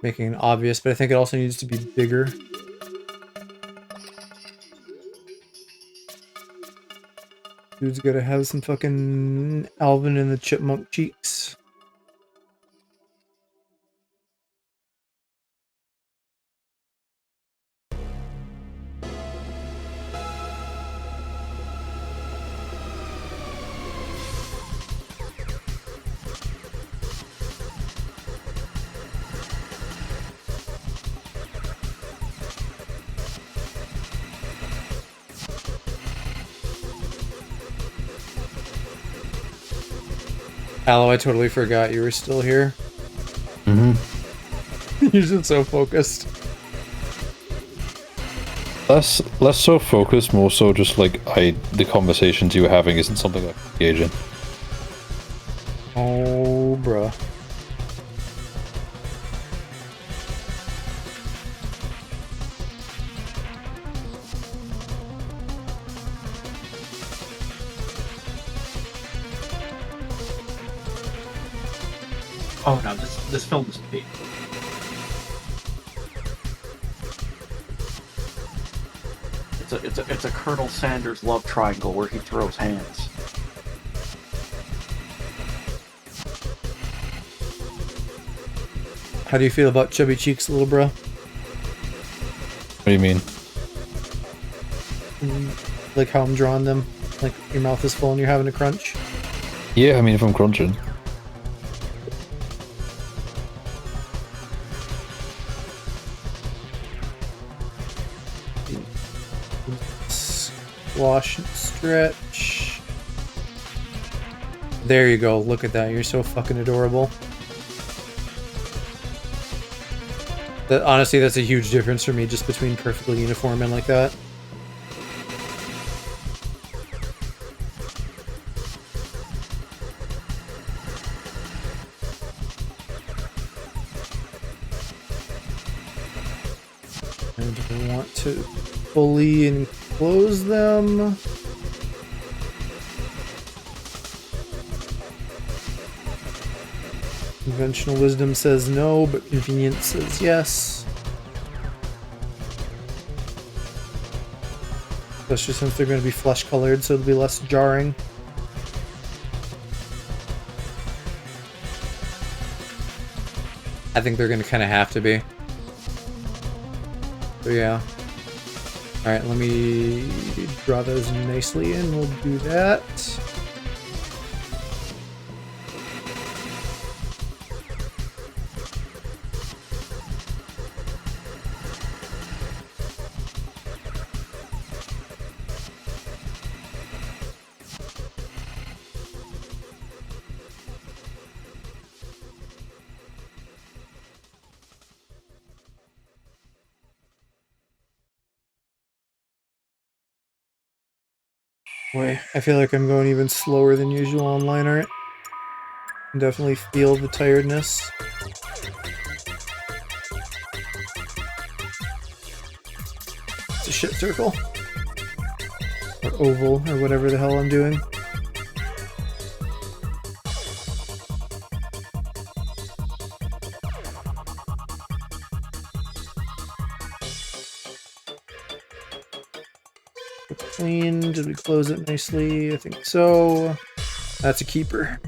making it obvious, but I think it also needs to be bigger. Dude's gotta have some fucking Alvin and the Chipmunk cheeks. Aloe, I totally forgot you were still here. Mm-hmm. You're just so focused. Less so focused, more so just like the conversations you were having isn't something I engage in. Oh, bruh. Oh no, this film is peak. It's a Colonel Sanders love triangle where he throws hands. How do you feel about chubby cheeks, little bro? What do you mean? Like how I'm drawing them? Like your mouth is full and you're having a crunch? Yeah, I mean if I'm crunching. Wash and stretch. There you go. Look at that. You're so fucking adorable. Honestly, that's a huge difference for me, just between perfectly uniform and like that. And I want to fully enclose them. Conventional wisdom says no, but convenience says yes. Especially since they're going to be flesh colored, so it'll be less jarring. I think they're going to kind of have to be. So yeah. Alright, let me draw those nicely and we'll do that. Boy, I feel like I'm going even slower than usual on line art. I definitely feel the tiredness. It's a shit circle. Or oval, or whatever the hell I'm doing. Clean. Did we close it nicely? I think so. That's a keeper.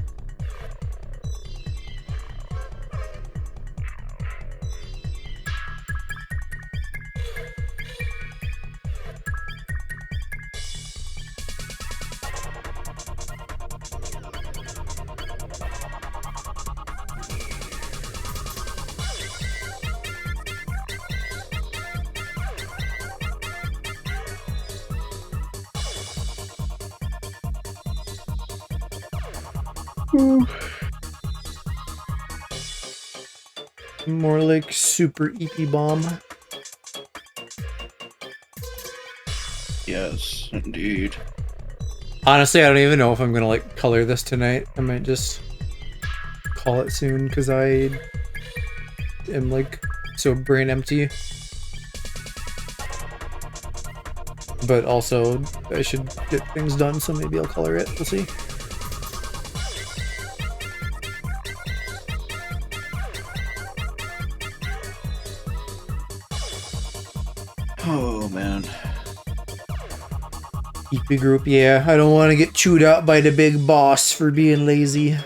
More like super EP bomb. Yes, indeed. Honestly, I don't even know if I'm gonna like color this tonight. I might just call it soon because I am like so brain empty. But also, I should get things done, so maybe I'll color it. We'll see. Oh man. EP group, yeah. I don't want to get chewed out by the big boss for being lazy.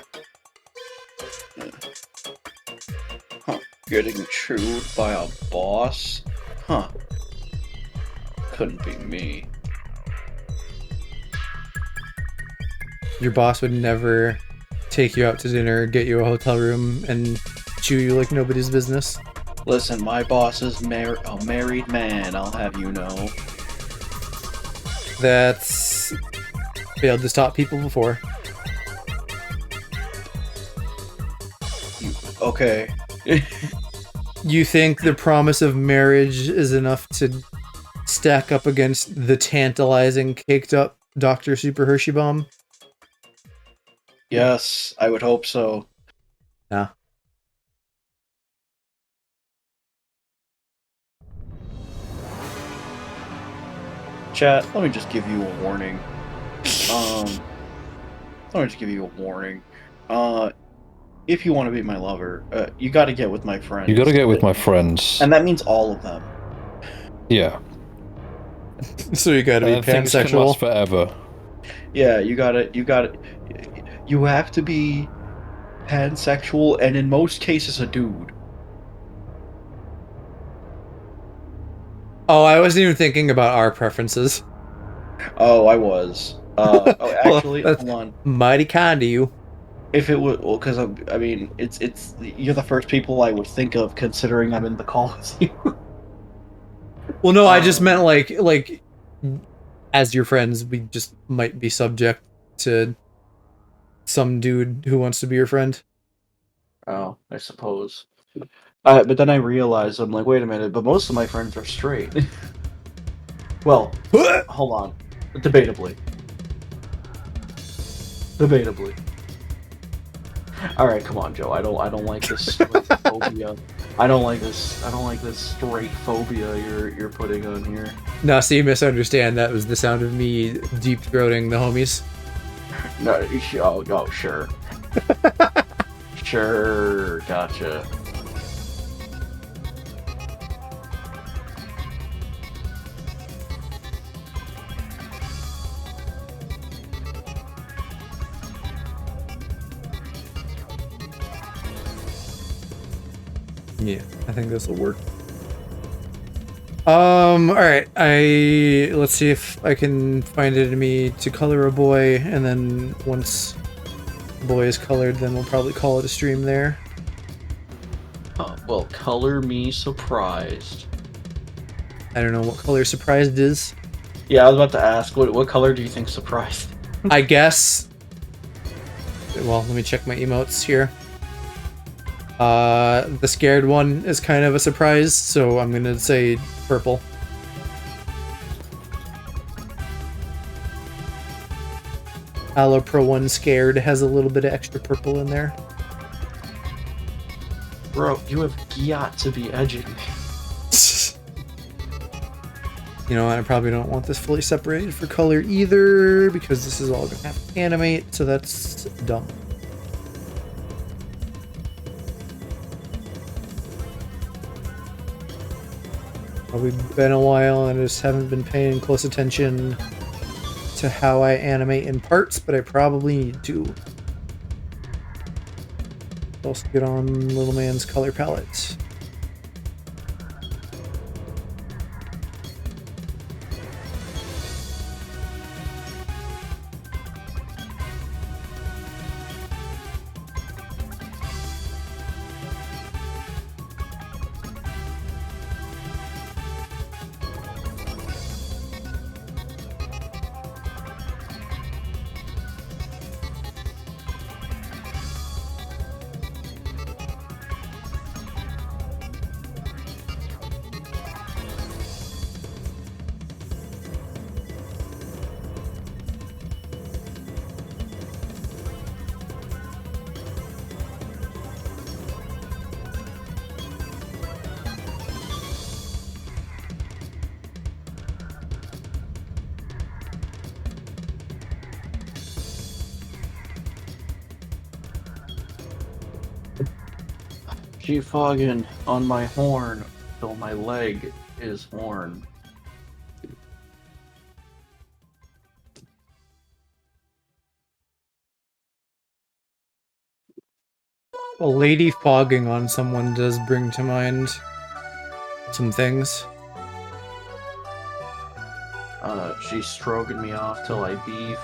Huh. Getting chewed by a boss? Huh. Couldn't be me. Your boss would never take you out to dinner, get you a hotel room, and chew you like nobody's business. Listen, my boss is a married man, I'll have you know. That's failed to stop people before. Okay. You think the promise of marriage is enough to stack up against the tantalizing, caked-up Dr. Super Hershey-bomb? Yes, I would hope so. Nah. Chat, let me just give you a warning. Let me just give you a warning. If you want to be my lover, you gotta get with my friends. You gotta get with my friends. And that means all of them. Yeah. So you gotta be Things can pansexual. last forever. Yeah, you have to be pansexual, and in most cases a dude. Oh, I wasn't even thinking about our preferences. Oh, I was. Actually, Well, that's hold on. mighty kind of you. If it would, well, because I mean, it's you're the first people I would think of, considering I'm in the call with you. Well, no, I just meant like as your friends, we just might be subject to some dude who wants to be your friend. Oh, I suppose. But then I realized, I'm like, wait a minute, but most of my friends are straight. Well, hold on. Debatably. Alright, come on, Joe. I don't like this straight phobia. I don't like this straight phobia you're putting on here. No, so you misunderstand. That was the sound of me deep throating the homies. No, oh sure. Sure, gotcha. Yeah, I think this will work. Alright, let's see if I can find it in me to color a boy, and then once the boy is colored, then we'll probably call it a stream there. Well, color me surprised. I don't know what color surprised is. Yeah, I was about to ask, what color do you think surprised? I guess... Well, let me check my emotes here. The scared one is kind of a surprise, so I'm gonna say purple. Alopra one scared has a little bit of extra purple in there. Bro, you have got to be edging me. You know, I probably don't want this fully separated for color either, because this is all gonna have to animate, so that's dumb. Probably been a while and I just haven't been paying close attention to how I animate in parts, but I probably need to. Also get on little man's color palette. Keep fogging on my horn till my leg is horn. A lady fogging on someone does bring to mind some things. She's stroking me off till I beef.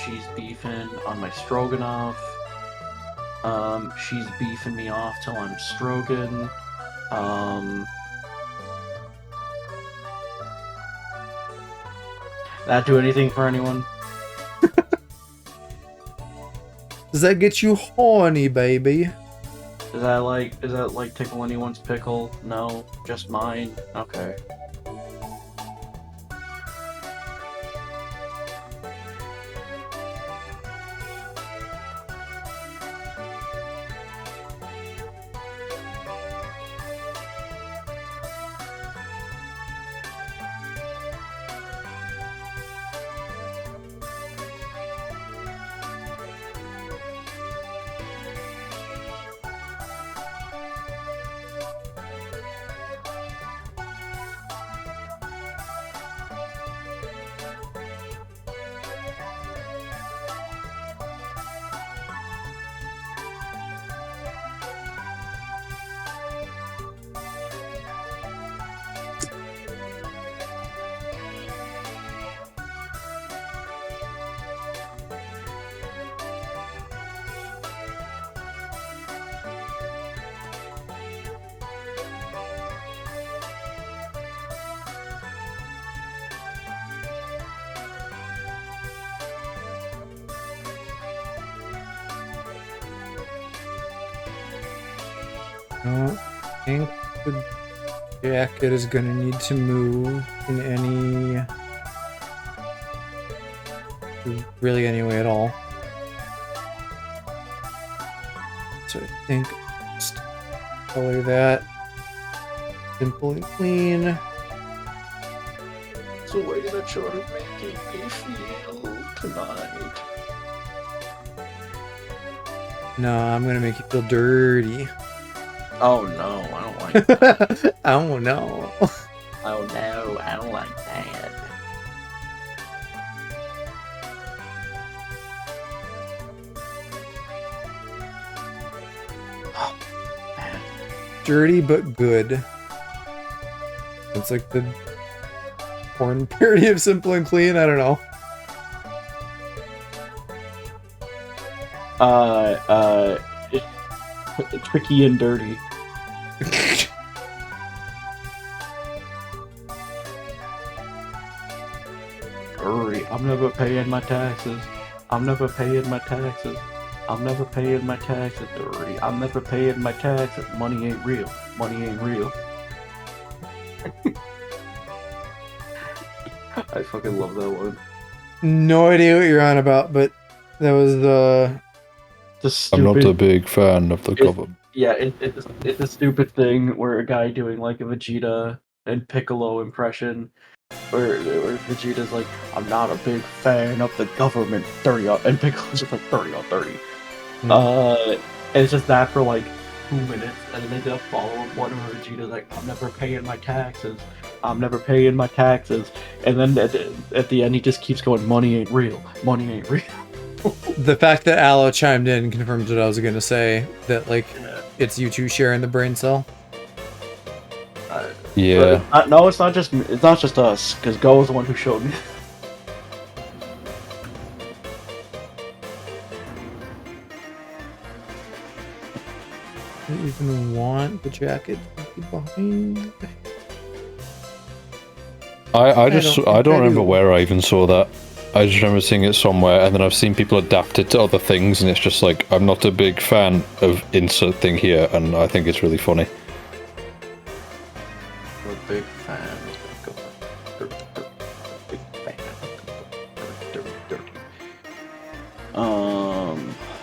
She's beefing on my stroganoff. She's beefing me off till I'm stroking. That do anything for anyone? Does that get you horny, baby? Is that like tickle anyone's pickle? No, just mine. Okay. I don't think the jacket is gonna need to move in really any way at all. So I think just color that simple and clean. It's the way that you're making me feel tonight. No, I'm gonna make you feel dirty. Oh no, I don't like that. Oh no. Oh no, I don't like that. Oh, man. Dirty but good. It's like the porn parody of simple and clean. I don't know. Tricky and dirty. Hurry, I'm never paying my taxes. I'm never paying my taxes. I'm never paying my taxes. Hurry, I'm never paying my taxes. Money ain't real. Money ain't real. I fucking love that one. No idea what you're on about, but that was the I'm not a big fan of the government. Yeah, it's a stupid thing where a guy doing like a Vegeta and Piccolo impression, where Vegeta's like, "I'm not a big fan of the government." 30 on, and Piccolo's just like 30 on 30. And it's just that for like 2 minutes, and then they do a follow-up one where Vegeta's like, "I'm never paying my taxes. I'm never paying my taxes," and then at the end he just keeps going, "Money ain't real. Money ain't real." The fact that Aloe chimed in confirms what I was gonna say, that like it's you two sharing the brain cell. Yeah. No, it's not just us, because Go was the one who showed me. I don't even want the jacket to be behind. I don't remember do. where I even saw that. I just remember seeing it somewhere, and then I've seen people adapt it to other things, and it's just like, I'm not a big fan of insert thing here, and I think it's really funny. I'm a big fan. Big fan.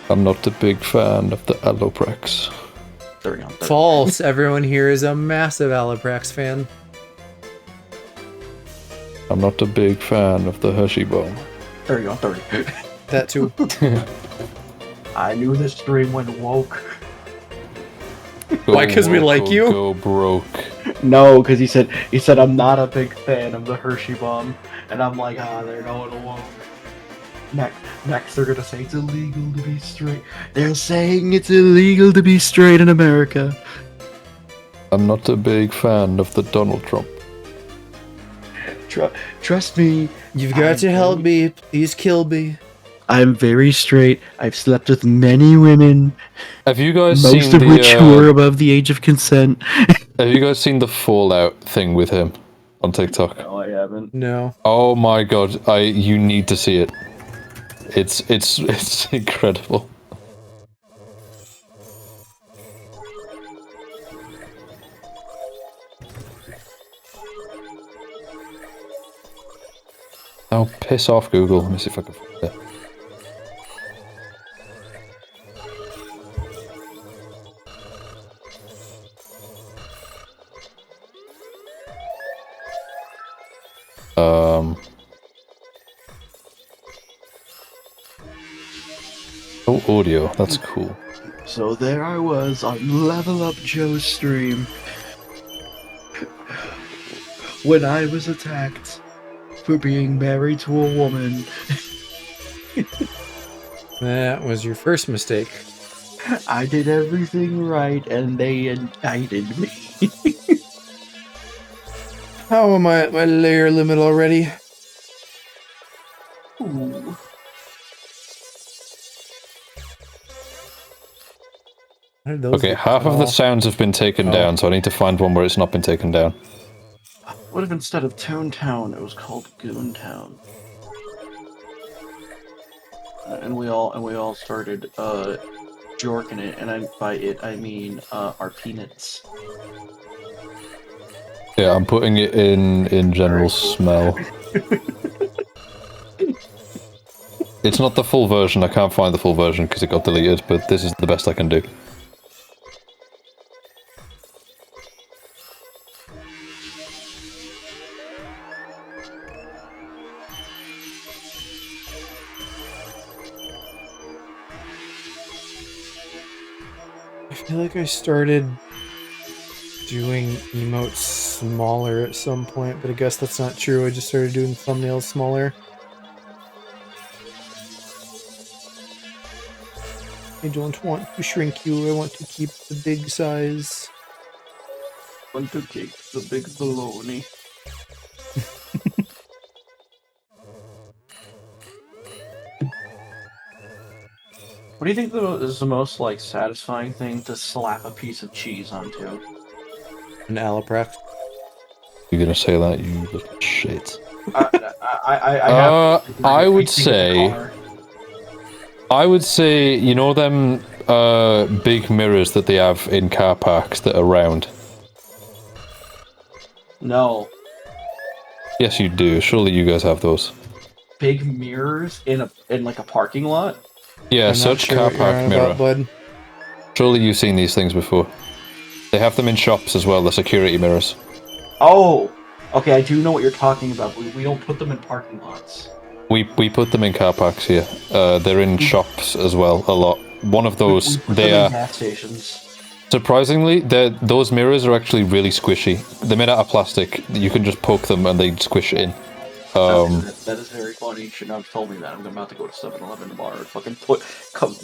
I'm not a big fan of the aloprax. 30 on 30. False. Everyone here is a massive aloprax fan. I'm not a big fan of the Hershey-bomb. 30 on 30. That too. I knew this stream went woke. Why? 'Cause we like you? Go broke. No, because he said I'm not a big fan of the Hershey bomb, and I'm like, they're going woke. Next, they're gonna say it's illegal to be straight. They're saying it's illegal to be straight in America. I'm not a big fan of the Donald Trump. Trust me. You've got to help me. Please kill me. I'm very straight. I've slept with many women, Have you guys most seen of which who are above the age of consent. Have you guys seen the Fallout thing with him on TikTok? No, I haven't. No. Oh my god, you need to see it. It's incredible. Oh, piss off, Google. Let me see if I can find it. Oh, audio. That's cool. So there I was on Level Up Joe's stream when I was attacked for being married to a woman. That was your first mistake. I did everything right and they indicted me. How am I at my layer limit already? Ooh. How did those Okay, get half cut of the off? sounds have been taken down, so I need to find one where it's not been taken down. What if instead of Toon Town it was called Goon Town? And we all started jorking it, and by it I mean our peanuts. Yeah, I'm putting it in general smell. It's not the full version, I can't find the full version because it got deleted, but this is the best I can do. I feel like I started doing emotes smaller at some point, but I guess that's not true. I just started doing thumbnails smaller. I don't want to shrink you, I want to keep the big size. Want to kick the big baloney. What do you think is the most like satisfying thing to slap a piece of cheese onto? An aloprax. You're gonna say that, you little shit. I I would say, you know them big mirrors that they have in car parks that are round? No. Yes, you do. Surely you guys have those. Big mirrors in like a parking lot? Yeah, I'm not search sure car what you're park on mirror. about, bud. Surely you've seen these things before. They have them in shops as well, the security mirrors. Oh! Okay, I do know what you're talking about, but we don't put them in parking lots. We put them in car parks here. They're in shops as well, a lot. One of those, We put they them in are... gas stations. Surprisingly, those mirrors are actually really squishy. They're made out of plastic. You can just poke them and they squish in. That is very funny. You should not have told me that. I'm about to go to 7-Eleven tomorrow and fucking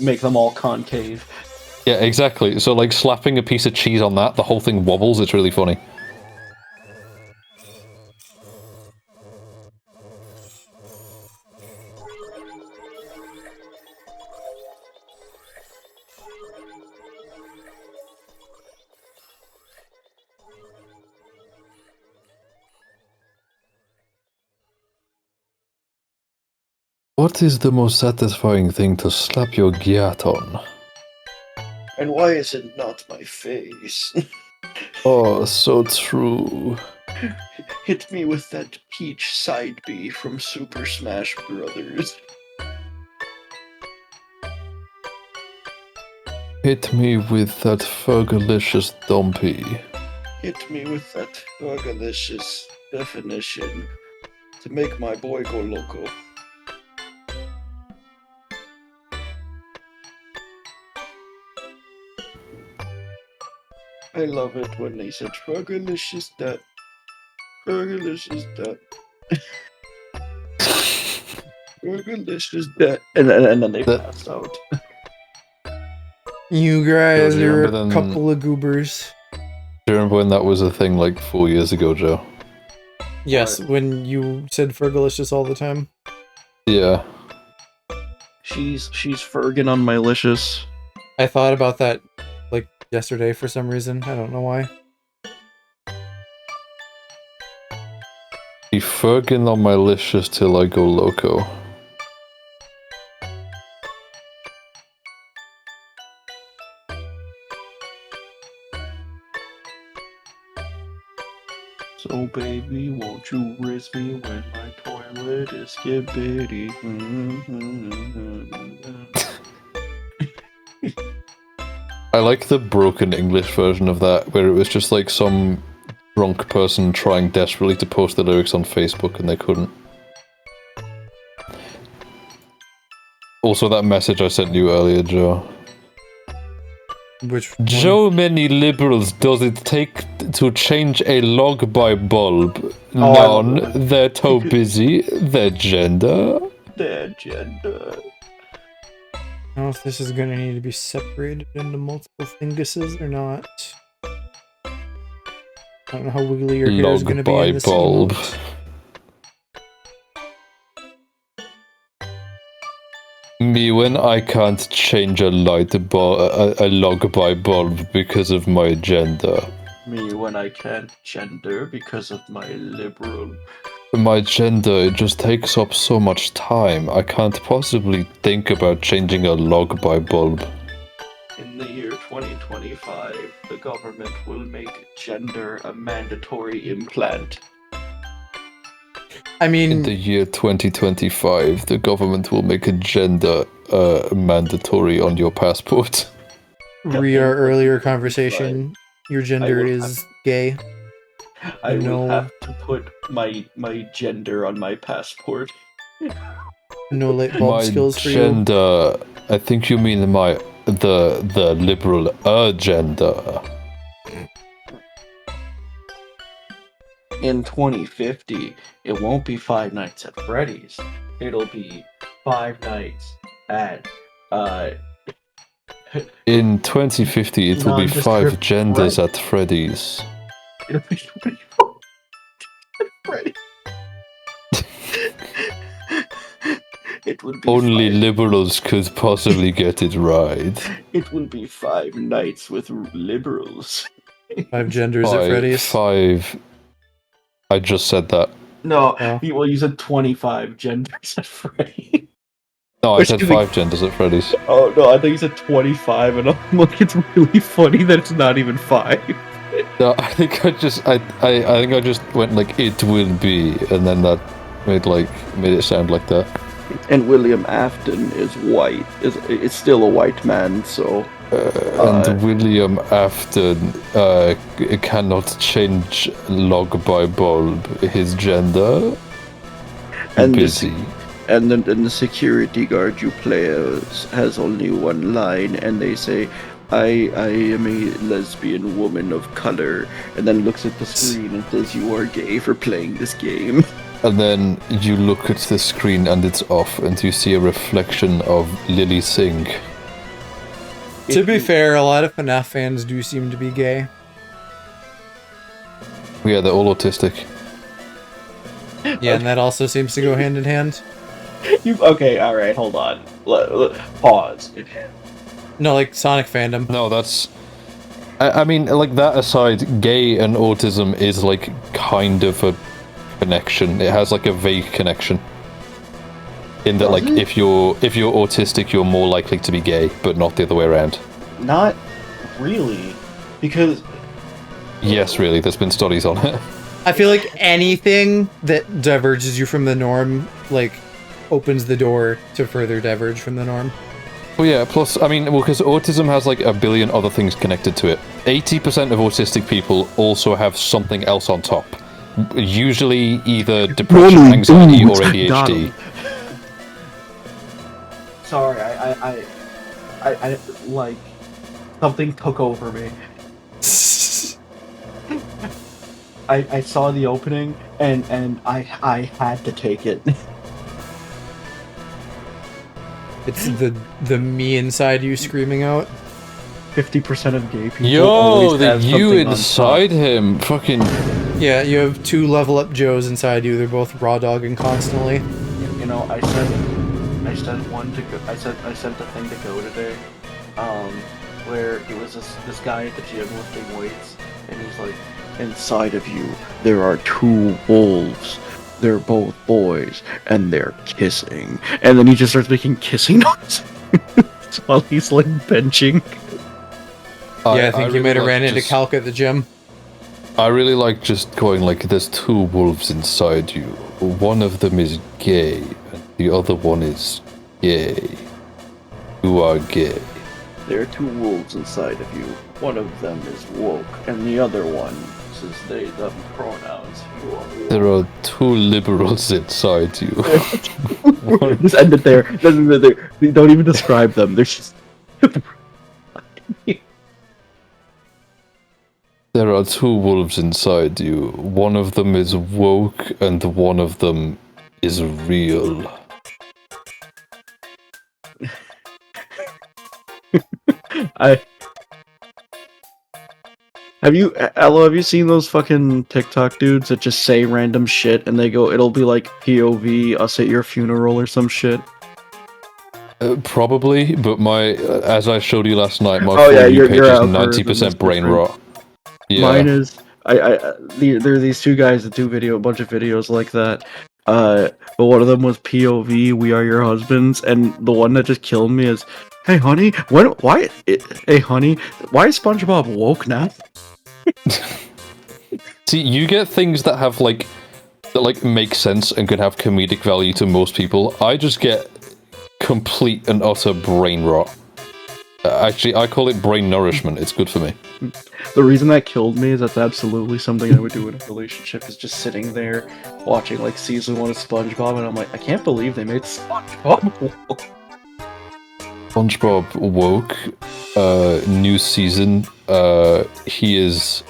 make them all concave. Yeah, exactly. So, like, slapping a piece of cheese on that, the whole thing wobbles. It's really funny. What is the most satisfying thing to slap your gyat on? And why is it not my face? Oh, so true. Hit me with that peach side B from Super Smash Brothers. Hit me with that Fergalicious dumpy. Hit me with that burgerlicious definition to make my boy go loco. I love it when they said burgerlicious that. Burgerlicious that. Fergalicious dead. And then they passed out. You guys Do you are remember a them- couple of goobers. Do you remember when that was a thing like 4 years ago, Joe? Yes, when you said Fergalicious all the time. Yeah. She's Fergan on my licious. I thought about that like yesterday for some reason. I don't know why. Be Fergin on my licious till I go loco. So baby, won't you raise me when my toilet is skibbity? I like the broken English version of that, where it was just like some drunk person trying desperately to post the lyrics on Facebook and they couldn't. Also, that message I sent you earlier, Joe. Which one? How many liberals does it take to change a log by bulb? Oh, I love None. that. They're too busy. Their gender. Their gender. I don't know if this is gonna need to be separated into multiple finguses or not. I don't know how wiggly your hair is Log gonna be by in this bulb. emote. Me when I can't change a a log by bulb because of my gender. Me when I can't gender because of my liberal. My gender, it just takes up so much time. I can't possibly think about changing a log by bulb. In the year 2025, the government will make gender a mandatory implant. I In mean, the year 2025, the government will make a gender mandatory on your passport. re our earlier conversation, your gender will is gay. I No. will have to put my gender on my passport. No light bulb My skills for you. gender, I think you mean the liberal agenda. In 2050, it won't be Five Nights at Freddy's. It'll be Five Nights at In 2050, it will be 5 Nondescript genders at Freddy's. it'll be 24 at Freddy's. It will be Only five, liberals could possibly get it right. it will be 5 nights with liberals. 5 genders at Freddy's. 5. I just said that. No, Oh. you said 25 genders at Freddy's. No, I Which said is 5 genders at Freddy's. Oh no, I think you said 25, and I'm like, it's really funny that it's not even 5. No, I think I just went like it will be, and then that made it sound like that. And William Afton is white. Is still a white man, so And William Afton cannot change log by bulb his gender. And the Busy. and then the security guard you play as has only one line, and they say, I am a lesbian woman of color, and then looks at the screen and says, you are gay for playing this game. And then you look at the screen and it's off, and you see a reflection of Lily Singh. To be fair, a lot of FNAF fans do seem to be gay. Yeah, they're all autistic. Yeah, and that also seems to go hand in hand. Okay, alright, hold on. Pause. No, like Sonic fandom. No, that's... I mean, like, that aside, gay and autism is, like, kind of a connection. It has, like, a vague connection. In that, like, if you're autistic, you're more likely to be gay, but not the other way around. Not really, because Yes, really, there's been studies on it. I feel like anything that diverges you from the norm, like, opens the door to further diverge from the norm. Well, yeah, plus, I mean, well, because autism has, like, a billion other things connected to it. 80% of autistic people also have something else on top. Usually either depression, anxiety, or ADHD. sorry, I like something took over me. I saw the opening and I had to take it. It's the me inside you screaming out. 50% of gay people Yo, always the have you something on inside top. him, fucking. Yeah, you have 2 level up Joes inside you. They're both raw dogging constantly. You know, I sent one to go. I sent a thing to go today, where it was this guy at the gym lifting weights, and he's like, inside of you there are 2 wolves. They're both boys, and they're kissing. And then he just starts making kissing noises while he's like benching. Yeah, I think you really might have like ran into just- Calc at the gym. I really like just going like, there's 2 wolves inside you. One of them is gay, and the other one is gay. You are gay. There are 2 wolves inside of you. One of them is woke, and the other one says they them pronouns. You are woke. There are 2 liberals inside you. Just end it there. Don't even describe them. They're just. There are 2 wolves inside you. One of them is woke, and one of them is real. Have you seen those fucking TikTok dudes that just say random shit and they go, it'll be like POV, us at your funeral or some shit? Probably, but as I showed you last night, my Oh, yeah, For You your page is algorithm is 90% brain different. rot. Yeah. Mine is, there are these 2 guys that do a bunch of videos like that. But one of them was POV, we are your husbands, and the one that just killed me is, hey honey, why is SpongeBob woke now? See, you get things that have that make sense and could have comedic value to most people. I just get complete and utter brain rot. Actually, I call it brain nourishment. It's good for me. The reason that killed me is that's absolutely something I would do in a relationship, is just sitting there watching like season 1 of SpongeBob, and I'm like, I can't believe they made SpongeBob woke. SpongeBob woke. New season. He is.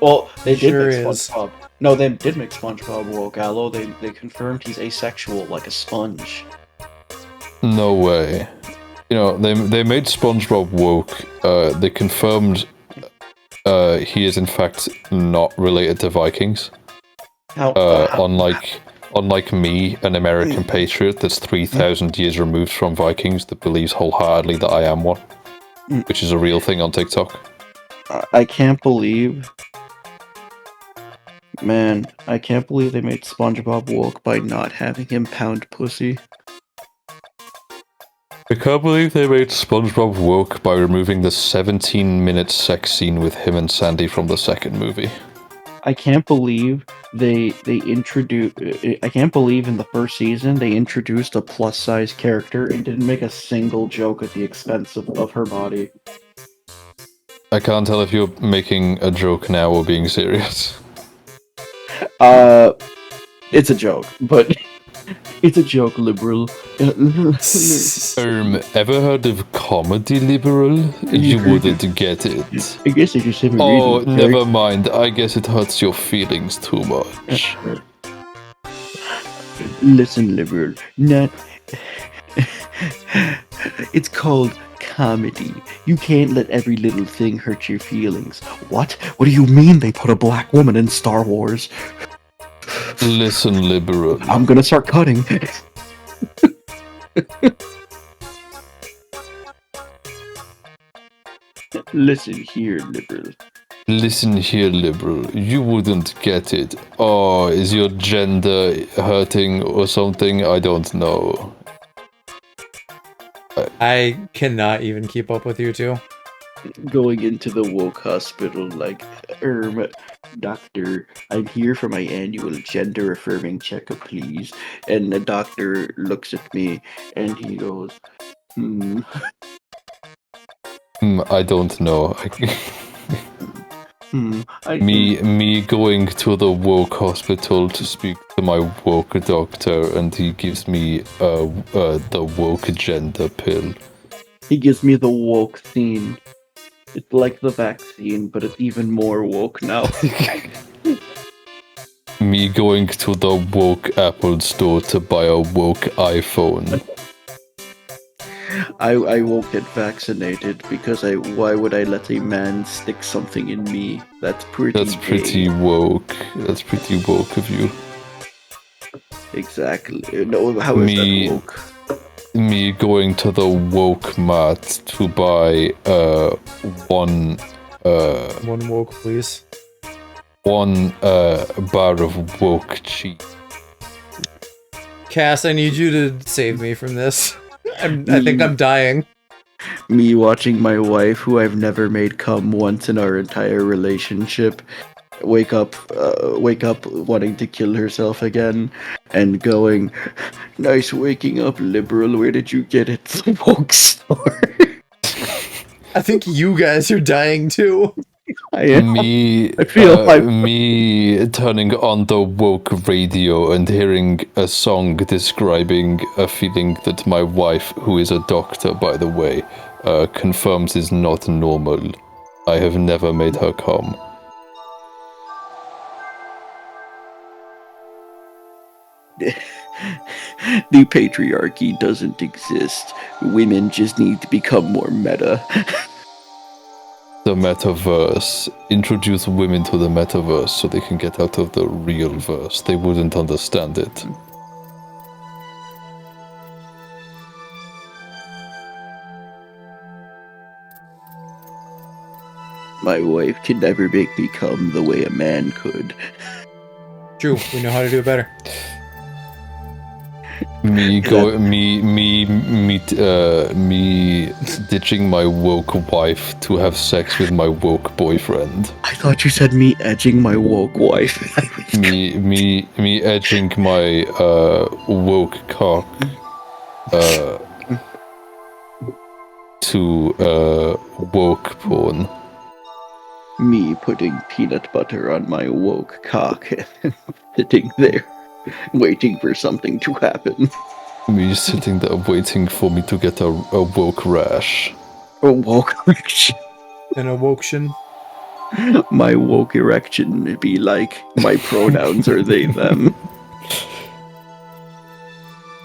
Well, they did Sure make is. SpongeBob. No, they did make SpongeBob woke, Allo. They confirmed he's asexual like a sponge. No way. You know, they made SpongeBob woke. They confirmed he is in fact not related to Vikings. How? Unlike me, an American patriot that's 3,000 years removed from Vikings that believes wholeheartedly that I am one, which is a real thing on TikTok. I can't believe. Man, I can't believe they made SpongeBob woke by not having him pound pussy. I can't believe they made SpongeBob woke by removing the 17-minute sex scene with him and Sandy from the second movie. I can't believe they introduced. I can't believe in the first season they introduced a plus size character and didn't make a single joke at the expense of her body. I can't tell if you're making a joke now or being serious. It's a joke, but it's a joke, liberal. Ever heard of comedy liberal? You wouldn't get it. I guess I just haven't Oh, read it. never mind. I guess it hurts your feelings too much. Listen, liberal. Not. It's called comedy. You can't let every little thing hurt your feelings. What? What do you mean they put a black woman in Star Wars? Listen, liberal. I'm gonna start cutting. Listen here, liberal. Listen here, liberal. You wouldn't get it. Oh, is your gender hurting or something? I don't know. I cannot even keep up with you two. Going into the woke hospital like, doctor, I'm here for my annual gender affirming checkup, please. And the doctor looks at me and he goes, I don't know. Me going to the woke hospital to speak to my woke doctor, and he gives me the woke gender pill. He gives me the woke scene. It's like the vaccine, but it's even more woke now. Me going to the woke Apple store to buy a woke iPhone. I won't get vaccinated because why would I let a man stick something in me? That's pretty That's pretty gay. woke. That's pretty woke of you. Exactly. No, how is Me- that woke? Me going to the woke mart to buy one One woke, please. bar of woke cheese. Cass, I need you to save me from this. I think I'm dying. Me watching my wife, who I've never made come once in our entire relationship, wake up wanting to kill herself again, and going, "Nice waking up, liberal. Where did you get it? The woke store." I think you guys are dying too. I am. Me, I feel like- me turning on the woke radio and hearing a song describing a feeling that my wife, who is a doctor by the way, confirms is not normal. I have never made her come. The patriarchy doesn't exist. Women just need to become more meta. The metaverse. Introduce women to the metaverse so they can get out of the real verse. They wouldn't understand it. My wife can never make me come the way a man could. True, we know how to do it better. Me ditching my woke wife to have sex with my woke boyfriend. I thought you said me edging my woke wife. Me edging my woke cock to woke porn. Me putting peanut butter on my woke cock and sitting there waiting for something to happen. Me sitting there waiting for me to get a woke rash. A woke erection. An awoken. My woke erection would be like, my pronouns are they, them.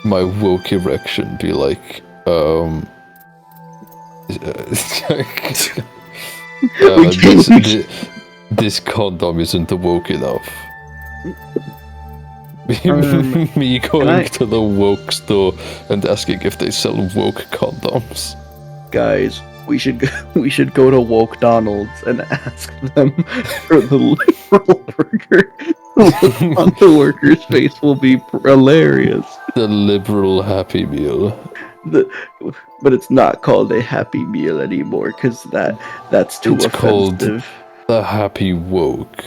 My woke erection be like, this condom isn't woke enough. Me going to the woke store and asking if they sell woke condoms. Guys, we should go to Woke Donald's and ask them for the liberal burger. The look on the worker's face will be hilarious. The liberal Happy Meal. But it's not called a Happy Meal anymore because that's too It's called offensive. the Happy Woke.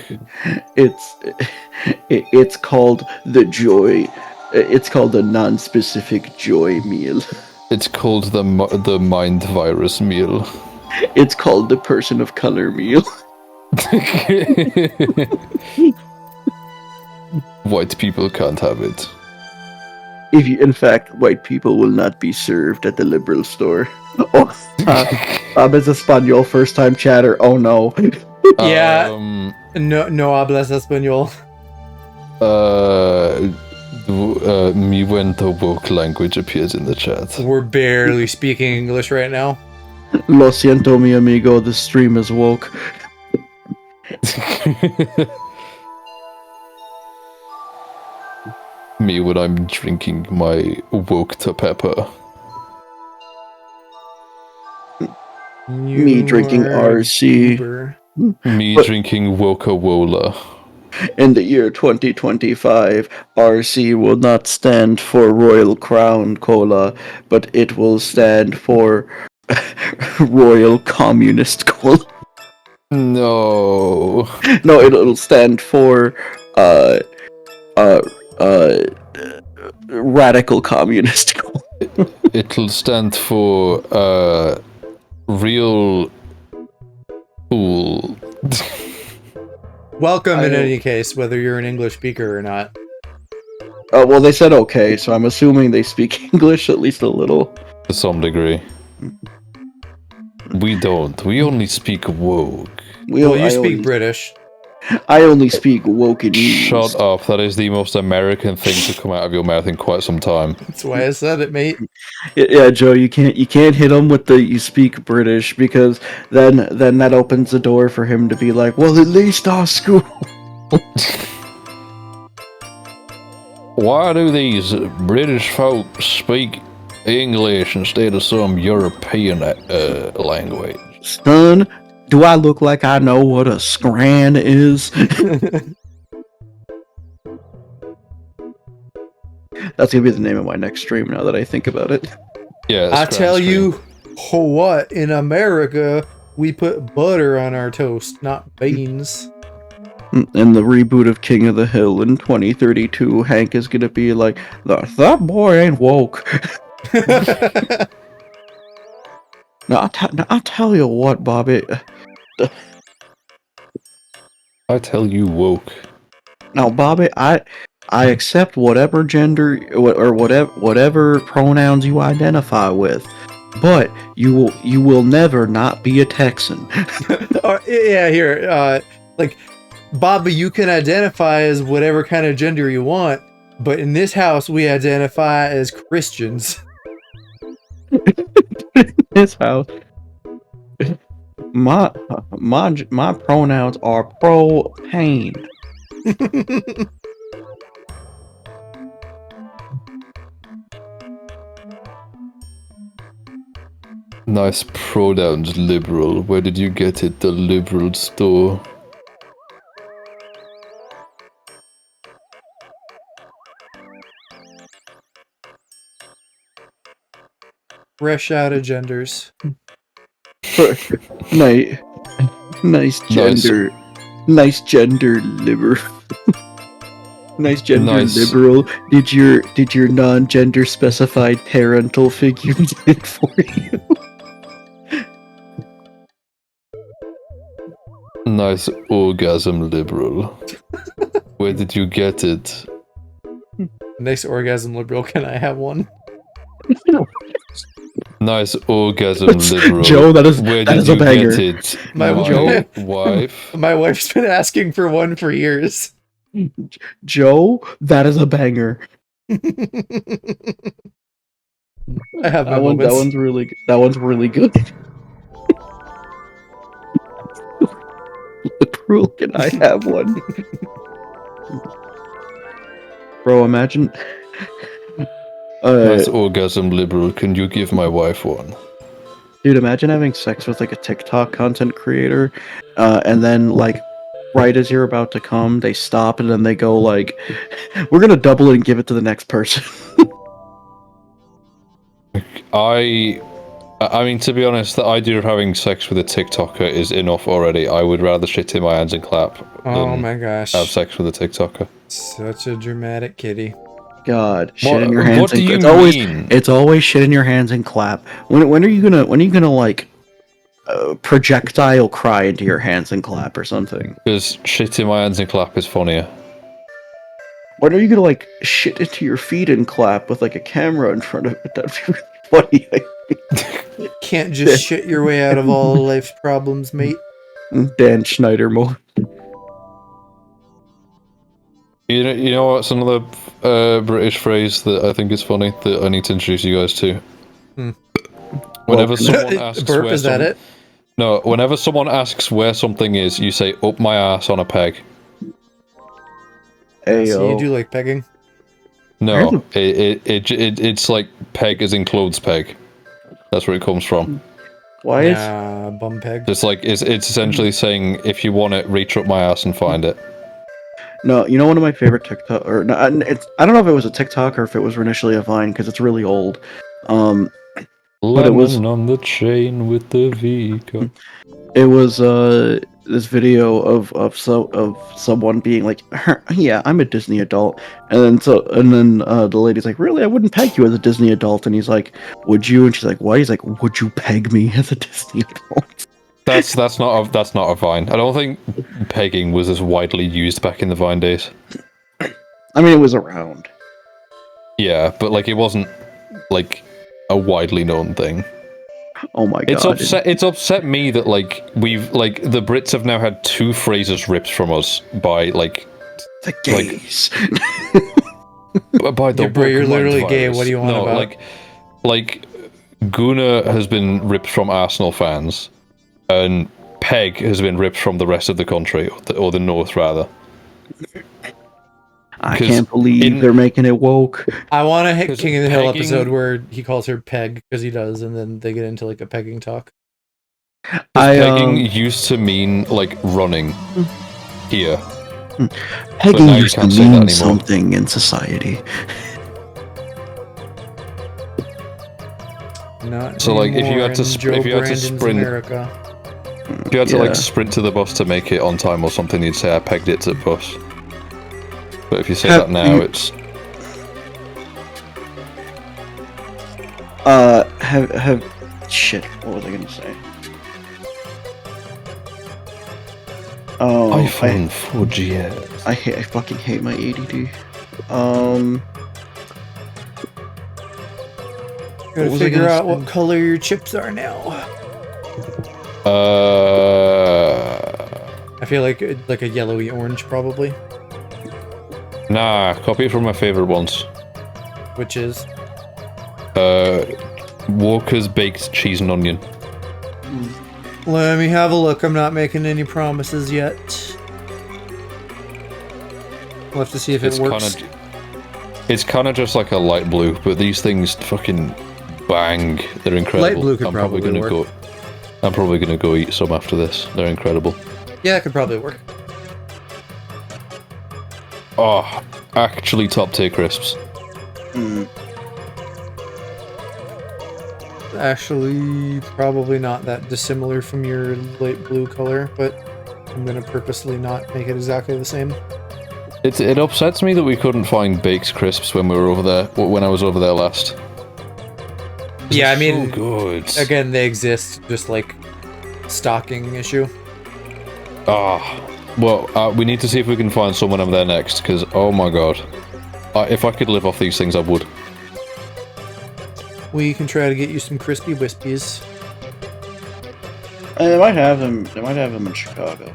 It's called the Joy. It's called the non-specific Joy Meal. It's called the Mind Virus Meal. It's called the Person of Color Meal. White people can't have it. In fact, white people will not be served at the liberal store. Oh, Bob is Espanol, first time chatter. Oh no. Yeah. Um, No hablas español. Me when the woke language appears in the chat. We're barely speaking English right now. Lo siento, mi amigo. The stream is woke. Me when I'm drinking my woke to pepper. Me drinking RC. Uber. Me But- drinking Woka-Wola. In the year 2025, RC will not stand for Royal Crown Cola, but it will stand for Royal Communist Cola. No. No, it'll stand for Radical Communist Cola. It'll stand for real cool. Welcome in any case, whether you're an English speaker or not. Well, they said okay, so I'm assuming they speak English at least a little. To some degree. We don't. We only speak woke. Well, you I speak always- British. I only speak wokenese. Shut up. That is the most American thing to come out of your mouth in quite some time. That's why I said it, mate. Yeah, Joe, you can't hit him with the you speak British because then that opens the door for him to be like, well, at least our school. Why do these British folks speak English instead of some European language? Son, do I look like I know what a scran is? That's gonna be the name of my next stream now that I think about it. Yeah, I tell you what, in America, we put butter on our toast, not beans. In the reboot of King of the Hill in 2032, Hank is gonna be like, that boy ain't woke. No, I'll tell you what, Bobby. I tell you woke. Now, Bobby, I accept whatever gender or whatever pronouns you identify with, but you will never not be a Texan. Yeah, here, like, Bobby, you can identify as whatever kind of gender you want, but in this house, we identify as Christians. This house. My pronouns are propane. Nice pronouns, liberal. Where did you get it? The liberal store. Fresh out of genders. Nice gender. Nice gender liberal. Nice gender liberal. Did your non-gender specified parental figure do it for you? Nice orgasm liberal. Where did you get it? Nice orgasm liberal, can I have one? Nice orgasm liberal. Joe, that is you a banger. Get it? My wife. My wife's been asking for one for years. Joe, that is a banger. I have my That moments. one's really good. Liberal, can I have one? Bro, imagine. Nice orgasm liberal. Can you give my wife one? Dude, imagine having sex with like a TikTok content creator, and then like right as you're about to come, they stop and then they go like, "We're gonna double it and give it to the next person." I mean, to be honest, the idea of having sex with a TikToker is enough already. I would rather shit in my hands and clap Oh my gosh. have sex with a TikToker. Such a dramatic kitty. God, shit in your hands. What do you mean? It's always shit in your hands and clap. When are you gonna like projectile cry into your hands and clap or something? Because shit in my hands and clap is funnier. When are you gonna like shit into your feet and clap with like a camera in front of it? That'd be really funny. Can't just shit your way out of all life's problems, mate. Dan Schneider mode. You know what's another British phrase that I think is funny that I need to introduce you guys to? Whenever someone asks Burp, where is that it? No, whenever someone asks where something is, you say "up my ass on a peg." Ayo. So you do like pegging? No, it's like peg as in clothes peg. That's where it comes from. Why is bum peg? It's like it's essentially saying if you want it, reach up my ass and find it. no? You know, one of my favorite TikTok, or no, it's, I don't know if it was a TikTok or if it was initially a Vine because it's really old. But it was on the chain with the V. it was this video of someone being like, yeah, I'm a Disney adult, and then the lady's like, really, I wouldn't peg you as a Disney adult, and he's like, would you? And she's like, why? He's like, would you peg me as a Disney adult? That's not a Vine. I don't think pegging was as widely used back in the Vine days. I mean, it was around. Yeah, but like it wasn't like a widely known thing. Oh my god. It's upset me that like the Brits have now had 2 phrases ripped from us by like The gays. by the Yeah, bro, you're woke literally mind gay. virus. What do you want No, about? like Guna has been ripped from Arsenal fans, and Peg has been ripped from the rest of the country, or the North rather. I can't believe they're making it woke. I want to hit King of the Hill pegging- episode where he calls her Peg, because he does, and then they get into like a pegging talk. Pegging used to mean like running here. Pegging now you used to can't say that mean anymore. something in society. Not So, like, if you anymore had to in sp- Joe if you had to Brandon's sprint- America. If you had to Yeah. like sprint to the bus to make it on time or something, you'd say I pegged it to the bus. But if you say that now, it's Have shit. What was I gonna say? Oh, iPhone 4GS. I fucking hate my ADD. Gotta was I figure gonna out say? what color your chips are now. I feel like a yellowy orange, probably. Nah, copy it from my favorite ones. Which is Walker's baked cheese and onion. Let me have a look. I'm not making any promises yet. We'll have to see if it works. It's kind of just like a light blue, but these things fucking bang. They're incredible. Light blue could I'm probably probably gonna work. I'm probably gonna go eat some after this. They're incredible. Yeah, it could probably work. Oh, actually top tier crisps. Actually, probably not that dissimilar from your light blue color, but I'm gonna purposely not make it exactly the same. It upsets me that we couldn't find baked crisps when we were over there. When I was over there last. Yeah, I mean, So good. again, they exist, just like stocking issue. Well, we need to see if we can find someone over there next, because, oh my god. If I could live off these things, I would. We can try to get you some crispy wispies. They might have them. They might have them in Chicago.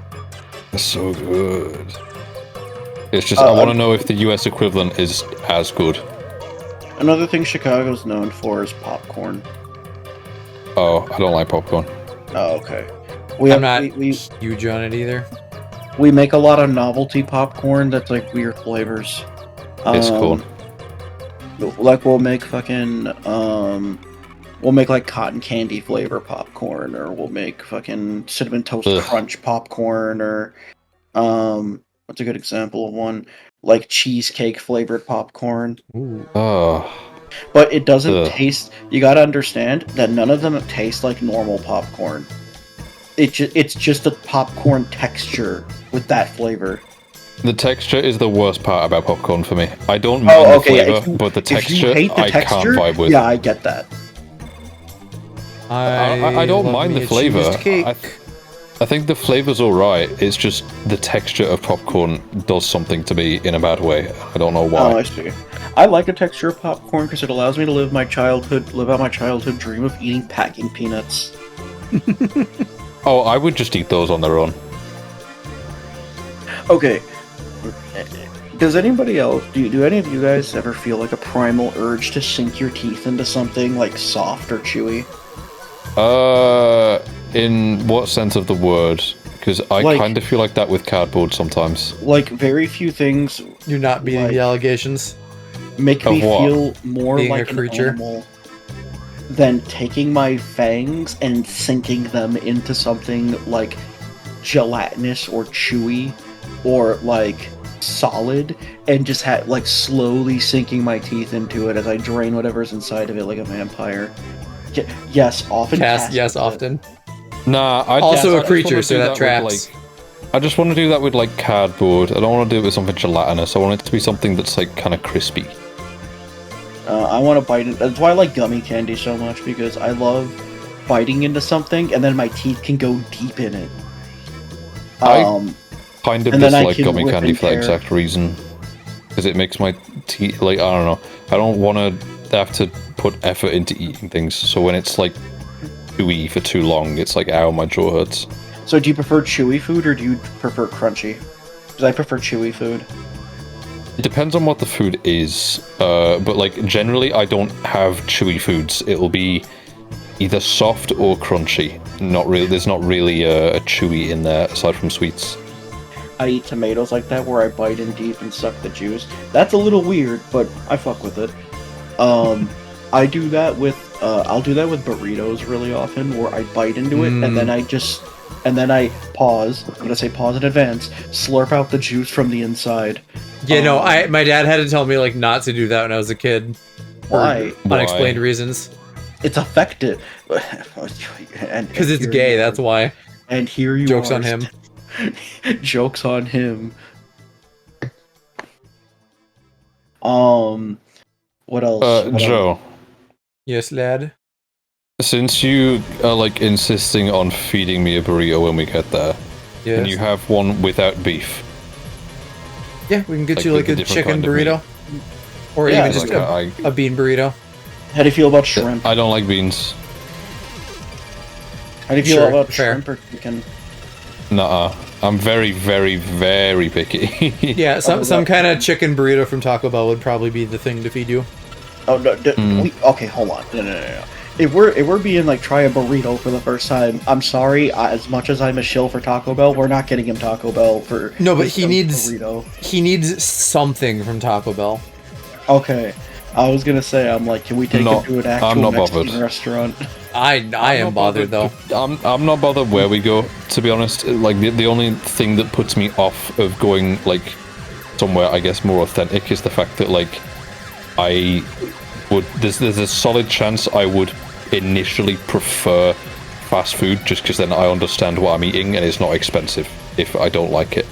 They're so good. It's just, I want to know if the US equivalent is as good. Another thing Chicago's known for is popcorn. Oh, I don't like popcorn. Oh, okay. I'm not huge on it either. We make a lot of novelty popcorn that's like weird flavors. It's cool. Like we'll make fucking we'll make like cotton candy flavor popcorn, or we'll make fucking cinnamon toast crunch popcorn, or what's a good example of one? Like cheesecake flavored popcorn. Ooh. Oh. But it doesn't taste. You gotta understand that none of them taste like normal popcorn. It's just a popcorn texture with that flavor. The texture is the worst part about popcorn for me. I don't mind the flavor, but the texture I can't vibe with. Yeah, I get that. I don't mind the flavor. I think the flavor's alright. It's just the texture of popcorn does something to me in a bad way. I don't know why. Oh, I see. I like the texture of popcorn because it allows me to live out my childhood dream of eating packing peanuts. Oh, I would just eat those on their own. Okay. Does anybody else, do any of you guys ever feel like a primal urge to sink your teeth into something like soft or chewy? In what sense of the word? Because I kind of feel like that with cardboard sometimes. Like, very few things You're not beating the allegations. make me feel more Being like a creature? an animal than taking my fangs and sinking them into something like gelatinous or chewy or like solid, and just slowly sinking my teeth into it as I drain whatever's inside of it like a vampire. Yes, often. Yes, often. Nah, Also a creature, so that tracks. I just want to do that with like cardboard. I don't want to do it with something gelatinous. I want it to be something that's like kind of crispy. I want to bite it. That's why I like gummy candy so much, because I love biting into something and then my teeth can go deep in it. I kind of and then I dislike can gummy rip candy and for that tear. exact reason. Because it makes my teeth, like, I don't know. I don't want to have to put effort into eating things. So when it's like chewy for too long. It's like, ow, my jaw hurts. So do you prefer chewy food or do you prefer crunchy? Because I prefer chewy food. It depends on what the food is, but like generally I don't have chewy foods. It'll be either soft or crunchy. Not really. There's not really a chewy in there aside from sweets. I eat tomatoes like that where I bite in deep and suck the juice. That's a little weird, but I fuck with it. I do that with I'll do that with burritos really often where I bite into it and then I pause. I'm gonna say pause in advance. Slurp out the juice from the inside. Yeah, no, my dad had to tell me like not to do that when I was a kid. Why? For unexplained reasons. It's effective. Because it's gay, that's why. And here you Joke's are. on him. Joke's on him. What else? Joe. Yes, lad. Since you are like insisting on feeding me a burrito when we get there, Yes. can you have one without beef? Yeah, we can get Like you with like a a different chicken kind of burrito. Or Yeah, even just like, a bean burrito. How do you feel about shrimp? I don't like beans. How do you feel Sure, about fair. shrimp or chicken? Nuh-uh. I'm very, very, very picky. Yeah, some kind of chicken burrito from Taco Bell would probably be the thing to feed you. Oh no! Okay, hold on. No. If we're being like try a burrito for the first time, I'm sorry. As much as I'm a shill for Taco Bell, we're not getting him Taco Bell for. No, but just he a needs burrito. he needs something from Taco Bell. Okay, I was gonna say I'm like, can we take him to an actual I'm not Mexican bothered. restaurant? I am bothered though. I'm not bothered where we go, to be honest. Like the only thing that puts me off of going like somewhere I guess more authentic is the fact that like there's a solid chance I would initially prefer fast food just because then I understand what I'm eating and it's not expensive if I don't like it.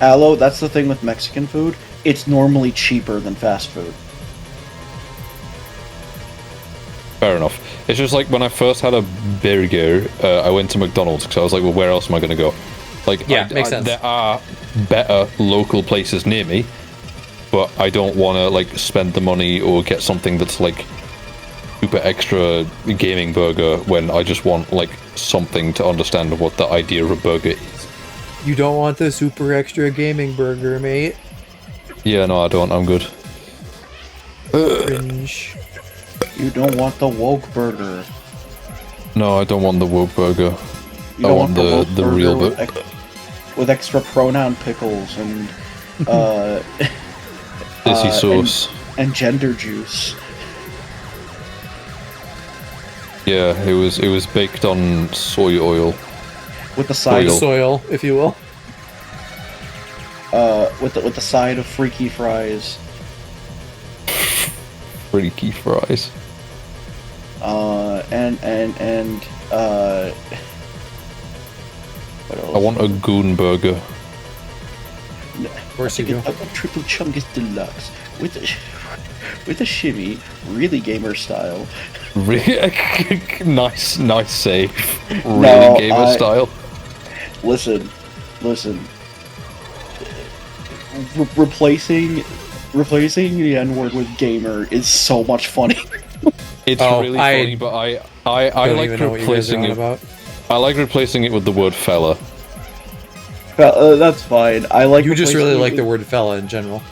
Aloe, that's the thing with Mexican food. It's normally cheaper than fast food. Fair enough. It's just like when I first had a burger, I went to McDonald's because I was like, well, where else am I going to go? Like, Yeah, makes sense. There are better local places near me, but I don't want to like spend the money or get something that's like super extra gaming burger when I just want like something to understand what the idea of a burger is. You don't want the super extra gaming burger, mate. Yeah, no, I don't. I'm good. Cringe. You don't want the woke burger. No, I don't want the woke burger. You I don't want the woke burger real with, burger. with extra pronoun pickles and Sissy sauce. and gender juice. Yeah, it was baked on soy oil. With the side Oil. Soil, if you will. with the side of freaky fries. Freaky fries. And what else? I want a goon burger. Of course you do. A triple chungus deluxe with a shimmy, really gamer style. Nice save. Really No, gamer style. Listen. Replacing the N-word with gamer is so much funny. It's Oh, really I funny, but I don't like even know what you guys are replacing on it. about. I like replacing it with the word fella. That's fine. I like. You just really replacing like it the word fella in general.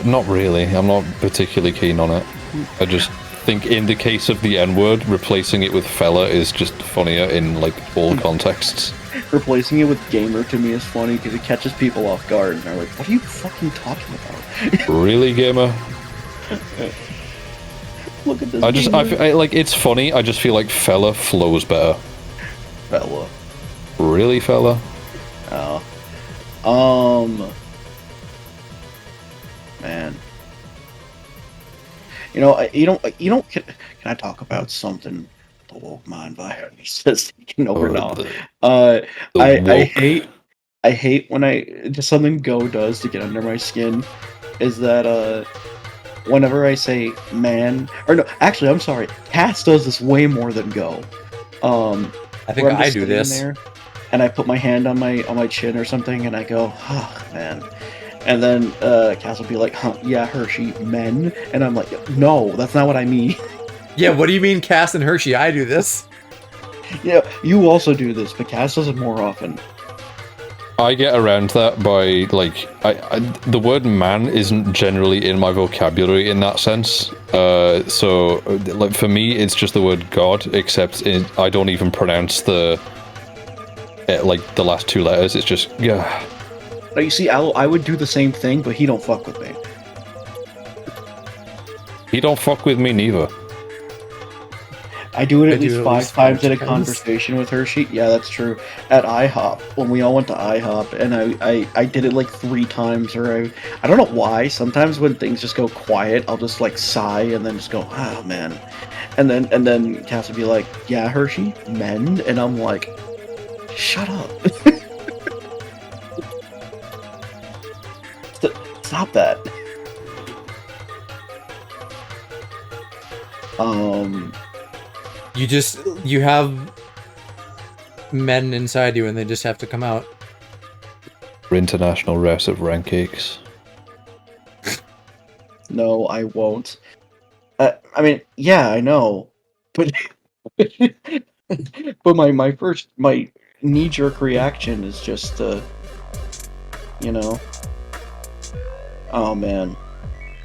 Not really. I'm not particularly keen on it. I just think in the case of the N-word, replacing it with fella is just funnier in like all contexts. Replacing it with gamer to me is funny because it catches people off guard and they're like, "What are you fucking talking about?" Really, gamer? Look at this. I feel like it's funny. I just feel like fella flows better. fella. Really, fella? Man. Can I talk about something the woke mind virus is taking over now? I hate when just something Go does to get under my skin is that whenever I say man, or no, actually I'm sorry, Cass does this way more than Go. I think where I'm I just do sitting this. there, and I put my hand on my chin or something, and I go, oh man. And then Cass will be like, huh, yeah, Hershey, men. And I'm like, no, that's not what I mean. Yeah, what do you mean, Cass and Hershey? I do this. Yeah, you also do this, but Cass does it more often. I get around that by like the word man isn't generally in my vocabulary in that sense. So like for me, it's just the word God, except I don't even pronounce the like the last 2 letters. It's just yeah. Now you see, I would do the same thing, but he don't fuck with me. He don't fuck with me neither. I do it I at least do it at 5 least times 5 in a times. conversation with Hershey. Yeah, that's true. At IHOP, when we all went to IHOP, and I did it like 3 times, or I don't know why. Sometimes when things just go quiet, I'll just like sigh and then just go, oh man, and then Cass would be like, yeah, Hershey, men, and I'm like, shut up. Stop that. You have men inside you and they just have to come out. For international race of rank cakes. No, I won't. I mean, yeah, I know, but but my knee-jerk reaction is just you know, oh man,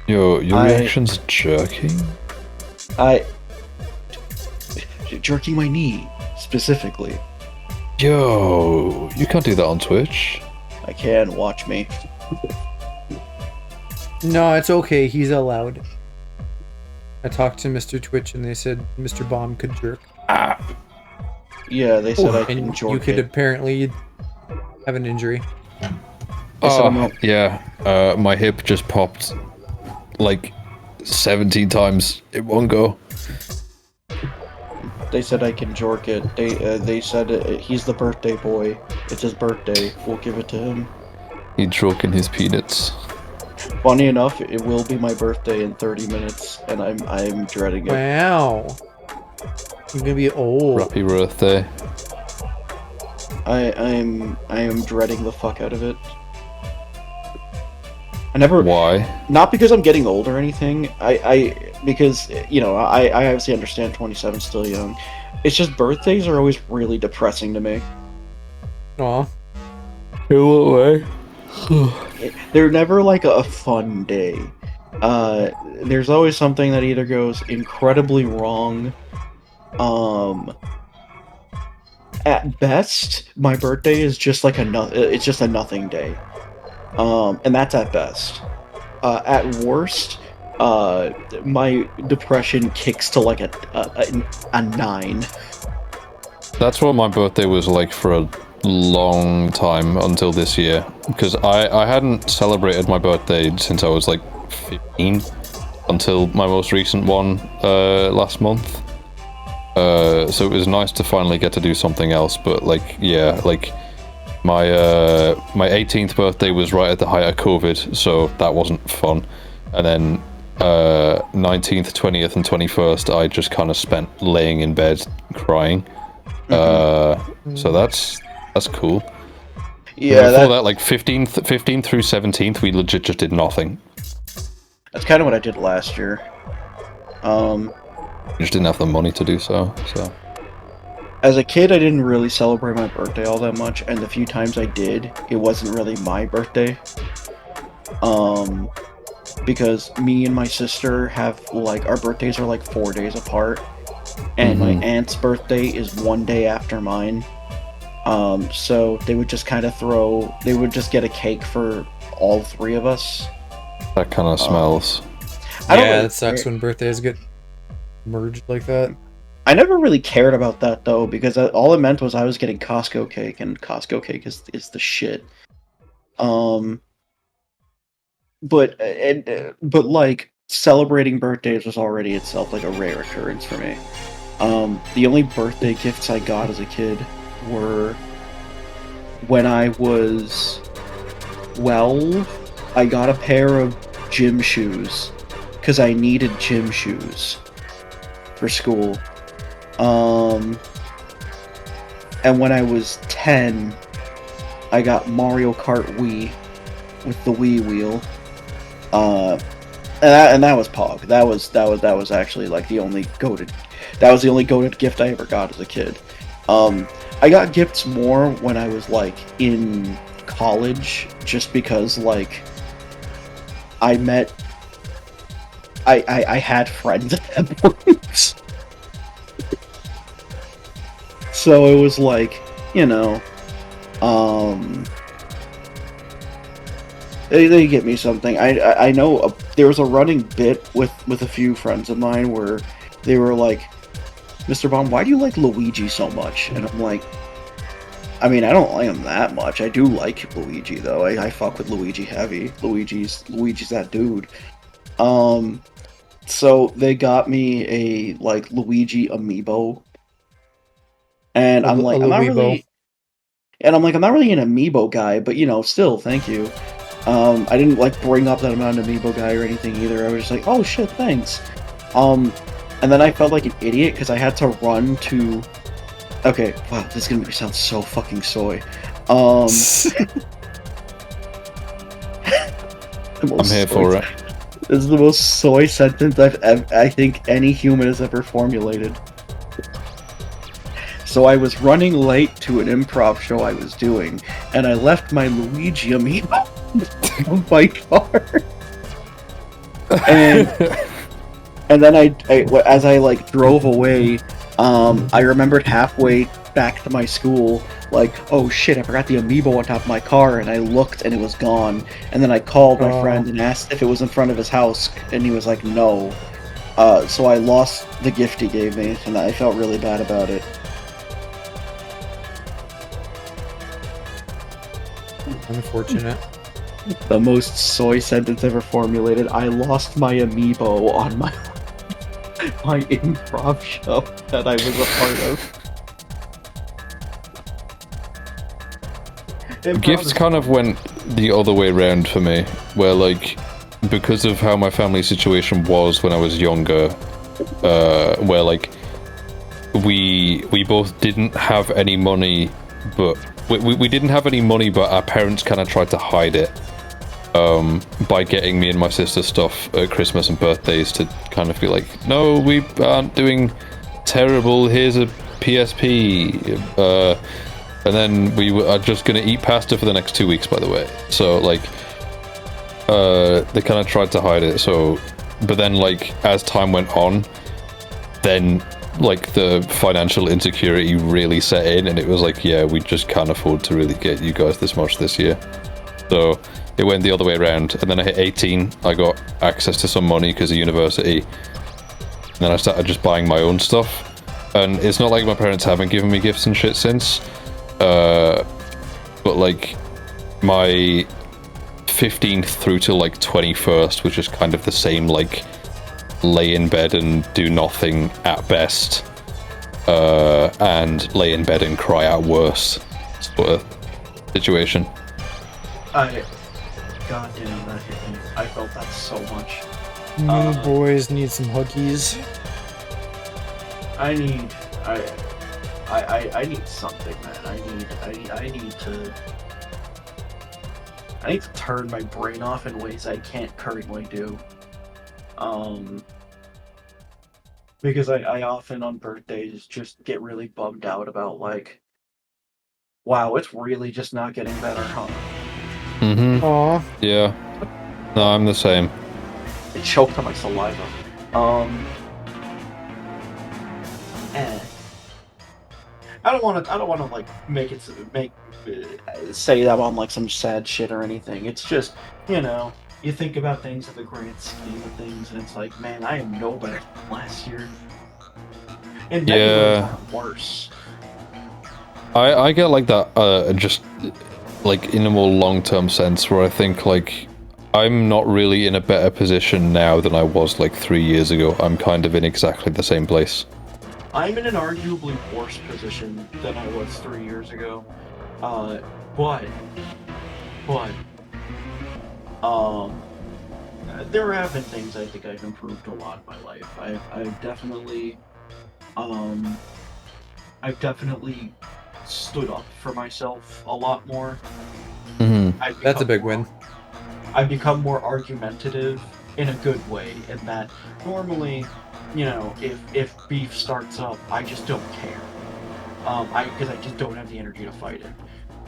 Your reaction's jerking? jerking my knee specifically. Yo, you can't do that on Twitch. I can watch me. No, it's okay. He's allowed. I talked to Mr. Twitch and they said Mr. Bomb could jerk. Yeah, they said I can And jerk you could it. apparently have an injury. Oh, yeah. My hip just popped like 17 times in one go. They said I can jerk it. They said he's the birthday boy. It's his birthday. We'll give it to him. He joking his peanuts. Funny enough, it will be my birthday in 30 minutes, and I'm dreading it. Wow. You're gonna be old. Happy birthday. I am dreading the fuck out of it. I never. Why? Not because I'm getting old or anything. Because you know I obviously understand 27's still young. It's just birthdays are always really depressing to me. Aw. In what way? They're never like a fun day. There's always something that either goes incredibly wrong. At best, my birthday is just like it's just a nothing day. And that's at best. At worst, my depression kicks to like a 9. That's what my birthday was like for a long time until this year. Because I hadn't celebrated my birthday since I was like 15 until my most recent one last month. So it was nice to finally get to do something else, but like, yeah, like my 18th birthday was right at the height of COVID, so that wasn't fun. And then 19th, 20th, and 21st, I just kind of spent laying in bed crying. So that's cool. Yeah, Before that, like 15 through 17th, we legit just did nothing. that's kind of what I did last year. We just didn't have the money to do so. As a kid, I didn't really celebrate my birthday all that much, and the few times I did, it wasn't really my birthday. Because me and my sister have, like, our birthdays are like 4 days apart, and my aunt's birthday is 1 day after mine. So they would just kind of they would just get a cake for all 3 of us. That kind of smells. I don't Yeah, really it sucks care. when birthdays get merged like that. I never really cared about that though, because all it meant was I was getting Costco cake, and Costco cake is the shit. But like celebrating birthdays was already itself like a rare occurrence for me. The only birthday gifts I got as a kid were when I was 12. I got a pair of gym shoes because I needed gym shoes for school. And when I was 10, I got Mario Kart Wii with the Wii wheel. And that was Pog. That was actually like the only goated. That was the only goated gift I ever got as a kid. I got gifts more when I was like in college, just because like I met. I had friends at that point. So it was like, you know, they get me something. I know there was a running bit with a few friends of mine where they were like, "Mr. Bomb, why do you like Luigi so much?" And I'm like, I mean, I don't like him that much. I do like Luigi though. I fuck with Luigi heavy. Luigi's that dude. So they got me a like Luigi amiibo, and I'm like, I'm not really, and I'm like, I'm not really an amiibo guy, but you know, still, thank you. I didn't like bring up that I'm not an amiibo guy or anything either. I was just like, oh shit, thanks. And then I felt like an idiot because I had to run to. Okay, wow, this is gonna make me sound so fucking soy. I'm here for it. This is the most soy sentence I think any human has ever formulated. So I was running late to an improv show I was doing, and I left my Luigi amiibo on my car. And then as I like drove away, I remembered halfway back to my school, like, oh shit, I forgot the amiibo on top of my car, and I looked and it was gone. And then I called my friend and asked if it was in front of his house, and he was like, no. So I lost the gift he gave me, and I felt really bad about it. Unfortunate. The most soy sentence ever formulated. I lost my amiibo on my improv show that I was a part of. Gifts kind of went the other way around for me, where like, because of how my family situation was when I was younger, where like we both didn't have any money, but we didn't have any money, but our parents kind of tried to hide it by getting me and my sister stuff at Christmas and birthdays to kind of be like, no, we aren't doing terrible, here's a PSP, and then we are just gonna eat pasta for the next 2 weeks, by the way. So like, they kind of tried to hide it. So, but then like as time went on, then like the financial insecurity really set in, and it was like, yeah, we just can't afford to really get you guys this much this year. So it went the other way around, and then I hit 18, I got access to some money because of university, and then I started just buying my own stuff. And it's not like my parents haven't given me gifts and shit since, but like my 15th through to like 21st, which is kind of the same, like lay in bed and do nothing at best, and lay in bed and cry at worst sort of situation. God damn, that hit me. I felt that so much. You boys need some huggies. I need something, man. I need to turn my brain off in ways I can't currently do. Because I often on birthdays just get really bummed out about like, wow, it's really just not getting better, huh? Mm-hmm. Aww. Yeah. No, I'm the same. It choked on my saliva. I don't want to like say that I'm like some sad shit or anything. It's just, you know, you think about things in the grand scheme of things, and it's like, man, I am no better than last year. And yeah, worse. I get like that, just like in a more long-term sense, where I think like I'm not really in a better position now than I was like 3 years ago. I'm kind of in exactly the same place. I'm in an arguably worse position than I was 3 years ago. There have been things I think I've improved a lot in my life. I've definitely stood up for myself a lot more. Mm-hmm. That's a big win. I've become more argumentative in a good way, in that normally, you know, if beef starts up, I just don't care. Because I just don't have the energy to fight it.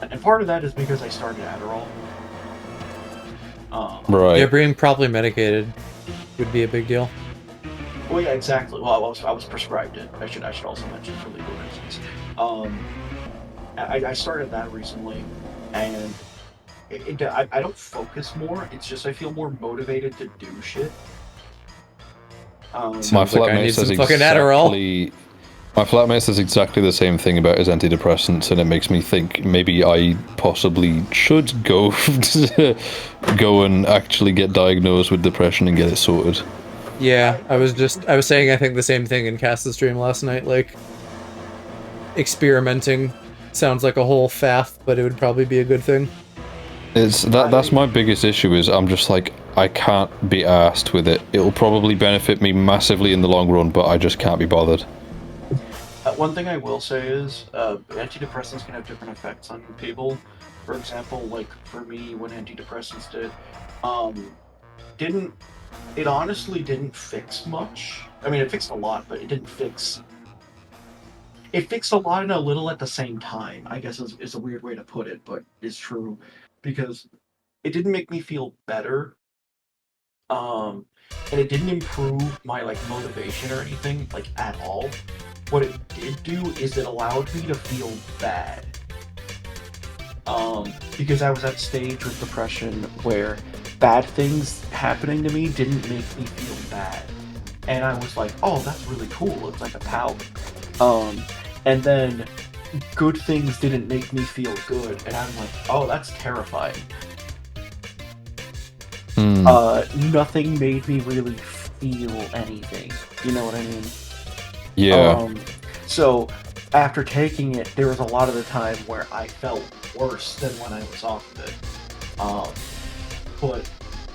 And part of that is because I started Adderall. Right. Yeah, being properly medicated would be a big deal. Well, yeah, exactly. Well, I was prescribed it. I should also mention for legal reasons. I started that recently, and I don't focus more. It's just I feel more motivated to do shit. My Sounds like I need flatmate says some fucking Adderall. exactly. My flatmate says exactly the same thing about his antidepressants, and it makes me think maybe I possibly should go go and actually get diagnosed with depression and get it sorted. Yeah, I was saying I think the same thing in Cast's stream last night, like experimenting sounds like a whole faff, but it would probably be a good thing. That's my biggest issue is I'm just like, I can't be arsed with it. It'll probably benefit me massively in the long run, but I just can't be bothered. One thing I will say is antidepressants can have different effects on people. For example, like for me, when antidepressants it honestly didn't fix much. I mean, it fixed a lot, but it didn't fix. It fixed a lot and a little at the same time, I guess is a weird way to put it, but it's true. Because it didn't make me feel better. And it didn't improve my like motivation or anything, like at all. What it did do is it allowed me to feel bad. Because I was at a stage with depression where bad things happening to me didn't make me feel bad. And I was like, oh, that's really cool. It's like a power. And then good things didn't make me feel good. And I'm like, oh, that's terrifying. Nothing made me really feel anything. You know what I mean? Yeah. So after taking it, there was a lot of the time where I felt worse than when I was off of it. But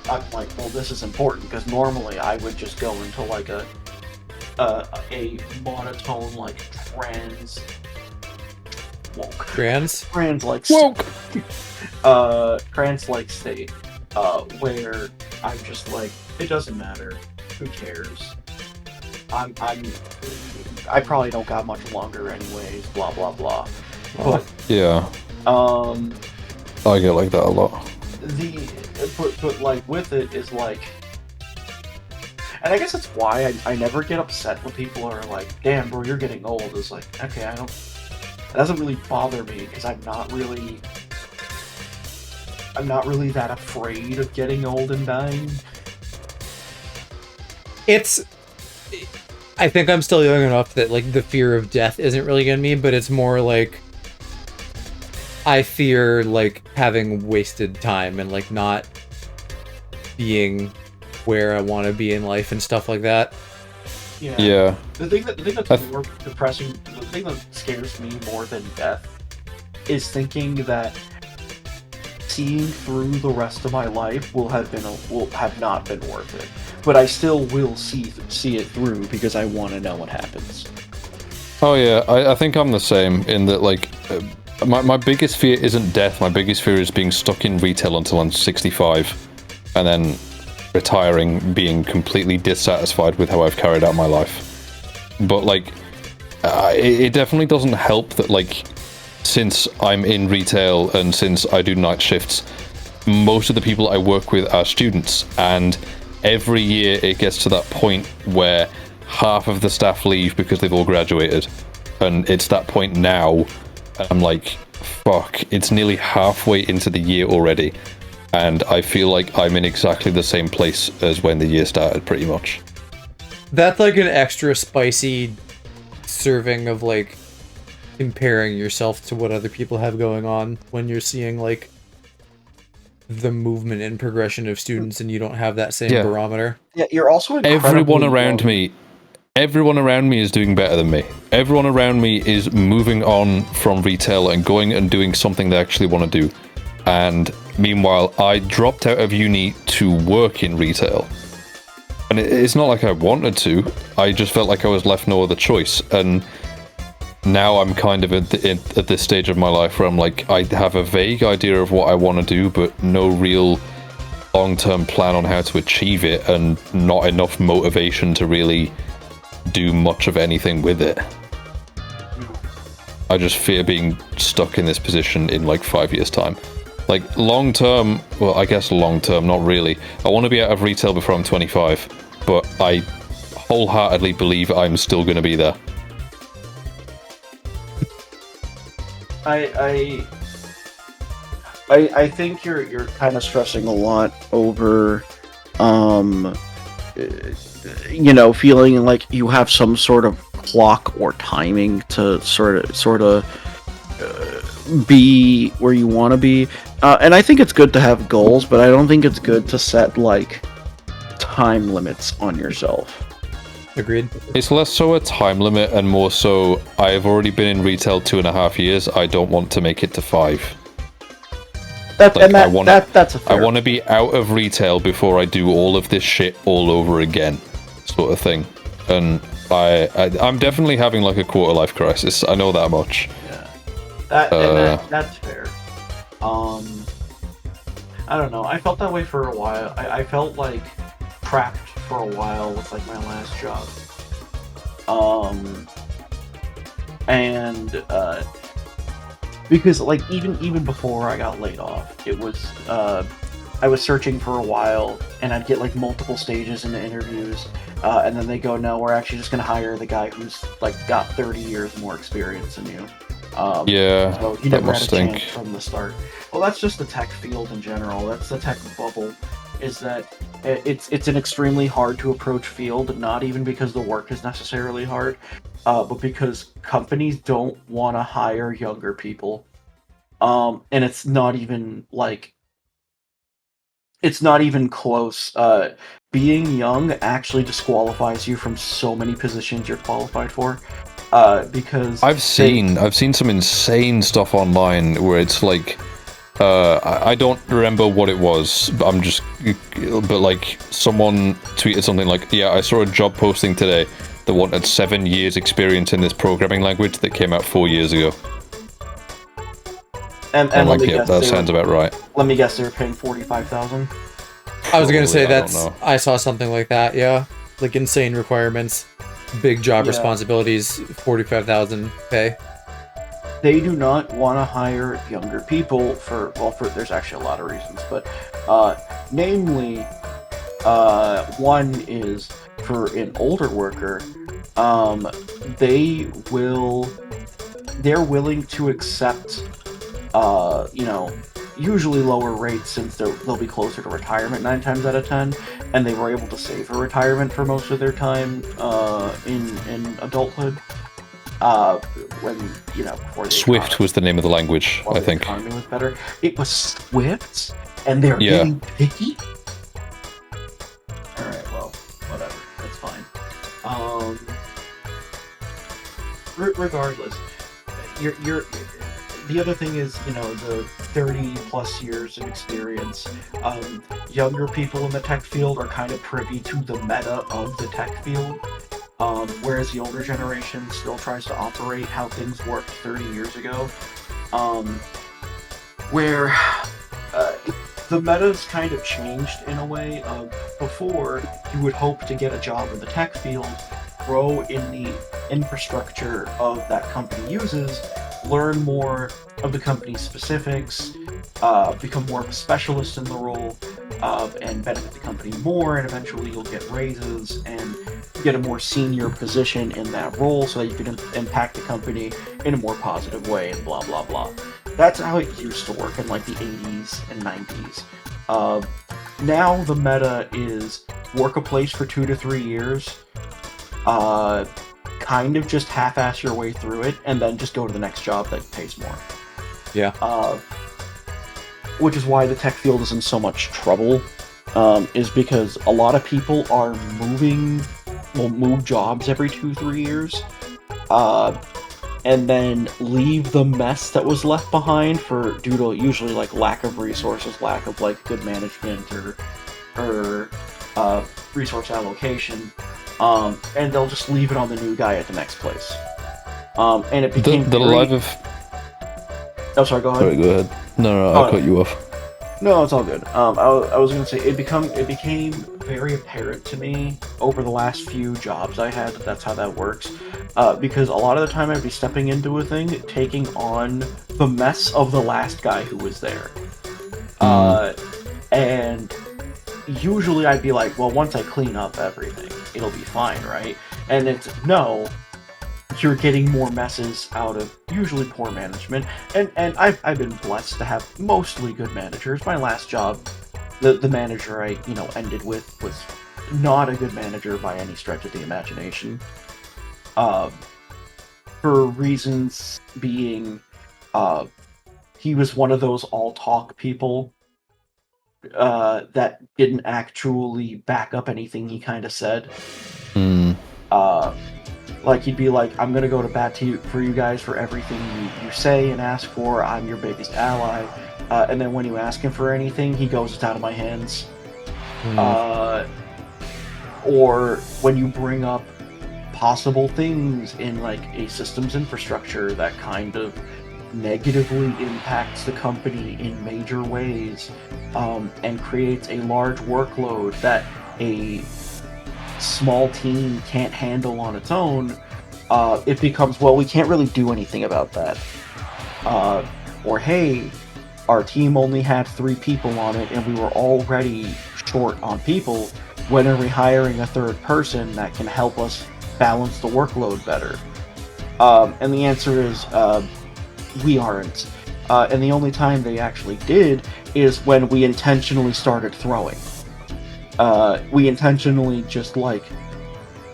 I'm like, well, this is important because normally I would just go into like a monotone like trans like state, where I'm just like, it doesn't matter, who cares? I probably don't got much longer anyways, blah blah blah. But yeah. I get like that a lot. But like with it is like, and I guess that's why I never get upset when people are like, damn bro, you're getting old. It's like, okay, it doesn't really bother me because I'm not really that afraid of getting old and dying. I think I'm still young enough that like the fear of death isn't really getting me, but it's more like I fear like having wasted time and like not being where I want to be in life and stuff like that. Yeah. The thing that's more depressing, the thing that scares me more than death, is thinking that seeing through the rest of my life will have not been worth it. But I still will see it through because I want to know what happens. Oh yeah, I think I'm the same in that like my biggest fear isn't death. My biggest fear is being stuck in retail until I'm 65, and then retiring, being completely dissatisfied with how I've carried out my life. But like, it definitely doesn't help that like, since I'm in retail and since I do night shifts, most of the people I work with are students, and every year it gets to that point where half of the staff leave because they've all graduated, and it's that point now, and I'm like, fuck, it's nearly halfway into the year already, and I feel like I'm in exactly the same place as when the year started, pretty much. That's like an extra spicy serving of like comparing yourself to what other people have going on when you're seeing like the movement and progression of students and you don't have that same barometer. Yeah, you're also everyone around me is doing better than me. Everyone around me is moving on from retail and going and doing something they actually want to do. And meanwhile, I dropped out of uni to work in retail. And it's not like I wanted to. I just felt like I was left no other choice. And now I'm kind of at this stage of my life where I'm like, I have a vague idea of what I want to do, but no real long-term plan on how to achieve it, and not enough motivation to really do much of anything with it. I just fear being stuck in this position in like 5 years' time. Like long-term, well, I guess long-term, not really. I want to be out of retail before I'm 25, but I wholeheartedly believe I'm still going to be there. I think you're kind of stressing a lot over, feeling like you have some sort of clock or timing to sort of be where you want to be. And I think it's good to have goals, but I don't think it's good to set like time limits on yourself. Agreed. It's less so a time limit and more so I've already been in retail 2.5 years. I don't want to make it to 5. That's a fair. I want to be out of retail before I do all of this shit all over again, sort of thing. And I'm definitely having like a quarter life crisis. I know that much. Yeah, that's fair. I don't know. I felt that way for a while. I felt like trapped for a while with like my last job. Because like even before I got laid off, it was I was searching for a while, and I'd get like multiple stages into interviews, and then they go, no, we're actually just gonna hire the guy who's like got 30 years more experience than you. Yeah, so you that never had a must stink. chance from the start. Well, that's just the tech field in general. That's the tech bubble. Is that it's an extremely hard to approach field, not even because the work is necessarily hard, but because companies don't want to hire younger people. And it's not even close. Being young actually disqualifies you from so many positions you're qualified for. Because I've seen some insane stuff online where it's like, I don't remember what it was, but like someone tweeted something like, yeah, I saw a job posting today that wanted 7 years experience in this programming language that came out 4 years ago. And I'm like, yeah, that sounds about right. Let me guess, they were paying $45,000. I was gonna say I saw something like that. Yeah, like insane requirements, big job responsibilities, 45,000 pay. They do not want to hire younger people for there's actually a lot of reasons, but namely, one is for an older worker, they're willing to accept, usually lower rates since they'll be closer to retirement 9 times out of 10, and they were able to save for retirement for most of their time in adulthood. Before Swift was the name of the language, I think. The economy was better. It was Swift, and they're getting picky. All right, well, whatever. That's fine. Regardless, you're. The other thing is, the 30 plus years of experience. Younger people in the tech field are kind of privy to the meta of the tech field. Whereas the older generation still tries to operate how things worked 30 years ago, where the meta's kind of changed in a way of before you would hope to get a job in the tech field, grow in the infrastructure of that company uses, learn more of the company's specifics, become more of a specialist in the role, and benefit the company more, and eventually you'll get raises and get a more senior position in that role so that you can impact the company in a more positive way, and blah blah blah. That's how it used to work in like the 80s and 90s. Now the meta is work a place for 2 to 3 years, kind of just half-ass your way through it, and then just go to the next job that pays more. Yeah. Which is why the tech field is in so much trouble, is because a lot of people are move jobs every 2-3 years, and then leave the mess that was left behind due to usually like lack of resources, lack of like good management or resource allocation, and they'll just leave it on the new guy at the next place. And it became the life of. Oh, sorry. Go ahead. Sorry, go ahead. No, I cut you off. No, it's all good. I was gonna say it became very apparent to me over the last few jobs I had that that's how that works. Because a lot of the time I'd be stepping into a thing, taking on the mess of the last guy who was there. And usually I'd be like, well, once I clean up everything, it'll be fine, right? And it's no, you're getting more messes out of usually poor management. And I've been blessed to have mostly good managers. My last job, the manager I ended with was not a good manager by any stretch of the imagination. For reasons being, he was one of those all talk people that didn't actually back up anything he kind of said. Like, he'd be like, I'm gonna go to bat for you guys for everything you say and ask for. I'm your biggest ally. And then when you ask him for anything, he goes, it's out of my hands. Or when you bring up possible things in, like, a systems infrastructure that kind of negatively impacts the company in major ways, and creates a large workload that a small team can't handle on its own, it becomes, well, we can't really do anything about that. Or, hey, our team only had 3 people on it and we were already short on people. When are we hiring a third person that can help us balance the workload better? And the answer is, we aren't. And the only time they actually did is when we intentionally started throwing. We intentionally just, like,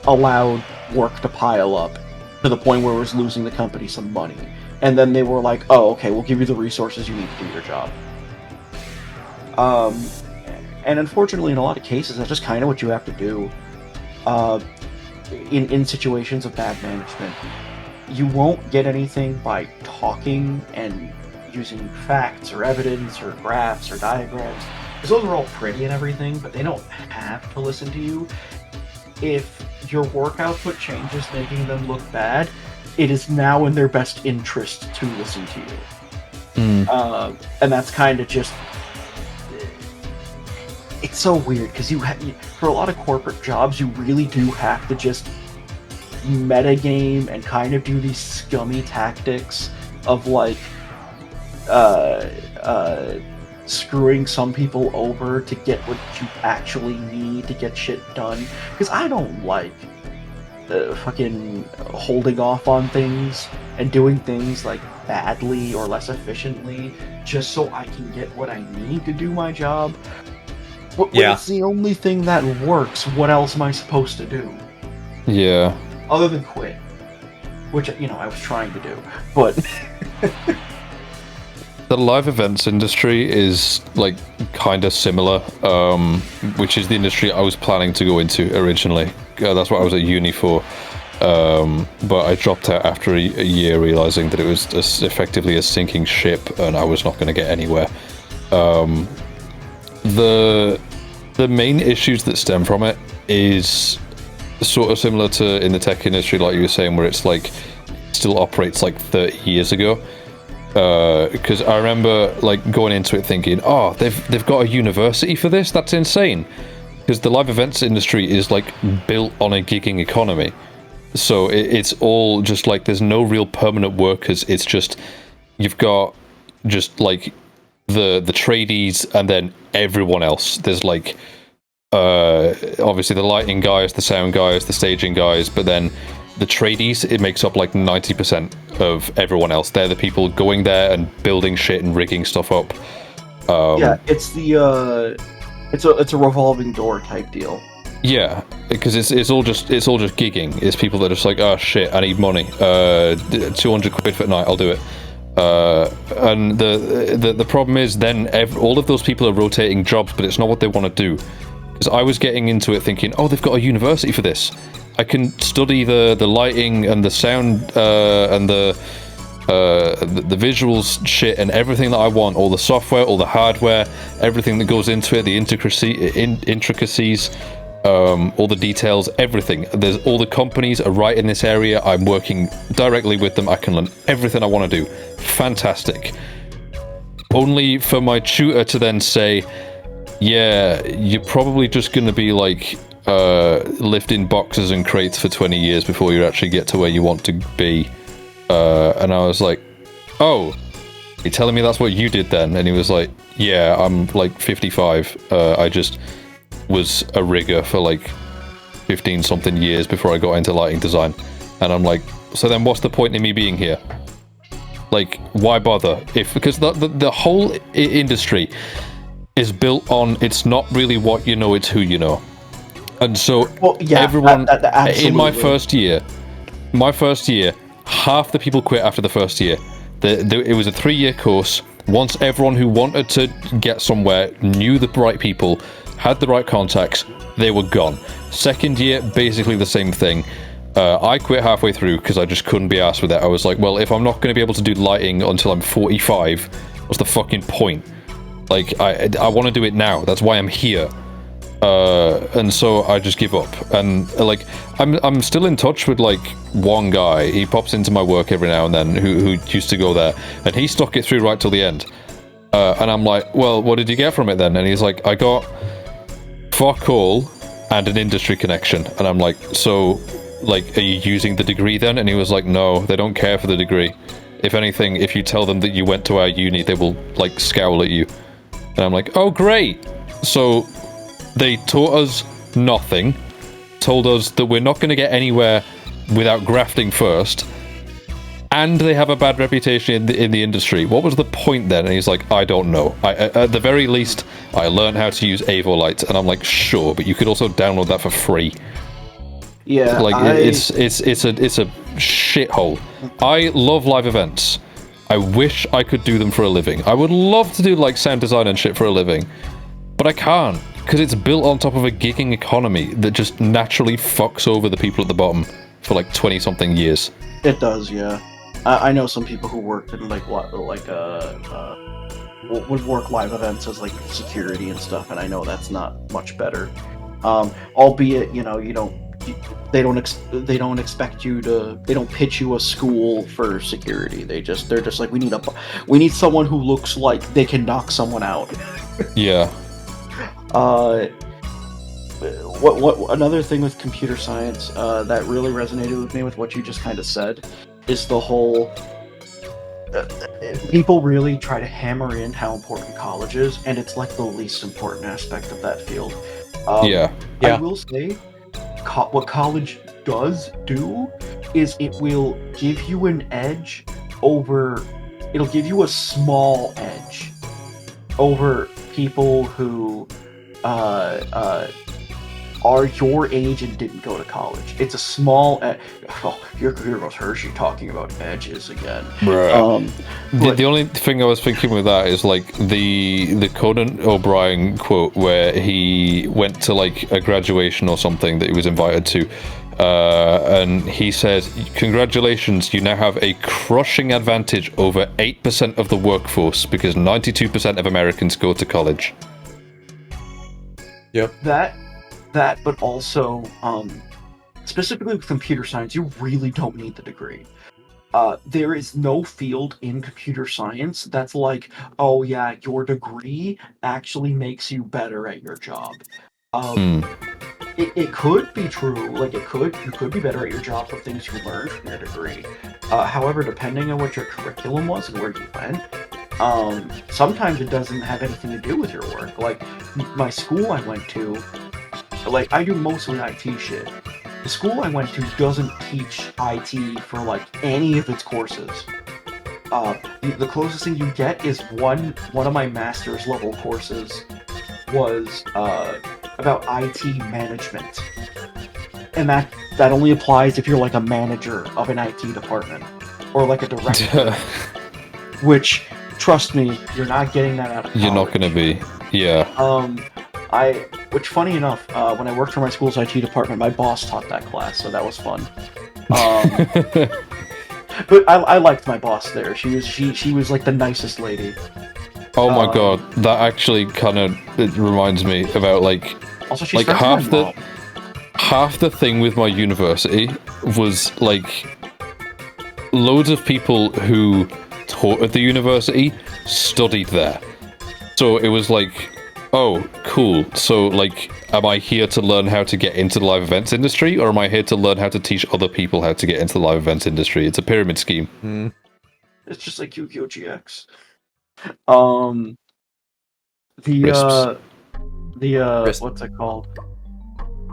allowed work to pile up to the point where it was losing the company some money. And then they were like, oh, okay, we'll give you the resources you need to do your job. And unfortunately, in a lot of cases, that's just kind of what you have to do. In situations of bad management, you won't get anything by talking and using facts or evidence or graphs or diagrams. Because those are all pretty and everything, but they don't have to listen to you. If your work output changes, making them look bad, it is now in their best interest to listen to you. And that's kind of just... It's so weird, because for a lot of corporate jobs, you really do have to just metagame and kind of do these scummy tactics of, like, screwing some people over to get what you actually need to get shit done. Because I don't like fucking holding off on things and doing things, like, badly or less efficiently just so I can get what I need to do my job. When it's the only thing that works, what else am I supposed to do? Yeah. Other than quit. Which, I was trying to do. But... The live events industry is, like, kind of similar, which is the industry I was planning to go into originally. That's what I was at uni for. But I dropped out after a year, realizing that it was effectively a sinking ship and I was not going to get anywhere. The main issues that stem from it is sort of similar to in the tech industry, like you were saying, where it's like still operates like 30 years ago. Because I remember, like, going into it thinking, oh, they've got a university for this? That's insane. Because the live events industry is, like, built on a gigging economy. So it's all just, like, there's no real permanent workers. It's just, you've got just, like, the tradies and then everyone else. There's, like, obviously the lighting guys, the sound guys, the staging guys, but then the tradies, it makes up like 90% of everyone else. They're the people going there and building shit and rigging stuff up. Yeah, it's a revolving door type deal. Yeah, because it's all just gigging. It's people that are just like, oh shit, I need money. 200 quid for a night, I'll do it. And the problem is then all of those people are rotating jobs, but it's not what they want to do. Because I was getting into it thinking, oh, they've got a university for this. I can study the lighting and the sound and the visuals shit and everything that I want, all the software, all the hardware, everything that goes into it, the intricacies, all the details, everything. There's all the companies are right in this area. I'm working directly with them. I can learn everything I want to do. Fantastic. only for my tutor to then say, yeah, you're probably just going to be like lifting boxes and crates for 20 years before you actually get to where you want to be. And I was like, oh, you're telling me that's what you did then? And he was like, yeah, I'm like 55. I just was a rigger for like 15 something years before I got into lighting design. And I'm like, so then what's the point in me being here? Like, why bother? Because the whole industry is built on, it's not really what you know, it's who you know. And so everyone in my first year, half the people quit after the first year. It was a 3-year course. Once everyone who wanted to get somewhere knew the right people, had the right contacts, they were gone. Second year, basically the same thing. I quit halfway through because I just couldn't be arsed with it. I was like, well, if I'm not going to be able to do lighting until I'm 45, what's the fucking point? Like, I want to do it now. That's why I'm here. And so I just give up. And like, I'm still in touch with like one guy. He pops into my work every now and then who used to go there, and he stuck it through right till the end. And I'm like, well, what did you get from it then? And he's like, I got fuck all and an industry connection. And I'm like, so like, are you using the degree then? And he was like, no, they don't care for the degree. If anything, if you tell them that you went to our uni, they will like scowl at you. And I'm like, oh great. So they taught us nothing, told us that we're not going to get anywhere without grafting first, and they have a bad reputation in the industry. What was the point then? And he's like, I don't know. At the very least, I learned how to use Avolite. And I'm like, sure, but you could also download that for free. Yeah, like it's a shithole. I love live events. I wish I could do them for a living. I would love to do like sound design and shit for a living, but I can't because it's built on top of a gigging economy that just naturally fucks over the people at the bottom for like 20 something years. It does, yeah. I know some people who worked in like would work live events as like security and stuff, and I know that's not much better. Albeit, you know, they don't expect you to. They don't pitch you a school for security. They're just like, we need someone who looks like they can knock someone out. Yeah. What another thing with computer science that really resonated with me with what you just kind of said is the whole people really try to hammer in how important college is, and it's like the least important aspect of that field. Yeah. I will say, what college does do is it will give you an edge over. It'll give you a small edge over people who are your age and didn't go to college. It's a small. Oh, here goes Hershey talking about edges again. The only thing I was thinking with that is like the Conan O'Brien quote where he went to like a graduation or something that he was invited to, and he said, "Congratulations, you now have a crushing advantage over 8% of the workforce because 92% of Americans go to college." Yep. That, but also, specifically with computer science, you really don't need the degree. There is no field in computer science that's like, oh yeah, your degree actually makes you better at your job. It could be true, like you could be better at your job with things you learned from your degree. However, depending on what your curriculum was and where you went, sometimes it doesn't have anything to do with your work. Like, my school I went to, like, I do mostly IT shit. The school I went to doesn't teach IT for, like, any of its courses. The closest thing you get is one of my master's level courses was, about IT management. And that only applies if you're, like, a manager of an IT department. Or, like, a director. Which, trust me, you're not getting that out of college. You're not gonna be, yeah. Which, funny enough, when I worked for my school's IT department, my boss taught that class, so that was fun. But I liked my boss there. She was like the nicest lady. Oh my god, that actually kind of reminds me about like also she's like half the thing with my university was like loads of people who supported the university studied there. So it was like, oh, cool. So, like, am I here to learn how to get into the live events industry, or am I here to learn how to teach other people how to get into the live events industry? It's a pyramid scheme. It's just like Yu-Gi-Oh! GX. Crisps. What's it called?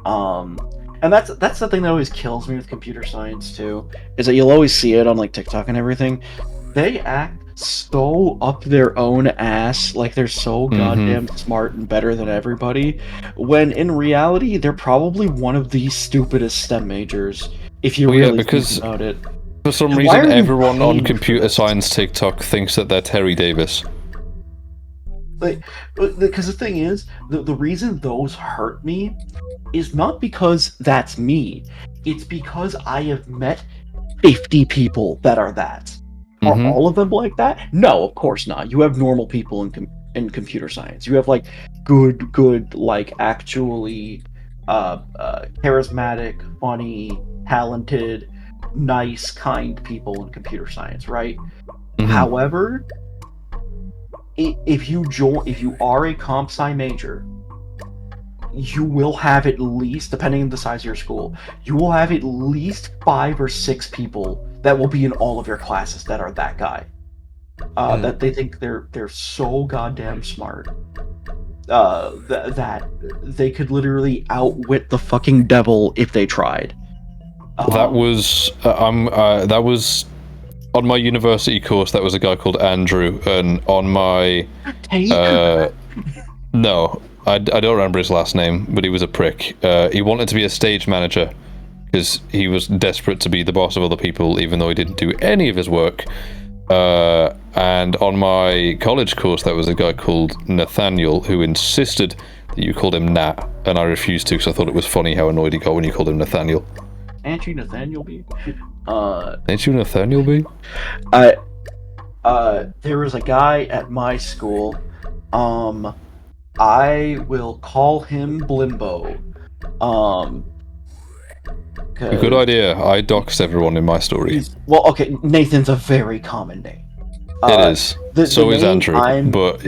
And that's the thing that always kills me with computer science too, is that you'll always see it on like TikTok and everything. They act so up their own ass, like they're so goddamn smart and better than everybody, when in reality they're probably one of the stupidest STEM majors, if you really think about it. For some reason, everyone on computer science TikTok thinks that they're Terry Davis. Like, because the thing is, the reason those hurt me is not because that's me. It's because I have met 50 people that are that. Are all of them like that? No, of course not. You have normal people in computer science. You have like good, like actually charismatic, funny, talented, nice, kind people in computer science, right? However, if you are a comp sci major, you will have at least, depending on the size of your school, you will have at least 5 or 6 people that will be in all of your classes that are that guy. That they think they're so goddamn smart. That they could literally outwit the fucking devil if they tried. That was on my university course. That was a guy called Andrew, and on my no, I don't remember his last name, but he was a prick. He wanted to be a stage manager because he was desperate to be the boss of other people, even though he didn't do any of his work. And on my college course, there was a guy called Nathaniel who insisted that you called him Nat, and I refused to because I thought it was funny how annoyed he got when you called him Nathaniel. Ain't you Nathaniel B? Ain't you Nathaniel B? There was a guy at my school. I will call him Blimbo. Good idea. I doxed everyone in my story. Well, okay, Nathan's a very common name. It is. So is Andrew, but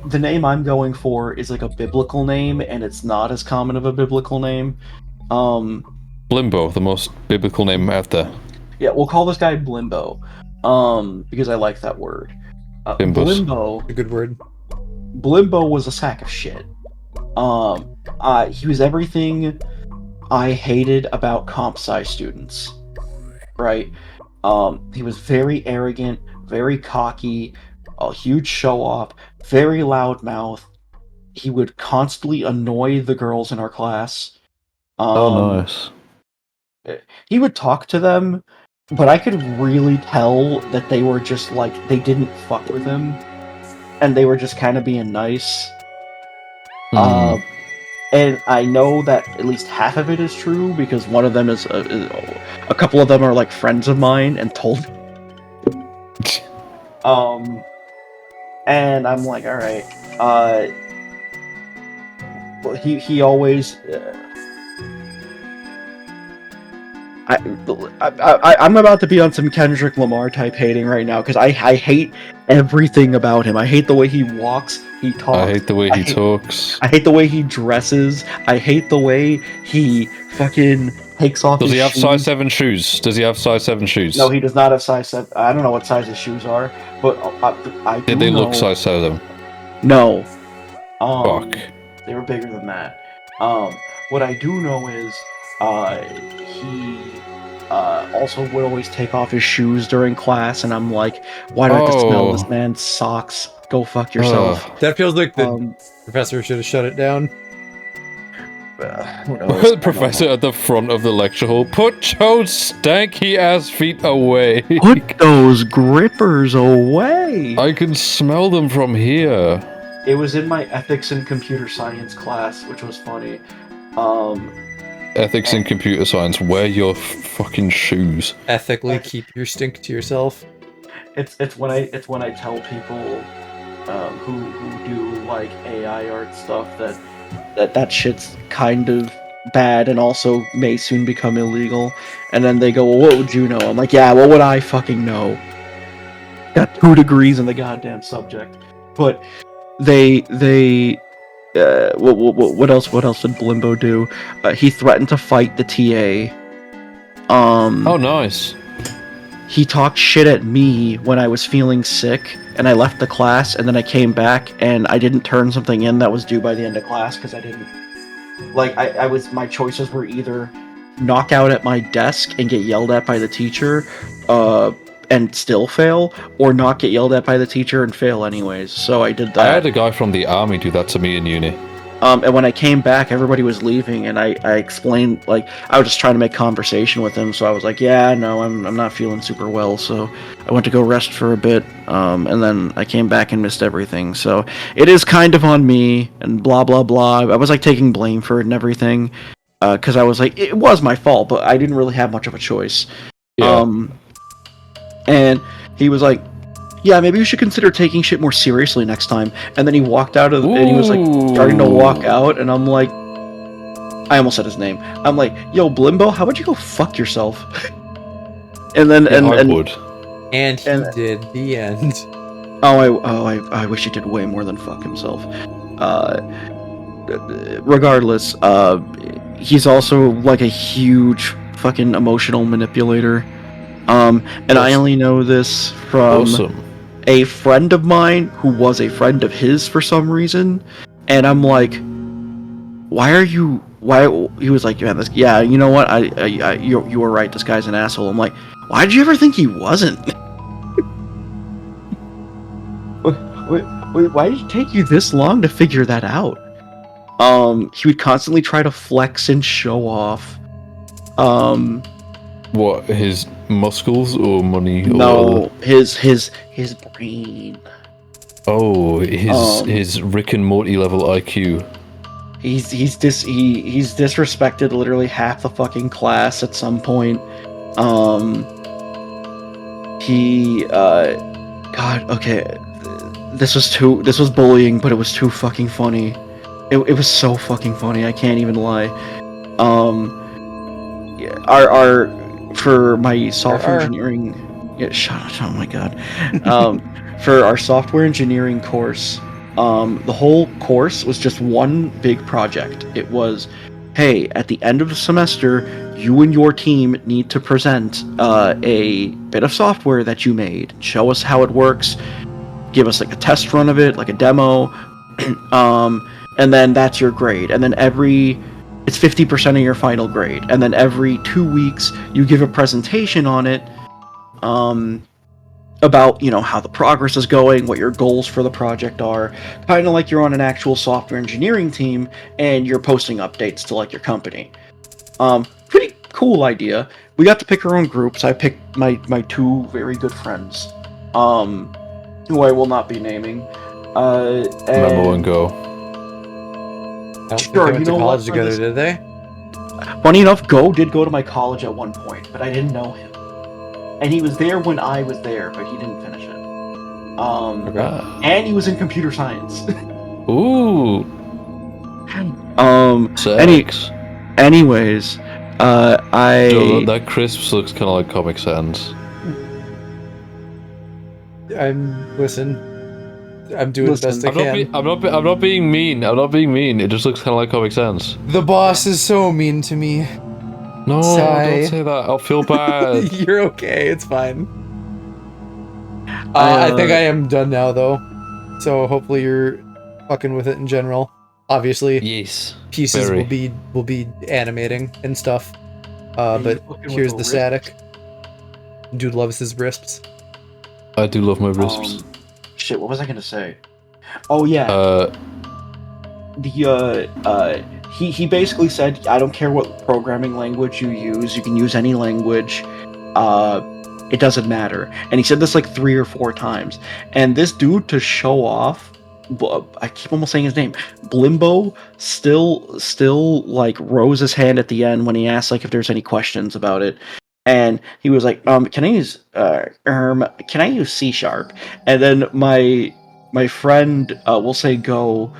the name I'm going for is like a biblical name, and it's not as common of a biblical name. Blimbo, the most biblical name out there. Yeah, we'll call this guy Blimbo, because I like that word. Blimbo, a good word. Blimbo was a sack of shit. He was everything I hated about comp sci students. Right? He was very arrogant, very cocky, a huge show off, very loud mouth. He would constantly annoy the girls in our class. Oh, nice. He would talk to them, but I could really tell that they were just like, they didn't fuck with him, and they were just kind of being nice. And I know that at least half of it is true, because one of them is a couple of them are like friends of mine and told me. And I'm like, all right. Well, he always. I'm about to be on some Kendrick Lamar type hating right now, because I hate everything about him. I hate the way he walks, he talks. I hate the way he talks. I hate the way he dresses. I hate the way he fucking takes off his shoes. Does he have size 7 shoes? Does he have size 7 shoes? No, he does not have size 7. I don't know what size his shoes are, but I do Did they know... look size 7? No. Fuck. They were bigger than that. What I do know is, he also would always take off his shoes during class, and I'm like, why do I have to smell this man's socks? Go fuck yourself. That feels like the professor should have shut it down. The professor at the front of the lecture hall, put your stanky ass feet away. Put those grippers away. I can smell them from here. It was in my ethics and computer science class, which was funny. Ethics in computer science, wear your fucking shoes. Ethically keep your stink to yourself. It's when I tell people who do like AI art stuff that shit's kind of bad and also may soon become illegal, and then they go, well, what would you know? I'm like, yeah, what would I fucking know? got 2 degrees in the goddamn subject. But what else did Blimbo do? He threatened to fight the TA. Oh, nice. He talked shit at me when I was feeling sick, and I left the class, and then I came back, and I didn't turn something in that was due by the end of class because I didn't. Like, my choices were either knock out at my desk and get yelled at by the teacher, and still fail, or not get yelled at by the teacher and fail anyways. So I did I had that. a guy from the army do that to me in uni. And when I came back, everybody was leaving, and I explained, like, I was just trying to make conversation with him, so I was like, yeah, no, I'm not feeling super well, so I went to go rest for a bit, and then I came back and missed everything, so it is kind of on me, and blah, blah, blah. I was, like, taking blame for it and everything, because I was like, it was my fault, but I didn't really have much of a choice. Yeah. And he was like, yeah, maybe you should consider taking shit more seriously next time. And then he walked out of, and he was like starting to walk out, and I'm like, I almost said his name. I'm like, yo, Blimbo, how about you go fuck yourself? And then, I would. And he did. The end. I wish he did way more than fuck himself. Regardless, he's also like a huge fucking emotional manipulator. And I only know this from a friend of mine who was a friend of his for some reason, and I'm like, why? He was like, yeah, you know what? You were right. This guy's an asshole. I'm like, why did you ever think he wasn't? Why did it take you this long to figure that out? He would constantly try to flex and show off. What, his muscles or money? No, his brain. Oh, his Rick and Morty level IQ. He's disrespected literally half the fucking class at some point. God, okay. This was bullying, but it was too fucking funny. It was so fucking funny, I can't even lie. For my software engineering, yeah, shut up! Oh my god. For our software engineering course, the whole course was just one big project. It was, hey, at the end of the semester, you and your team need to present a bit of software that you made. Show us how it works. Give us like a test run of it, like a demo, and then that's your grade. And then it's 50% of your final grade, and then every 2 weeks you give a presentation on it, about, you know, how the progress is going, what your goals for the project are, kind of like you're on an actual software engineering team and you're posting updates to like your company. Pretty cool idea. We got to pick our own groups. I picked my 2 very good friends, who I will not be naming. Memo and Go. I don't think they went to college together, did they? Funny enough, Go did go to my college at one point, but I didn't know him. And he was there when I was there, but he didn't finish it. And he was in computer science. Ooh. Anyways, that crisps looks kind of like Comic Sans. I'm doing the best I can. I'm not being mean. I'm not being mean. It just looks kind of like Comic Sans. The boss is so mean to me. No, don't say that. I'll feel bad. You're okay. It's fine. I think I am done now, though. So hopefully you're fucking with it in general. Obviously, yes. Pieces will be animating and stuff. But here's the static. Dude loves his wrists. I do love my wrists. Shit, what was I gonna say? Oh yeah. He basically said, I don't care what programming language you can use any language. It doesn't matter. And he said this like 3 or 4 times. And this dude, to show off, I keep almost saying his name, Blimbo, still like rose his hand at the end when he asked like if there's any questions about it. And he was like, can I use C#? And then my friend, we'll say Go,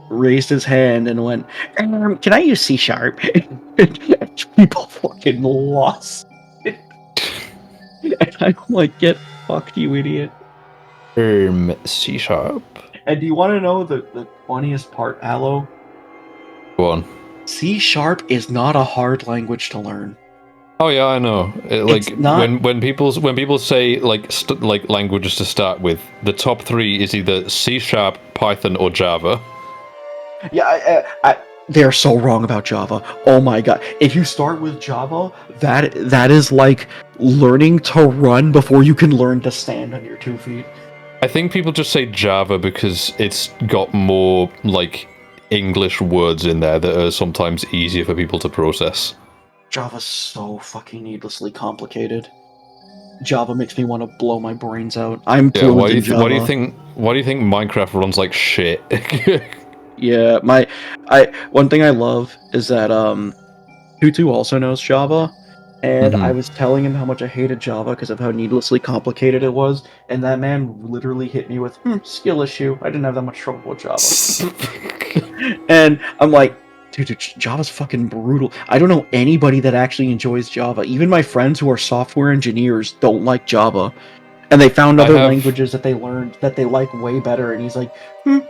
raised his hand and went, can I use C#? People fucking lost it. And I'm like, get fucked, you idiot. C sharp. And do you want to know the funniest part, Aloe? Go on. C# is not a hard language to learn. Oh yeah, I know. It's Like not- when people say like languages to start with, the top 3 is either C sharp, Python, or Java. Yeah, they're so wrong about Java. Oh my god! If you start with Java, that is like learning to run before you can learn to stand on your 2 feet. I think people just say Java because it's got more like English words in there that are sometimes easier for people to process. Java's so fucking needlessly complicated. Java makes me want to blow my brains out. I'm Yeah, fluent in Java. why do you think Minecraft runs like shit? Yeah, one thing I love is that Tutu also knows Java, and I was telling him how much I hated Java because of how needlessly complicated it was, and that man literally hit me with skill issue. I didn't have that much trouble with Java. And I'm like, dude, Java's fucking brutal. I don't know anybody that actually enjoys Java. Even my friends who are software engineers don't like Java. And they found other languages that they learned that they like way better. And he's like,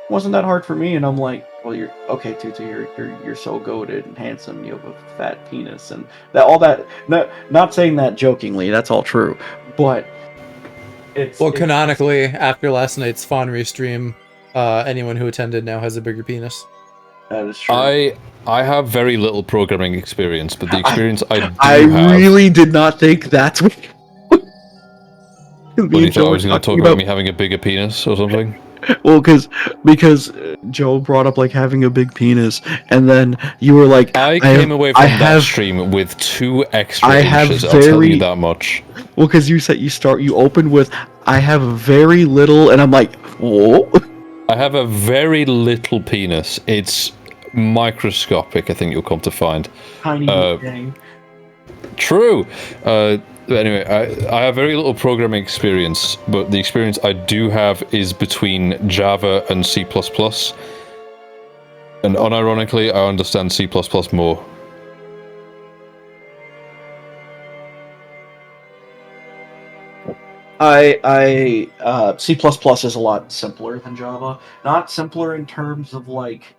wasn't that hard for me? And I'm like, well, you're okay, Tutu. You're so goated and handsome. You have a fat penis and that all that. Not saying that jokingly. That's all true. But well, canonically, after last night's Fawnry stream, anyone who attended now has a bigger penis. That is true. I have very little programming experience, but the experience I do I really did not think that's what. What, you thought I was going to talk about me having a bigger penis or something? Well, because Joe brought up like having a big penis, and then you were like, I came away from that stream with 2 extra inches. I'll tell you that much. Well, because you said you opened with, I have very little, and I'm like, whoa. I have a very little penis. It's microscopic, I think you'll come to find. Tiny thing. True. Anyway, I have very little programming experience, but the experience I do have is between Java and C++. And unironically, I understand C++ more. C++ is a lot simpler than Java. Not simpler in terms of like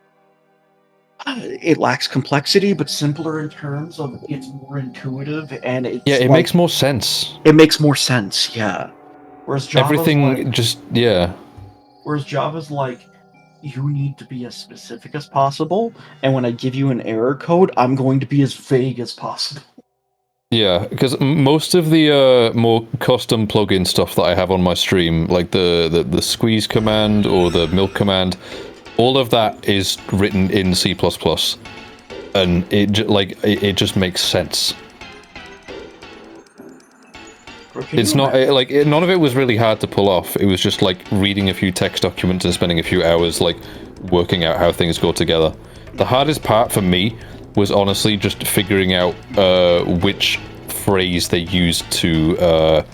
it lacks complexity, but simpler in terms of it's more intuitive and it's it makes more sense. It makes more sense, yeah. Whereas Java's Whereas Java's like, you need to be as specific as possible, and when I give you an error code, I'm going to be as vague as possible. Yeah, because most of the more custom plugin stuff that I have on my stream, like the squeeze command or the milk command, all of that is written in C++, and it just makes sense. It's not none of it was really hard to pull off. It was just like reading a few text documents and spending a few hours like working out how things go together. The hardest part for me was honestly just figuring out which phrase they used to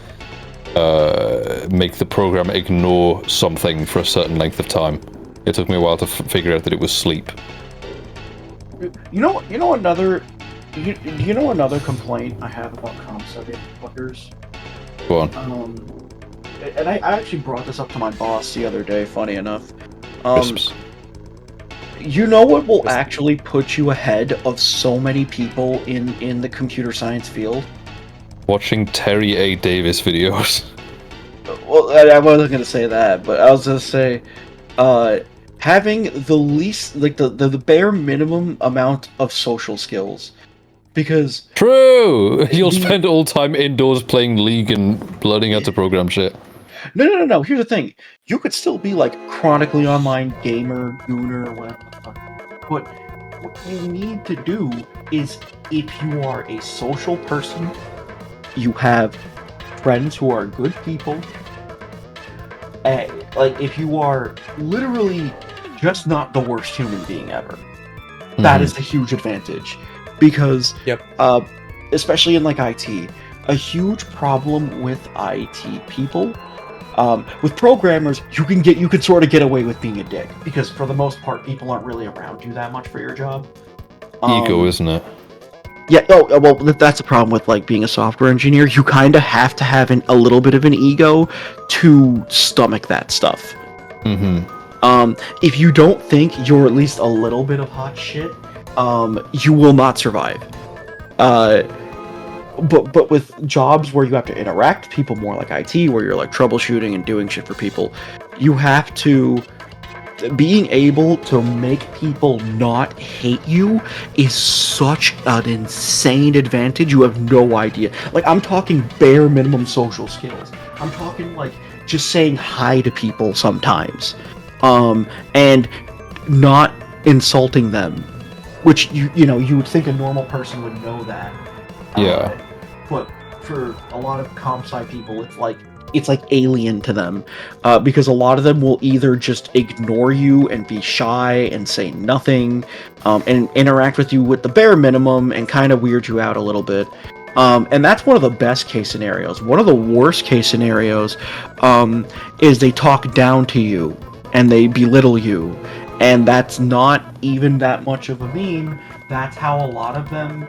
make the program ignore something for a certain length of time. It took me a while to figure out that it was sleep. You know another complaint I have about comp-study fuckers? Go on. And I actually brought this up to my boss the other day, funny enough. Crisps. You know what will actually put you ahead of so many people in the computer science field? Watching Terry A. Davis videos. Well, I wasn't going to say that, but I was going to say, having the least, like the bare minimum amount of social skills. Because... True! You'll spend all time indoors playing League and learning how to program shit. No. Here's the thing. You could still be like chronically online gamer, gooner, whatever the fuck. But what you need to do is, if you are a social person, you have friends who are good people, like if you are literally just not the worst human being ever, that is a huge advantage. Because, especially in like IT, a huge problem with IT people, with programmers, you can sort of get away with being a dick, because for the most part, people aren't really around you that much for your job. Ego, isn't it? Yeah. Oh, well, that's the problem with like being a software engineer. You kind of have to have a little bit of an ego to stomach that stuff. If you don't think you're at least a little bit of hot shit, you will not survive. But with jobs where you have to interact with people more like IT, where you're like troubleshooting and doing shit for people, you have to being able to make people not hate you is such an insane advantage. You have no idea. Like, I'm talking bare minimum social skills. I'm talking like just saying hi to people sometimes, and not insulting them, which you know you would think a normal person would know that. Yeah. But for a lot of comp sci people, it's like alien to them, because a lot of them will either just ignore you and be shy and say nothing, and interact with you with the bare minimum and kind of weird you out a little bit. And that's one of the best case scenarios. One of the worst case scenarios is they talk down to you and they belittle you, and that's not even that much of a meme. That's how a lot of them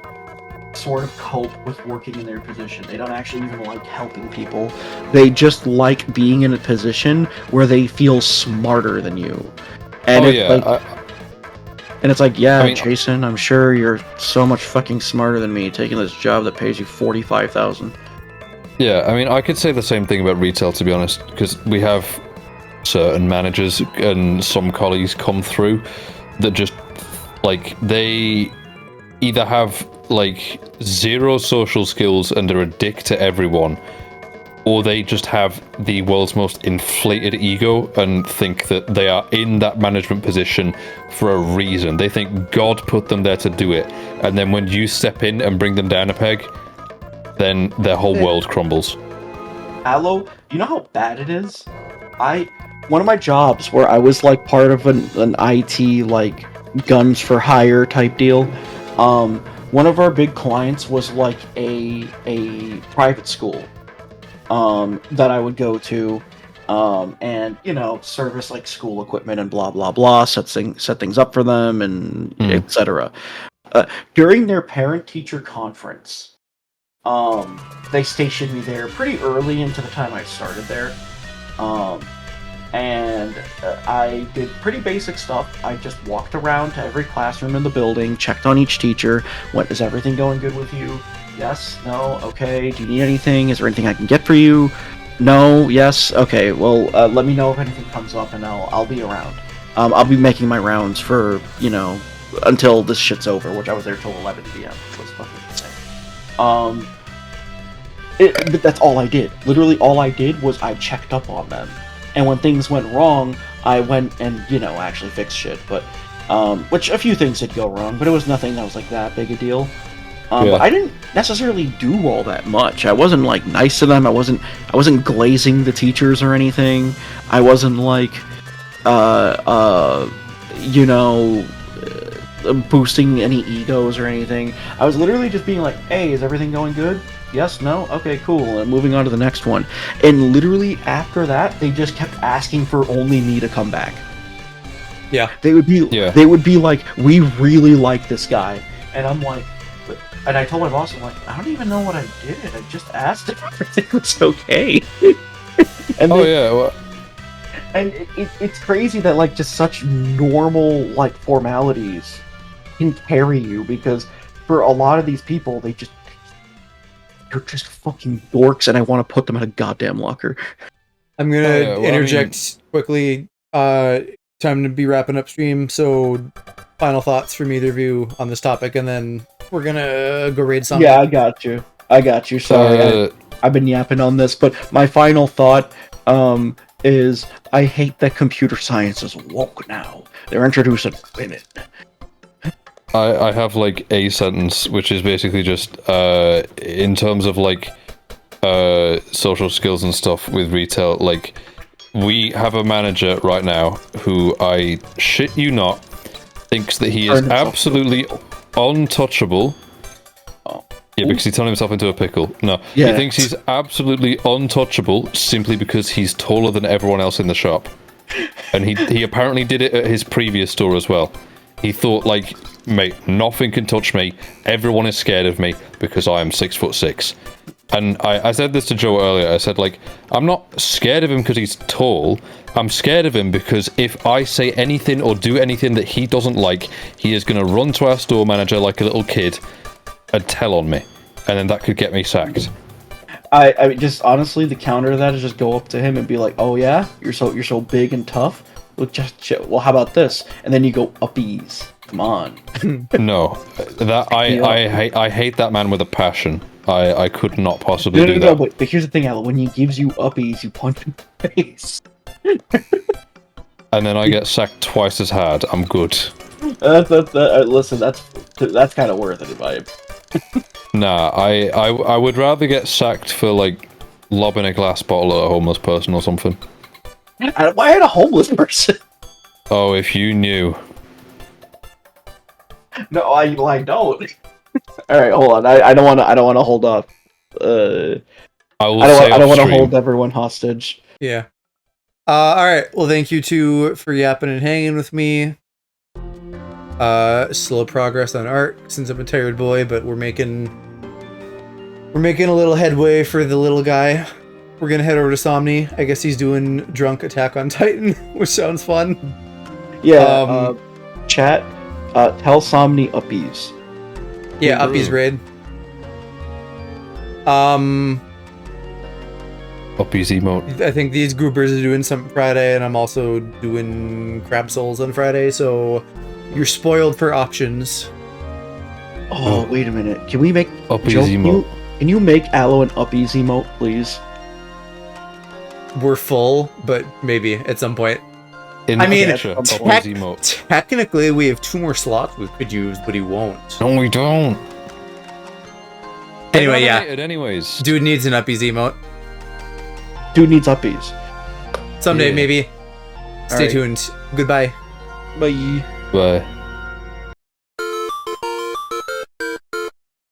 sort of cope with working in their position. They don't actually even like helping people. They just like being in a position where they feel smarter than you. And it's like, yeah, I mean, Jason, I'm sure you're so much fucking smarter than me taking this job that pays you $45,000. Yeah, I mean, I could say the same thing about retail, to be honest, because we have certain managers and some colleagues come through that just, like, they either have, like, zero social skills and are a dick to everyone, or they just have the world's most inflated ego and think that they are in that management position for a reason. They think God put them there to do it, and then when you step in and bring them down a peg, then their whole world crumbles. Aloe, you know how bad it is? One of my jobs where I was like part of an IT like guns for hire type deal, one of our big clients was like a private school that I would go to, and you know, service like school equipment and blah blah blah, set things up for them and etc. During their parent-teacher conference, they stationed me there pretty early into the time I started there, and I did pretty basic stuff. I just walked around to every classroom in the building, checked on each teacher. What, is everything going good with you? Yes, no, okay. Do you need anything? Is there anything I can get for you? No, yes, okay. Well, let me know if anything comes up, and I'll be around. I'll be making my rounds for, you know, until this shit's over, which I was there till 11 p.m., which was fucking insane. But that's all I did. Literally all I did was I checked up on them. And when things went wrong, I went and, you know, actually fixed shit. But, which a few things did go wrong, but it was nothing that was like that big a deal. But I didn't necessarily do all that much. I wasn't like nice to them. I wasn't glazing the teachers or anything. I wasn't like, you know, boosting any egos or anything. I was literally just being like, hey, is everything going good? Yes, no? Okay, cool. And moving on to the next one. And literally after that, they just kept asking for only me to come back. Yeah. They would be like, we really like this guy. And I'm like, and I told my boss, I'm like, I don't even know what I did. I just asked if everything was okay. And and it's crazy that like just such normal like formalities can carry you, because for a lot of these people, they're just fucking dorks, and I want to put them in a goddamn locker. I'm gonna interject quickly. Time to be wrapping up stream, so final thoughts from either of you on this topic, and then we're gonna go raid something. Yeah, I got you. Sorry, I've been yapping on this, but my final thought is I hate that computer science is woke now. They're introducing women. I have like a sentence, which is basically just in terms of like social skills and stuff with retail. Like, we have a manager right now who, I shit you not, thinks that he is absolutely untouchable. Yeah, because he turned himself into a pickle. No, yeah. He thinks he's absolutely untouchable simply because he's taller than everyone else in the shop. And he apparently did it at his previous store as well. He thought, like, mate, nothing can touch me. Everyone is scared of me because I am 6'6". And I said this to Joe earlier. I said, like, I'm not scared of him because he's tall. I'm scared of him because if I say anything or do anything that he doesn't like, he is going to run to our store manager like a little kid and tell on me. And then that could get me sacked. I mean, just honestly, the counter to that is just go up to him and be like, "Oh yeah, you're so big and tough. Well, just chill. Well, how about this?" And then you go uppies. Come on. No, that I hate that man with a passion. I could not possibly do that. No, but here's the thing, Alan. When he gives you uppies, you punch him in the face. And then I get sacked twice as hard. I'm good. Listen, that's kind of worth it, in my opinion. Nah, I would rather get sacked for, like, lobbing a glass bottle at a homeless person or something. Why at a homeless person? Oh, if you knew. No, I don't. All right, hold on. I don't want to hold up. I don't want to hold everyone hostage. Yeah. All right. Well, thank you two for yapping and hanging with me. Slow progress on art since I'm a tired boy, but we're making a little headway for the little guy. We're gonna head over to Somni. I guess he's doing drunk Attack on Titan, which sounds fun. Yeah. Chat. Tell Somni uppies. Yeah, uppies raid. Uppies emote. I think these groupers are doing something Friday, and I'm also doing Crab Souls on Friday, so you're spoiled for options. Oh, wait a minute. Can we make Uppies Joe, emote? Can you make Aloe an uppies emote, please? We're full, but maybe at some point. In I mean, picture, uppies emote. technically we have 2 more slots we could use, but he won't. No, we don't. Anyway, yeah. Anyways. Dude needs an uppies emote. Dude needs uppies. Someday, Yeah. maybe. Stay Alright. tuned. Goodbye. Bye. Bye.